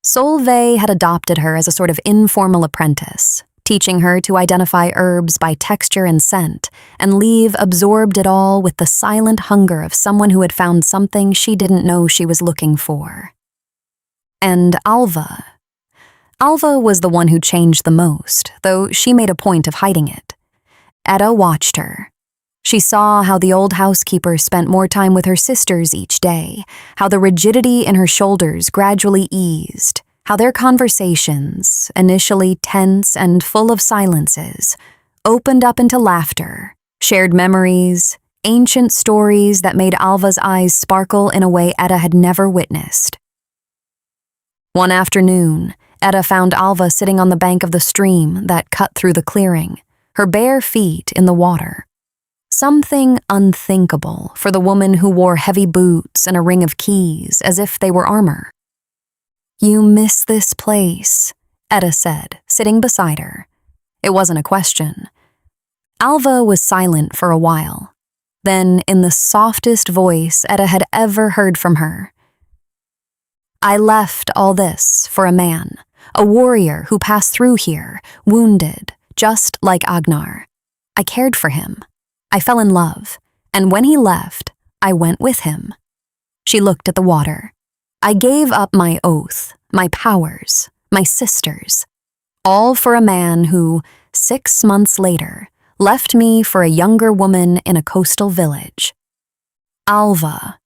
Solveig had adopted her as a sort of informal apprentice, teaching her to identify herbs by texture and scent, and Liv absorbed it all with the silent hunger of someone who had found something she didn't know she was looking for. And Alva. Alva was the one who changed the most, though she made a point of hiding it. Edda watched her. She saw how the old housekeeper spent more time with her sisters each day, how the rigidity in her shoulders gradually eased, how their conversations, initially tense and full of silences, opened up into laughter, shared memories, ancient stories that made Alva's eyes sparkle in a way Edda had never witnessed. One afternoon, Edda found Alva sitting on the bank of the stream that cut through the clearing, her bare feet in the water. Something unthinkable for the woman who wore heavy boots and a ring of keys as if they were armor. "You miss this place," Edda said, sitting beside her. It wasn't a question. Alva was silent for a while. Then, in the softest voice Edda had ever heard from her, "I left all this for a man, a warrior who passed through here, wounded, just like Agnarr. I cared for him. I fell in love, and when he left, I went with him." She looked at the water. "I gave up my oath, my powers, my sisters, all for a man who, 6 months later, left me for a younger woman in a coastal village. Alva.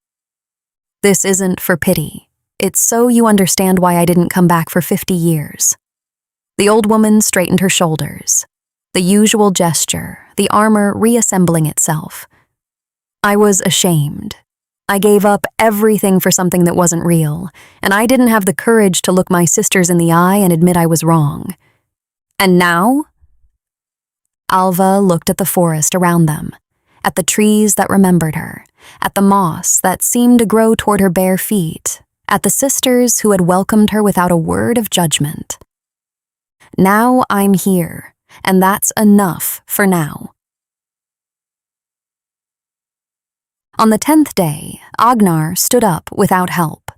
This isn't for pity. It's so you understand why I didn't come back for 50 years. The old woman straightened her shoulders. The usual gesture, the armor reassembling itself. "I was ashamed. I gave up everything for something that wasn't real, and I didn't have the courage to look my sisters in the eye and admit I was wrong. And now?" Alva looked at the forest around them, at the trees that remembered her, at the moss that seemed to grow toward her bare feet, at the sisters who had welcomed her without a word of judgment. "Now I'm here, and that's enough for now." On the 10th day, Agnarr stood up without help.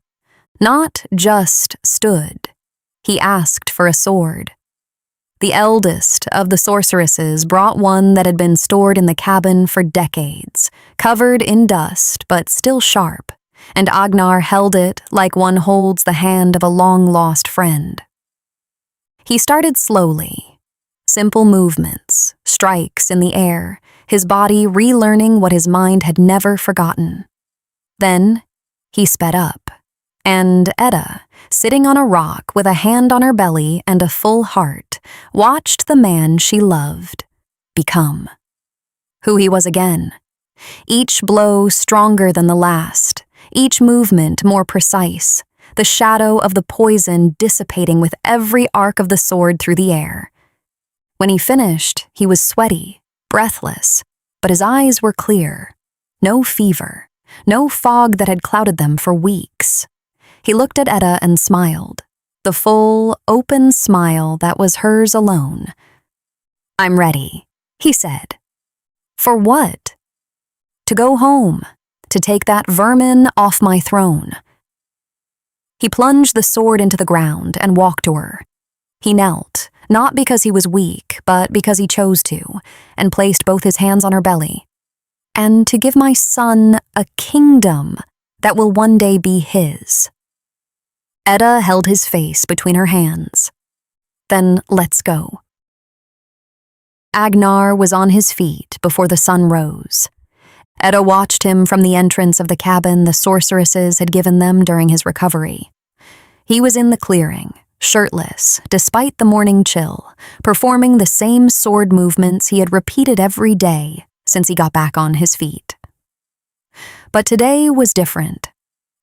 Not just stood. He asked for a sword. The eldest of the sorceresses brought one that had been stored in the cabin for decades, covered in dust but still sharp, and Agnarr held it like one holds the hand of a long-lost friend. He started slowly. Simple movements, strikes in the air, his body relearning what his mind had never forgotten. Then he sped up, and Edda, sitting on a rock with a hand on her belly and a full heart, watched the man she loved become who he was again. Each blow stronger than the last, each movement more precise, the shadow of the poison dissipating with every arc of the sword through the air. When he finished, he was sweaty, breathless, but his eyes were clear. No fever, no fog that had clouded them for weeks. He looked at Edda and smiled, the full, open smile that was hers alone. "I'm ready," he said. "For what?" "To go home, to take that vermin off my throne." He plunged the sword into the ground and walked to her. He knelt, not because he was weak, but because he chose to, and placed both his hands on her belly. "And to give my son a kingdom that will one day be his." Edda held his face between her hands. "Then let's go." Agnarr was on his feet before the sun rose. Edda watched him from the entrance of the cabin the sorceresses had given them during his recovery. He was in the clearing, shirtless, despite the morning chill, performing the same sword movements he had repeated every day since he got back on his feet. But today was different.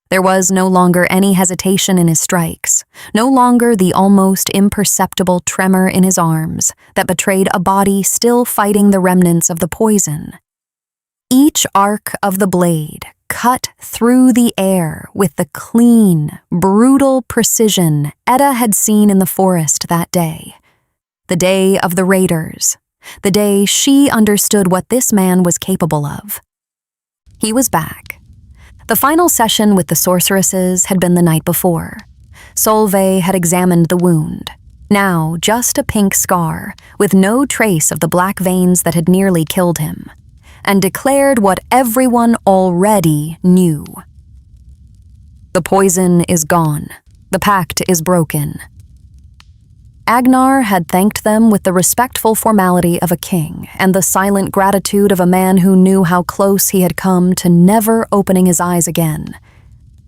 There was no longer any hesitation in his strikes, no longer the almost imperceptible tremor in his arms that betrayed a body still fighting the remnants of the poison. Each arc of the blade cut through the air with the clean, brutal precision Edda had seen in the forest that day. The day of the raiders, the day she understood what this man was capable of. He was back. The final session with the sorceresses had been the night before. Solveig had examined the wound. Now just a pink scar, with no trace of the black veins that had nearly killed him, and declared what everyone already knew. The poison is gone. The pact is broken. Agnarr had thanked them with the respectful formality of a king and the silent gratitude of a man who knew how close he had come to never opening his eyes again.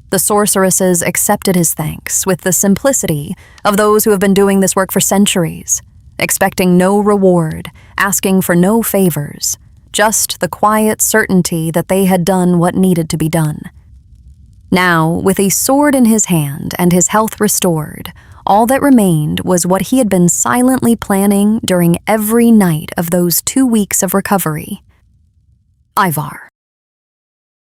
The sorceresses accepted his thanks with the simplicity of those who have been doing this work for centuries, expecting no reward, asking for no favors, just the quiet certainty that they had done what needed to be done. Now, with a sword in his hand and his health restored, all that remained was what he had been silently planning during every night of those 2 weeks of recovery. Ivar.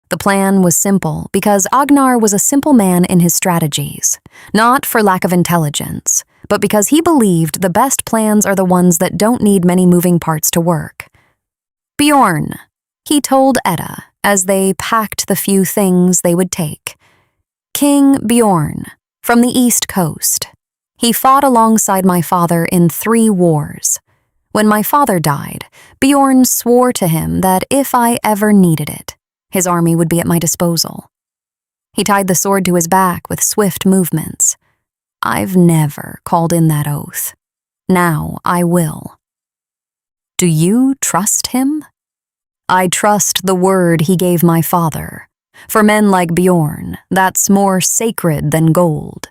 The plan was simple because Agnarr was a simple man in his strategies, not for lack of intelligence, but because he believed the best plans are the ones that don't need many moving parts to work. Bjorn, he told Edda as they packed the few things they would take. King Bjorn, from the East Coast. He fought alongside my father in 3 wars. When my father died, Bjorn swore to him that if I ever needed it, his army would be at my disposal. He tied the sword to his back with swift movements. I've never called in that oath. Now I will. Do you trust him? I trust the word he gave my father. For men like Bjorn, that's more sacred than gold.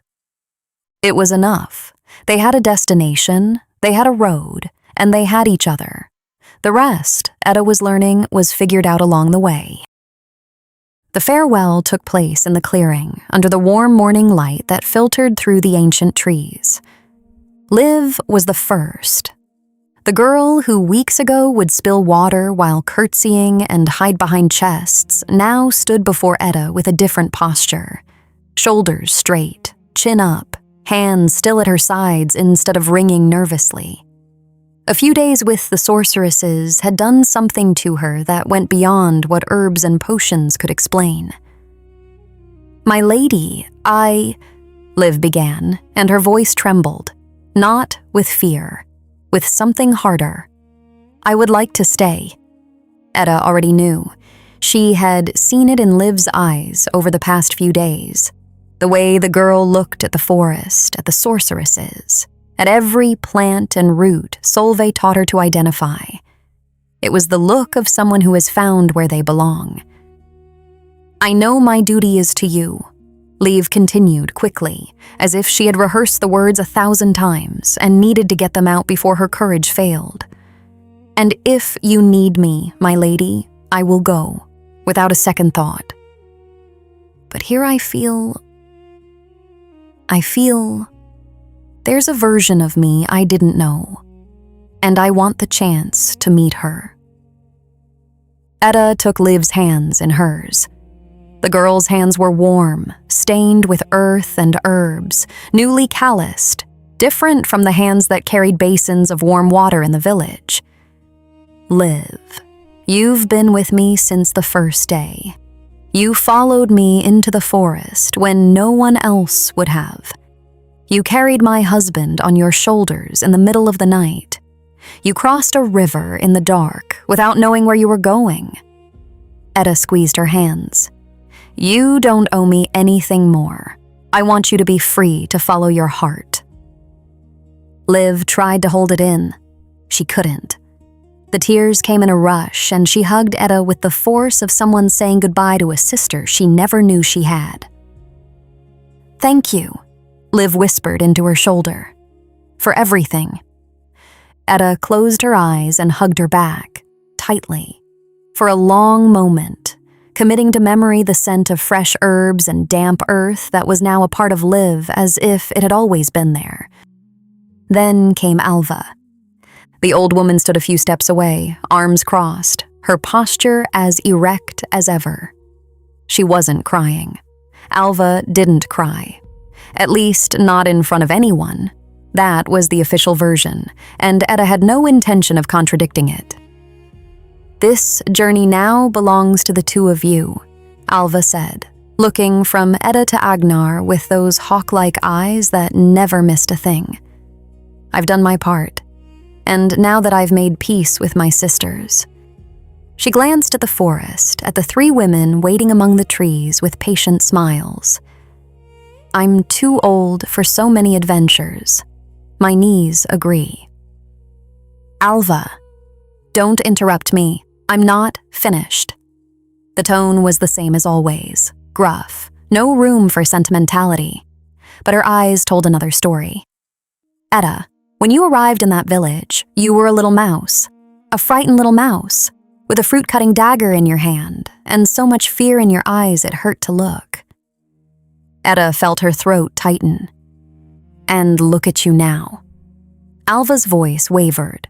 It was enough. They had a destination, they had a road, and they had each other. The rest, Edda was learning, was figured out along the way. The farewell took place in the clearing, under the warm morning light that filtered through the ancient trees. Liv was the first. The girl who weeks ago would spill water while curtsying and hide behind chests now stood before Edda with a different posture. Shoulders straight, chin up, hands still at her sides instead of wringing nervously. A few days with the sorceresses had done something to her that went beyond what herbs and potions could explain. "My lady, Liv began, and her voice trembled, not with fear, with something harder. I would like to stay. Edda already knew. She had seen it in Liv's eyes over the past few days. The way the girl looked at the forest, at the sorceresses, at every plant and root Solveig taught her to identify. It was the look of someone who has found where they belong. I know my duty is to you, Liv continued quickly, as if she had rehearsed the words 1,000 times and needed to get them out before her courage failed. And if you need me, my lady, I will go, without a second thought. But here I feel there's a version of me I didn't know, and I want the chance to meet her. Edda took Liv's hands in hers. The girl's hands were warm, stained with earth and herbs, newly calloused, different from the hands that carried basins of warm water in the village. Liv, you've been with me since the first day. You followed me into the forest when no one else would have. You carried my husband on your shoulders in the middle of the night. You crossed a river in the dark without knowing where you were going. Edda squeezed her hands. You don't owe me anything more. I want you to be free to follow your heart. Liv tried to hold it in. She couldn't. The tears came in a rush, and she hugged Edda with the force of someone saying goodbye to a sister she never knew she had. Thank you, Liv whispered into her shoulder. For everything. Edda closed her eyes and hugged her back, tightly, for a long moment, committing to memory the scent of fresh herbs and damp earth that was now a part of Liv as if it had always been there. Then came Alva. The old woman stood a few steps away, arms crossed, her posture as erect as ever. She wasn't crying. Alva didn't cry. At least not in front of anyone. That was the official version, and Edda had no intention of contradicting it. This journey now belongs to the two of you, Alva said, looking from Edda to Agnarr with those hawk-like eyes that never missed a thing. I've done my part, and now that I've made peace with my sisters. She glanced at the forest, at the 3 women waiting among the trees with patient smiles. I'm too old for so many adventures. My knees agree. Alva, don't interrupt me. I'm not finished. The tone was the same as always, gruff, no room for sentimentality. But her eyes told another story. Edda, when you arrived in that village, you were a little mouse, a frightened little mouse, with a fruit-cutting dagger in your hand, and so much fear in your eyes it hurt to look. Edda felt her throat tighten. And look at you now. Alva's voice wavered.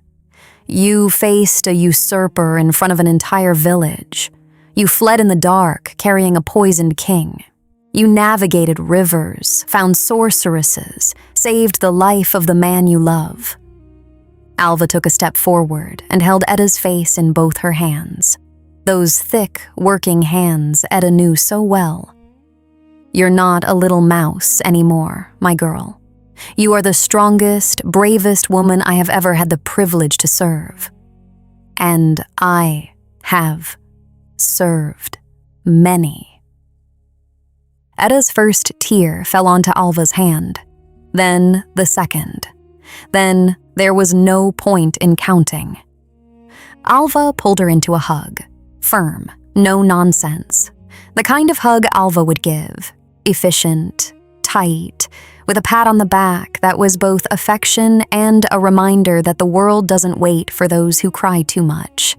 You faced a usurper in front of an entire village. You fled in the dark, carrying a poisoned king. You navigated rivers, found sorceresses, saved the life of the man you love. Alva took a step forward and held Edda's face in both her hands. Those thick, working hands Edda knew so well. You're not a little mouse anymore, my girl. You are the strongest, bravest woman I have ever had the privilege to serve. And I have served many. Edda's first tear fell onto Alva's hand, then the second. Then there was no point in counting. Alva pulled her into a hug, firm, no nonsense. The kind of hug Alva would give, efficient, tight, with a pat on the back that was both affection and a reminder that the world doesn't wait for those who cry too much.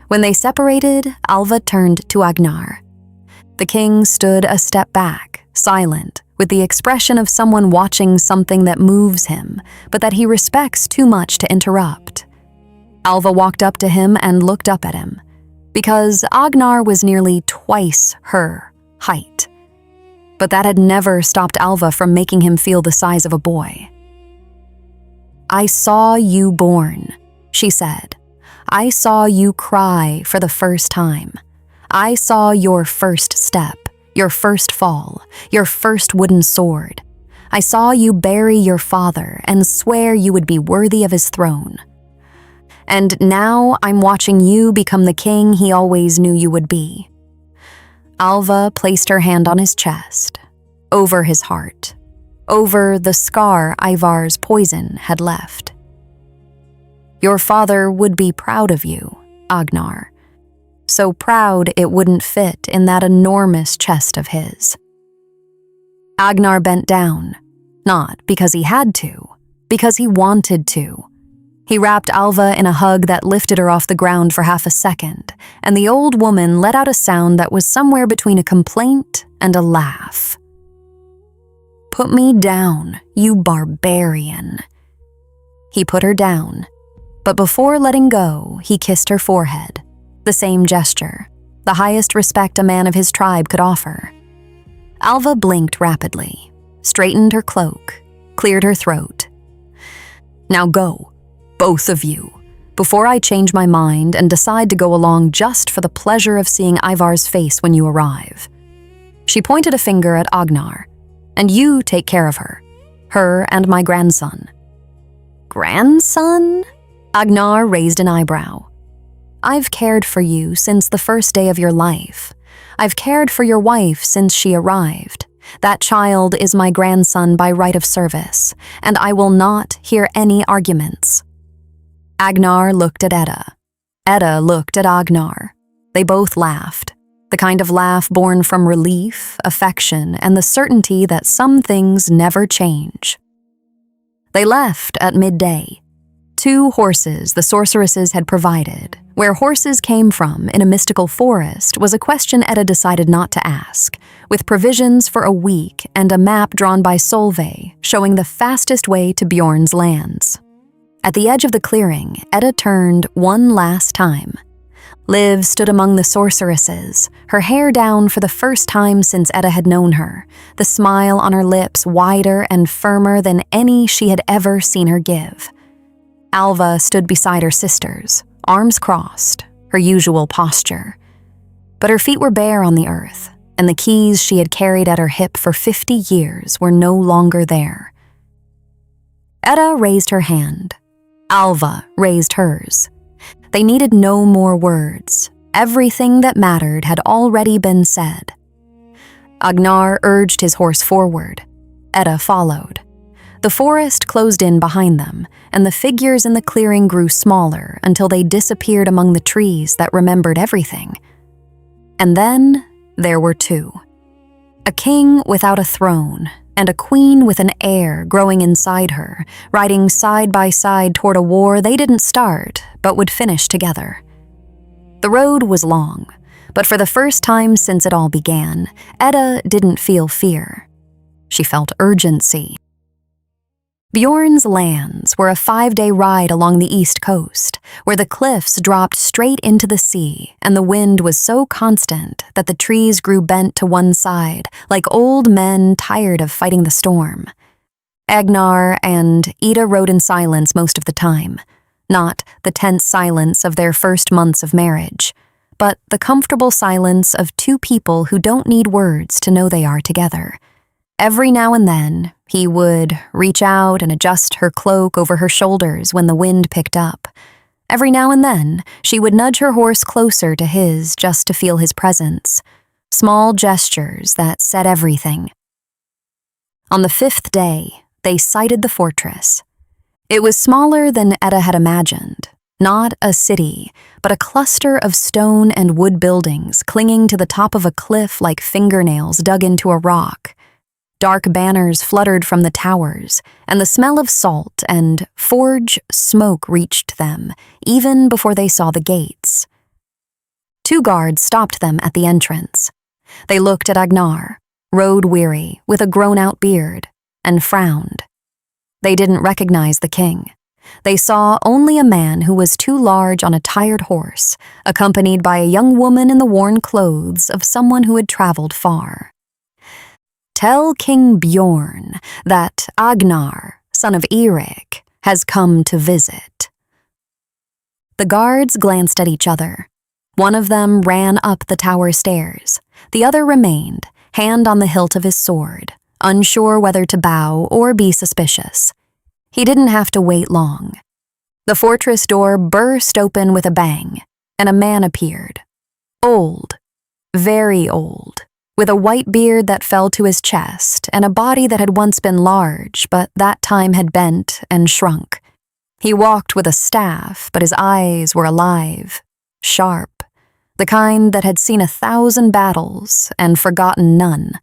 When they separated, Alva turned to Agnarr. The king stood a step back, silent, with the expression of someone watching something that moves him, but that he respects too much to interrupt. Alva walked up to him and looked up at him, because Agnarr was nearly twice her height. But that had never stopped Alva from making him feel the size of a boy. "I saw you born," she said. "I saw you cry for the first time. I saw your first step, your first fall, your first wooden sword. I saw you bury your father and swear you would be worthy of his throne. And now I'm watching you become the king he always knew you would be." Alva placed her hand on his chest, over his heart, over the scar Ivar's poison had left. "Your father would be proud of you, Agnarr. So proud it wouldn't fit in that enormous chest of his." Agnarr bent down, not because he had to, because he wanted to. He wrapped Alva in a hug that lifted her off the ground for half a second, and the old woman let out a sound that was somewhere between a complaint and a laugh. "Put me down, you barbarian." He put her down, but before letting go, he kissed her forehead, the same gesture, the highest respect a man of his tribe could offer. Alva blinked rapidly, straightened her cloak, cleared her throat. "Now go, both of you, before I change my mind and decide to go along just for the pleasure of seeing Ivar's face when you arrive." She pointed a finger at Agnarr. "And you take care of her and my grandson." "Grandson?" Agnarr raised an eyebrow. "I've cared for you since the first day of your life. I've cared for your wife since she arrived. That child is my grandson by right of service, and I will not hear any arguments." Agnarr looked at Edda. Edda looked at Agnarr. They both laughed, the kind of laugh born from relief, affection, and the certainty that some things never change. They left at midday. 2 horses the sorceresses had provided. Where horses came from in a mystical forest was a question Edda decided not to ask, with provisions for a week and a map drawn by Solveig showing the fastest way to Bjorn's lands. At the edge of the clearing, Edda turned one last time. Liv stood among the sorceresses, her hair down for the first time since Edda had known her, the smile on her lips wider and firmer than any she had ever seen her give. Alva stood beside her sisters, arms crossed, her usual posture. But her feet were bare on the earth, and the keys she had carried at her hip for 50 years were no longer there. Edda raised her hand. Alva raised hers. They needed no more words. Everything that mattered had already been said. Agnarr urged his horse forward. Edda followed. The forest closed in behind them, and the figures in the clearing grew smaller until they disappeared among the trees that remembered everything. And then there were 2. A king without a throne, and a queen with an heir growing inside her, riding side by side toward a war they didn't start, but would finish together. The road was long, but for the first time since it all began, Edda didn't feel fear. She felt urgency. Bjorn's lands were a 5-day ride along the east coast, where the cliffs dropped straight into the sea and the wind was so constant that the trees grew bent to one side, like old men tired of fighting the storm. Agnarr and Edda rode in silence most of the time, not the tense silence of their first months of marriage, but the comfortable silence of two people who don't need words to know they are together. Every now and then, he would reach out and adjust her cloak over her shoulders when the wind picked up. Every now and then, she would nudge her horse closer to his just to feel his presence. Small gestures that said everything. On the 5th day, they sighted the fortress. It was smaller than Edda had imagined. Not a city, but a cluster of stone and wood buildings clinging to the top of a cliff like fingernails dug into a rock. Dark banners fluttered from the towers, and the smell of salt and forge smoke reached them, even before they saw the gates. 2 guards stopped them at the entrance. They looked at Agnarr, road-weary, with a grown-out beard, and frowned. They didn't recognize the king. They saw only a man who was too large on a tired horse, accompanied by a young woman in the worn clothes of someone who had traveled far. "Tell King Bjorn that Agnarr, son of Eirik, has come to visit." The guards glanced at each other. One of them ran up the tower stairs. The other remained, hand on the hilt of his sword, unsure whether to bow or be suspicious. He didn't have to wait long. The fortress door burst open with a bang, and a man appeared. Old, very old, with a white beard that fell to his chest and a body that had once been large but that time had bent and shrunk. He walked with a staff, but his eyes were alive, sharp, the kind that had seen 1,000 battles and forgotten none.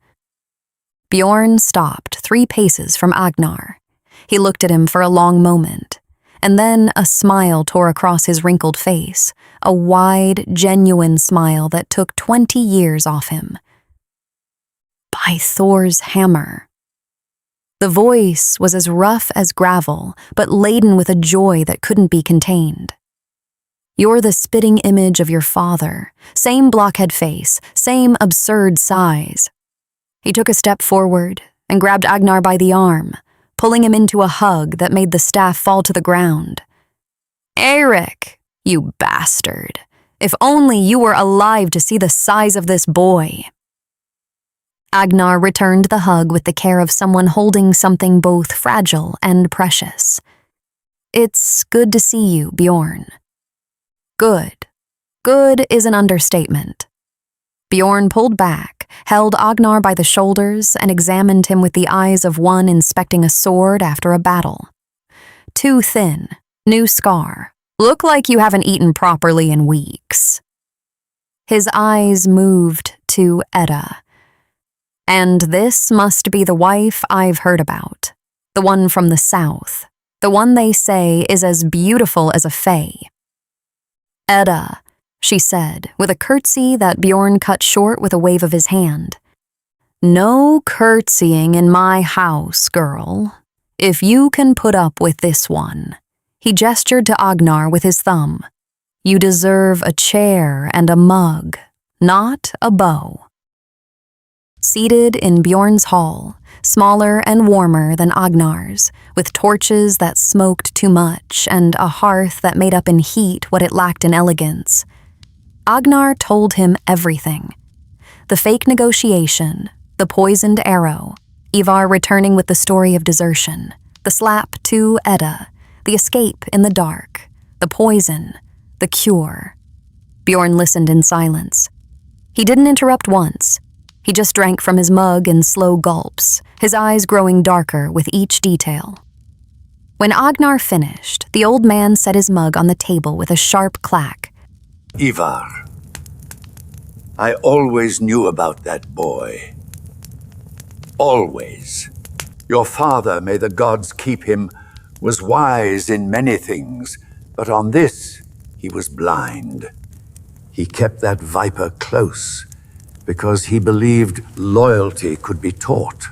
Bjorn stopped 3 paces from Agnarr. He looked at him for a long moment, and then a smile tore across his wrinkled face, a wide, genuine smile that took 20 years off him. "By Thor's hammer." The voice was as rough as gravel, but laden with a joy that couldn't be contained. "You're the spitting image of your father, same blockhead face, same absurd size." He took a step forward and grabbed Agnarr by the arm, pulling him into a hug that made the staff fall to the ground. "Eirik, you bastard! If only you were alive to see the size of this boy." Agnarr returned the hug with the care of someone holding something both fragile and precious. "It's good to see you, Bjorn." Good. Good is an understatement. Bjorn pulled back, held Agnarr by the shoulders, and examined him with the eyes of one inspecting a sword after a battle. "Too thin, new scar. Look like you haven't eaten properly in weeks." His eyes moved to Edda. "And this must be the wife I've heard about. The one from the south. The one they say is as beautiful as a fae." "Edda," she said, with a curtsy that Bjorn cut short with a wave of his hand. "No curtsying in my house, girl. If you can put up with this one." He gestured to Agnarr with his thumb. "You deserve a chair and a mug, not a bow." Seated in Bjorn's hall, smaller and warmer than Agnar's, with torches that smoked too much and a hearth that made up in heat what it lacked in elegance, Agnarr told him everything. The fake negotiation, the poisoned arrow, Ivar returning with the story of desertion, the slap to Edda, the escape in the dark, the poison, the cure. Bjorn listened in silence. He didn't interrupt once. He just drank from his mug in slow gulps, his eyes growing darker with each detail. When Agnarr finished, the old man set his mug on the table with a sharp clack. "Ivar, I always knew about that boy. Always. Your father, may the gods keep him, was wise in many things, but on this he was blind. He kept that viper close because he believed loyalty could be taught."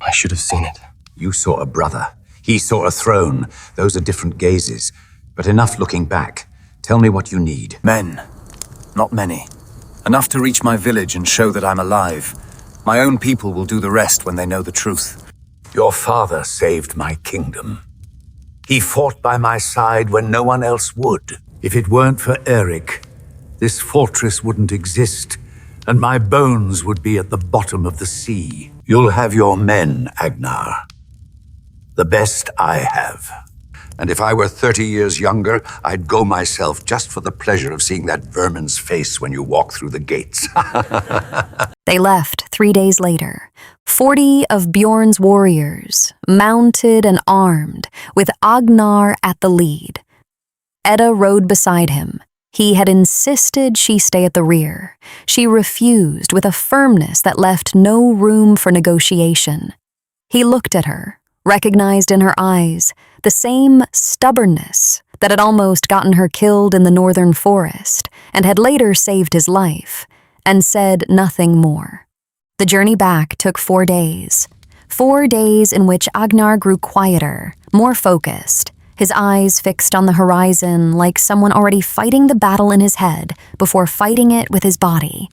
I should have seen it. You saw a brother. He saw a throne. Those are different gazes. But enough looking back. Tell me what you need. Men. Not many. Enough to reach my village and show that I'm alive. My own people will do the rest when they know the truth. Your father saved my kingdom. He fought by my side when no one else would. If it weren't for Eric, this fortress wouldn't exist, and my bones would be at the bottom of the sea. You'll have your men, Agnarr. The best I have. And if I were 30 years younger, I'd go myself just for the pleasure of seeing that vermin's face when you walk through the gates. They left 3 days later, 40 of Bjorn's warriors, mounted and armed, with Agnarr at the lead. Edda rode beside him. He had insisted she stay at the rear. She refused with a firmness that left no room for negotiation. He looked at her, recognized in her eyes the same stubbornness that had almost gotten her killed in the northern forest and had later saved his life, and said nothing more. The journey back took 4 days. 4 days in which Agnarr grew quieter, more focused, his eyes fixed on the horizon like someone already fighting the battle in his head before fighting it with his body.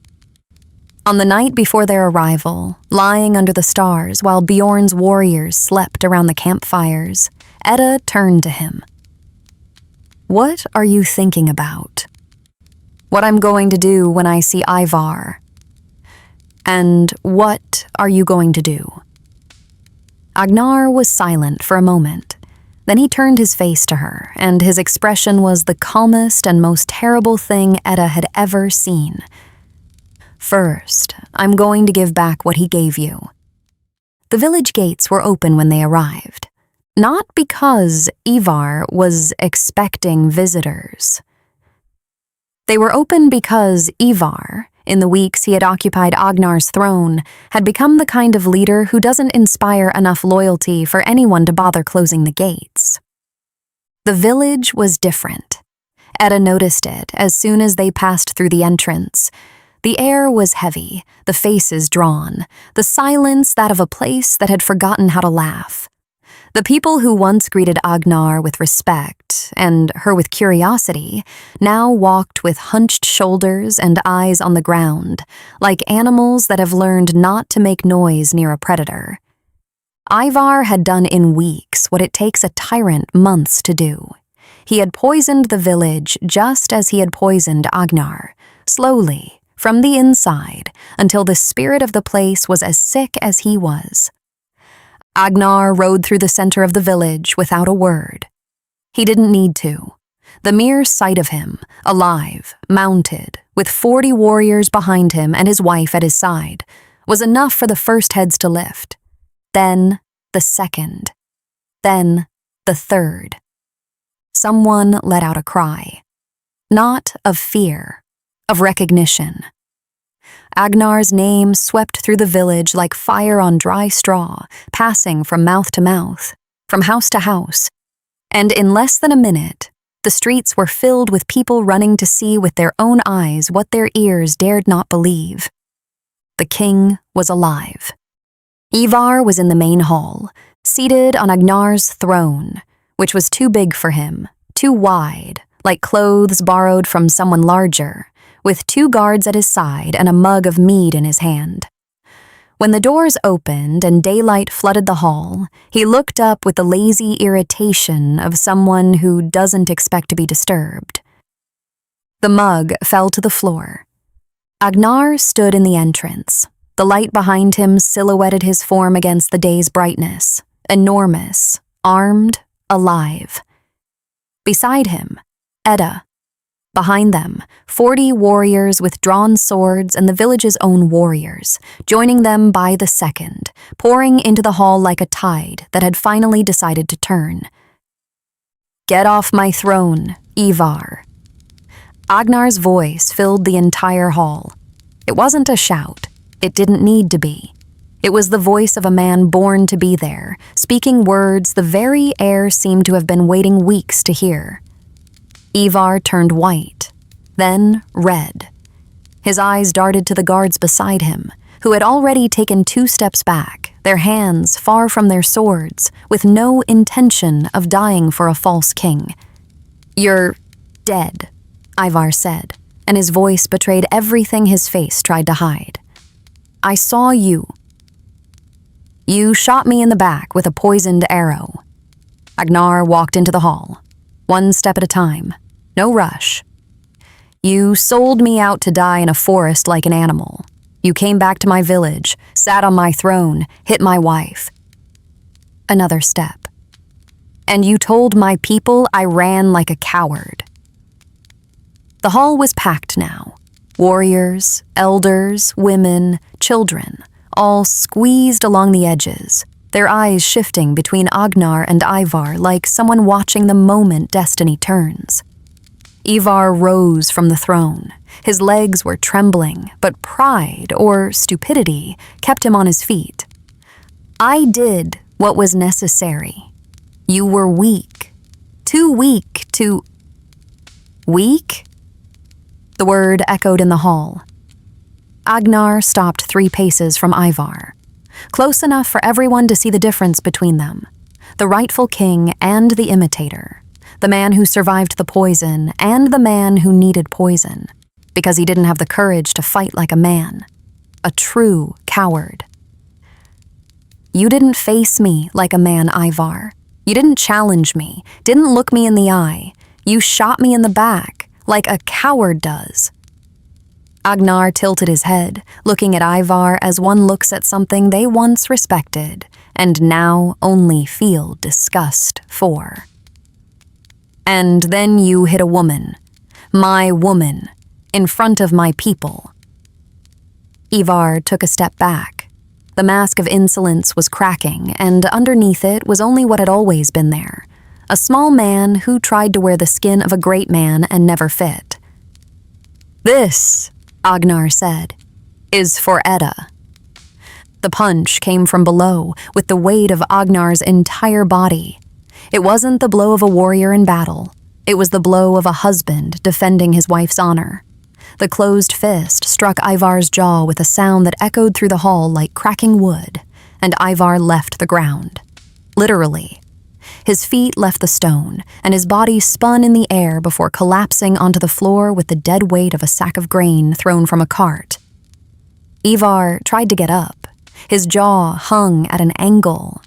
On the night before their arrival, lying under the stars while Bjorn's warriors slept around the campfires, Edda turned to him. "What are you thinking about?" "What I'm going to do when I see Ivar." "And what are you going to do?" Agnarr was silent for a moment. Then he turned his face to her, and his expression was the calmest and most terrible thing Edda had ever seen. "First, I'm going to give back what he gave you." The village gates were open when they arrived. Not because Ivar was expecting visitors. They were open because Ivar, in the weeks he had occupied Agnar's throne, had become the kind of leader who doesn't inspire enough loyalty for anyone to bother closing the gates. The village was different. Edda noticed it as soon as they passed through the entrance. The air was heavy, the faces drawn, the silence that of a place that had forgotten how to laugh. The people who once greeted Agnarr with respect, and her with curiosity, now walked with hunched shoulders and eyes on the ground, like animals that have learned not to make noise near a predator. Ivar had done in weeks what it takes a tyrant months to do. He had poisoned the village just as he had poisoned Agnarr, slowly, from the inside, until the spirit of the place was as sick as he was. Agnarr rode through the center of the village without a word. He didn't need to. The mere sight of him, alive, mounted, with 40 warriors behind him and his wife at his side, was enough for the first heads to lift. Then the second. Then the third. Someone let out a cry. Not of fear, of recognition. Agnar's name swept through the village like fire on dry straw, passing from mouth to mouth, from house to house, and in less than a minute, the streets were filled with people running to see with their own eyes what their ears dared not believe. The king was alive. Ivar was in the main hall, seated on Agnar's throne, which was too big for him, too wide, like clothes borrowed from someone larger, with 2 guards at his side and a mug of mead in his hand. When the doors opened and daylight flooded the hall, he looked up with the lazy irritation of someone who doesn't expect to be disturbed. The mug fell to the floor. Agnarr stood in the entrance. The light behind him silhouetted his form against the day's brightness, enormous, armed, alive. Beside him, Edda. Behind them, 40 warriors with drawn swords and the village's own warriors, joining them by the second, pouring into the hall like a tide that had finally decided to turn. "Get off my throne, Ivar." Agnar's voice filled the entire hall. It wasn't a shout. It didn't need to be. It was the voice of a man born to be there, speaking words the very air seemed to have been waiting weeks to hear. Ivar turned white, then red. His eyes darted to the guards beside him, who had already taken 2 steps back, their hands far from their swords, with no intention of dying for a false king. "You're dead," Ivar said, and his voice betrayed everything his face tried to hide. "I saw you. You shot me in the back with a poisoned arrow." Agnarr walked into the hall, one step at a time, no rush. "You sold me out to die in a forest like an animal. You came back to my village, sat on my throne, hit my wife." Another step. "And you told my people I ran like a coward." The hall was packed now. Warriors, elders, women, children, all squeezed along the edges, their eyes shifting between Agnarr and Ivar like someone watching the moment destiny turns. Ivar rose from the throne. His legs were trembling, but pride, or stupidity, kept him on his feet. "I did what was necessary. You were weak. Too weak to—" "Weak?" The word echoed in the hall. Agnarr stopped 3 paces from Ivar, close enough for everyone to see the difference between them, the rightful king and the imitator, the man who survived the poison and the man who needed poison, because he didn't have the courage to fight like a man, a true coward. "You didn't face me like a man, Ivar. You didn't challenge me, didn't look me in the eye. You shot me in the back, like a coward does." Agnarr tilted his head, looking at Ivar as one looks at something they once respected and now only feel disgust for. "And then you hit a woman, my woman, in front of my people." Ivar took a step back. The mask of insolence was cracking, and underneath it was only what had always been there, a small man who tried to wear the skin of a great man and never fit. "This," Agnarr said, "is for Edda." The punch came from below, with the weight of Agnar's entire body. It wasn't the blow of a warrior in battle. It was the blow of a husband defending his wife's honor. The closed fist struck Ivar's jaw with a sound that echoed through the hall like cracking wood, and Ivar left the ground. Literally. His feet left the stone, and his body spun in the air before collapsing onto the floor with the dead weight of a sack of grain thrown from a cart. Ivar tried to get up. His jaw hung at an angle.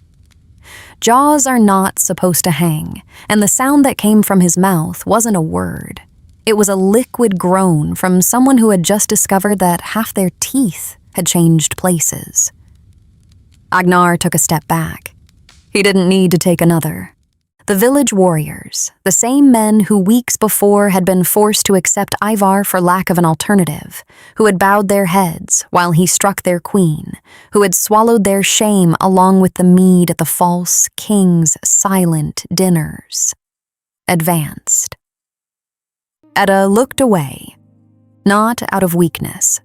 Jaws are not supposed to hang, and the sound that came from his mouth wasn't a word. It was a liquid groan from someone who had just discovered that half their teeth had changed places. Agnarr took a step back. He didn't need to take another. The village warriors, the same men who weeks before had been forced to accept Ivar for lack of an alternative, who had bowed their heads while he struck their queen, who had swallowed their shame along with the mead at the false king's silent dinners, advanced. Edda looked away, not out of weakness,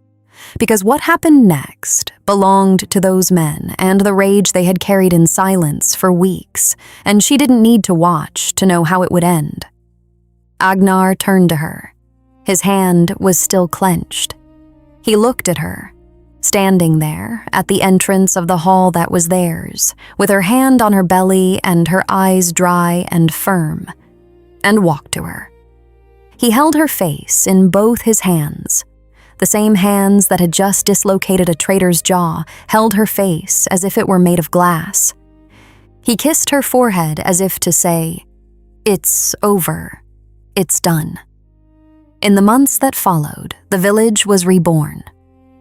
because what happened next belonged to those men and the rage they had carried in silence for weeks, and she didn't need to watch to know how it would end. Agnarr turned to her. His hand was still clenched. He looked at her, standing there at the entrance of the hall that was theirs, with her hand on her belly and her eyes dry and firm, and walked to her. He held her face in both his hands. The same hands that had just dislocated a traitor's jaw held her face as if it were made of glass. He kissed her forehead as if to say, "It's over. It's done." In the months that followed, the village was reborn.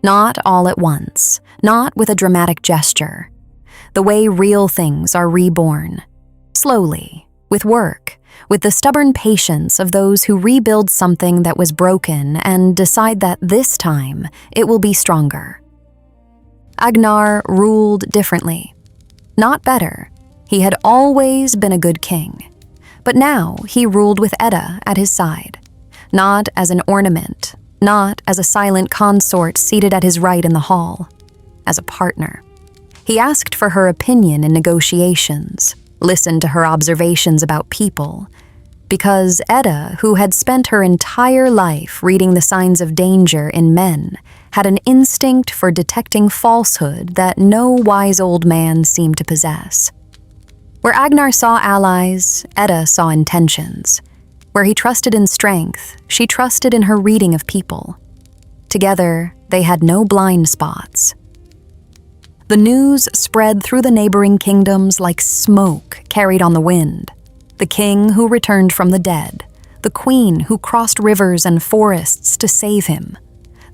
Not all at once, not with a dramatic gesture. The way real things are reborn. Slowly, with work, with the stubborn patience of those who rebuild something that was broken and decide that this time it will be stronger. Agnarr ruled differently. Not better. He had always been a good king. But now he ruled with Edda at his side. Not as an ornament, not as a silent consort seated at his right in the hall. As a partner. He asked for her opinion in negotiations, listened to her observations about people, because Edda, who had spent her entire life reading the signs of danger in men, had an instinct for detecting falsehood that no wise old man seemed to possess. Where Agnarr saw allies, Edda saw intentions. Where he trusted in strength, she trusted in her reading of people. Together, they had no blind spots. The news spread through the neighboring kingdoms like smoke carried on the wind. The king who returned from the dead, the queen who crossed rivers and forests to save him,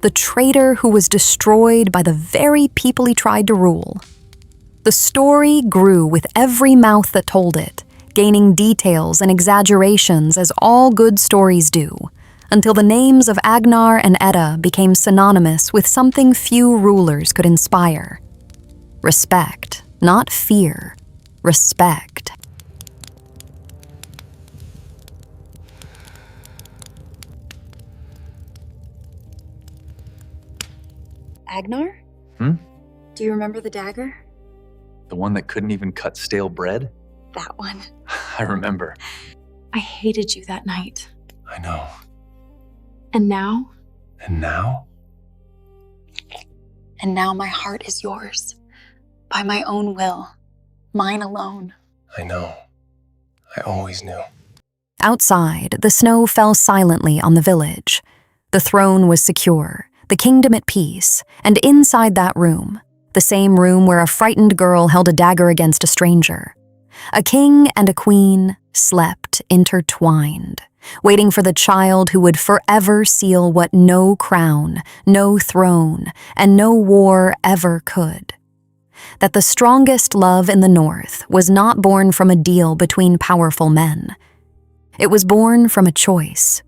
the traitor who was destroyed by the very people he tried to rule. The story grew with every mouth that told it, gaining details and exaggerations as all good stories do, until the names of Agnarr and Edda became synonymous with something few rulers could inspire. Respect, not fear. Respect. Agnarr? Do you remember the dagger? The one that couldn't even cut stale bread? That one. I remember. I hated you that night. I know. And now? And now? And now my heart is yours. By my own will. Mine alone. I know. I always knew. Outside, the snow fell silently on the village. The throne was secure, the kingdom at peace, and inside that room, the same room where a frightened girl held a dagger against a stranger, a king and a queen slept intertwined, waiting for the child who would forever seal what no crown, no throne, and no war ever could. That the strongest love in the North was not born from a deal between powerful men. It was born from a choice,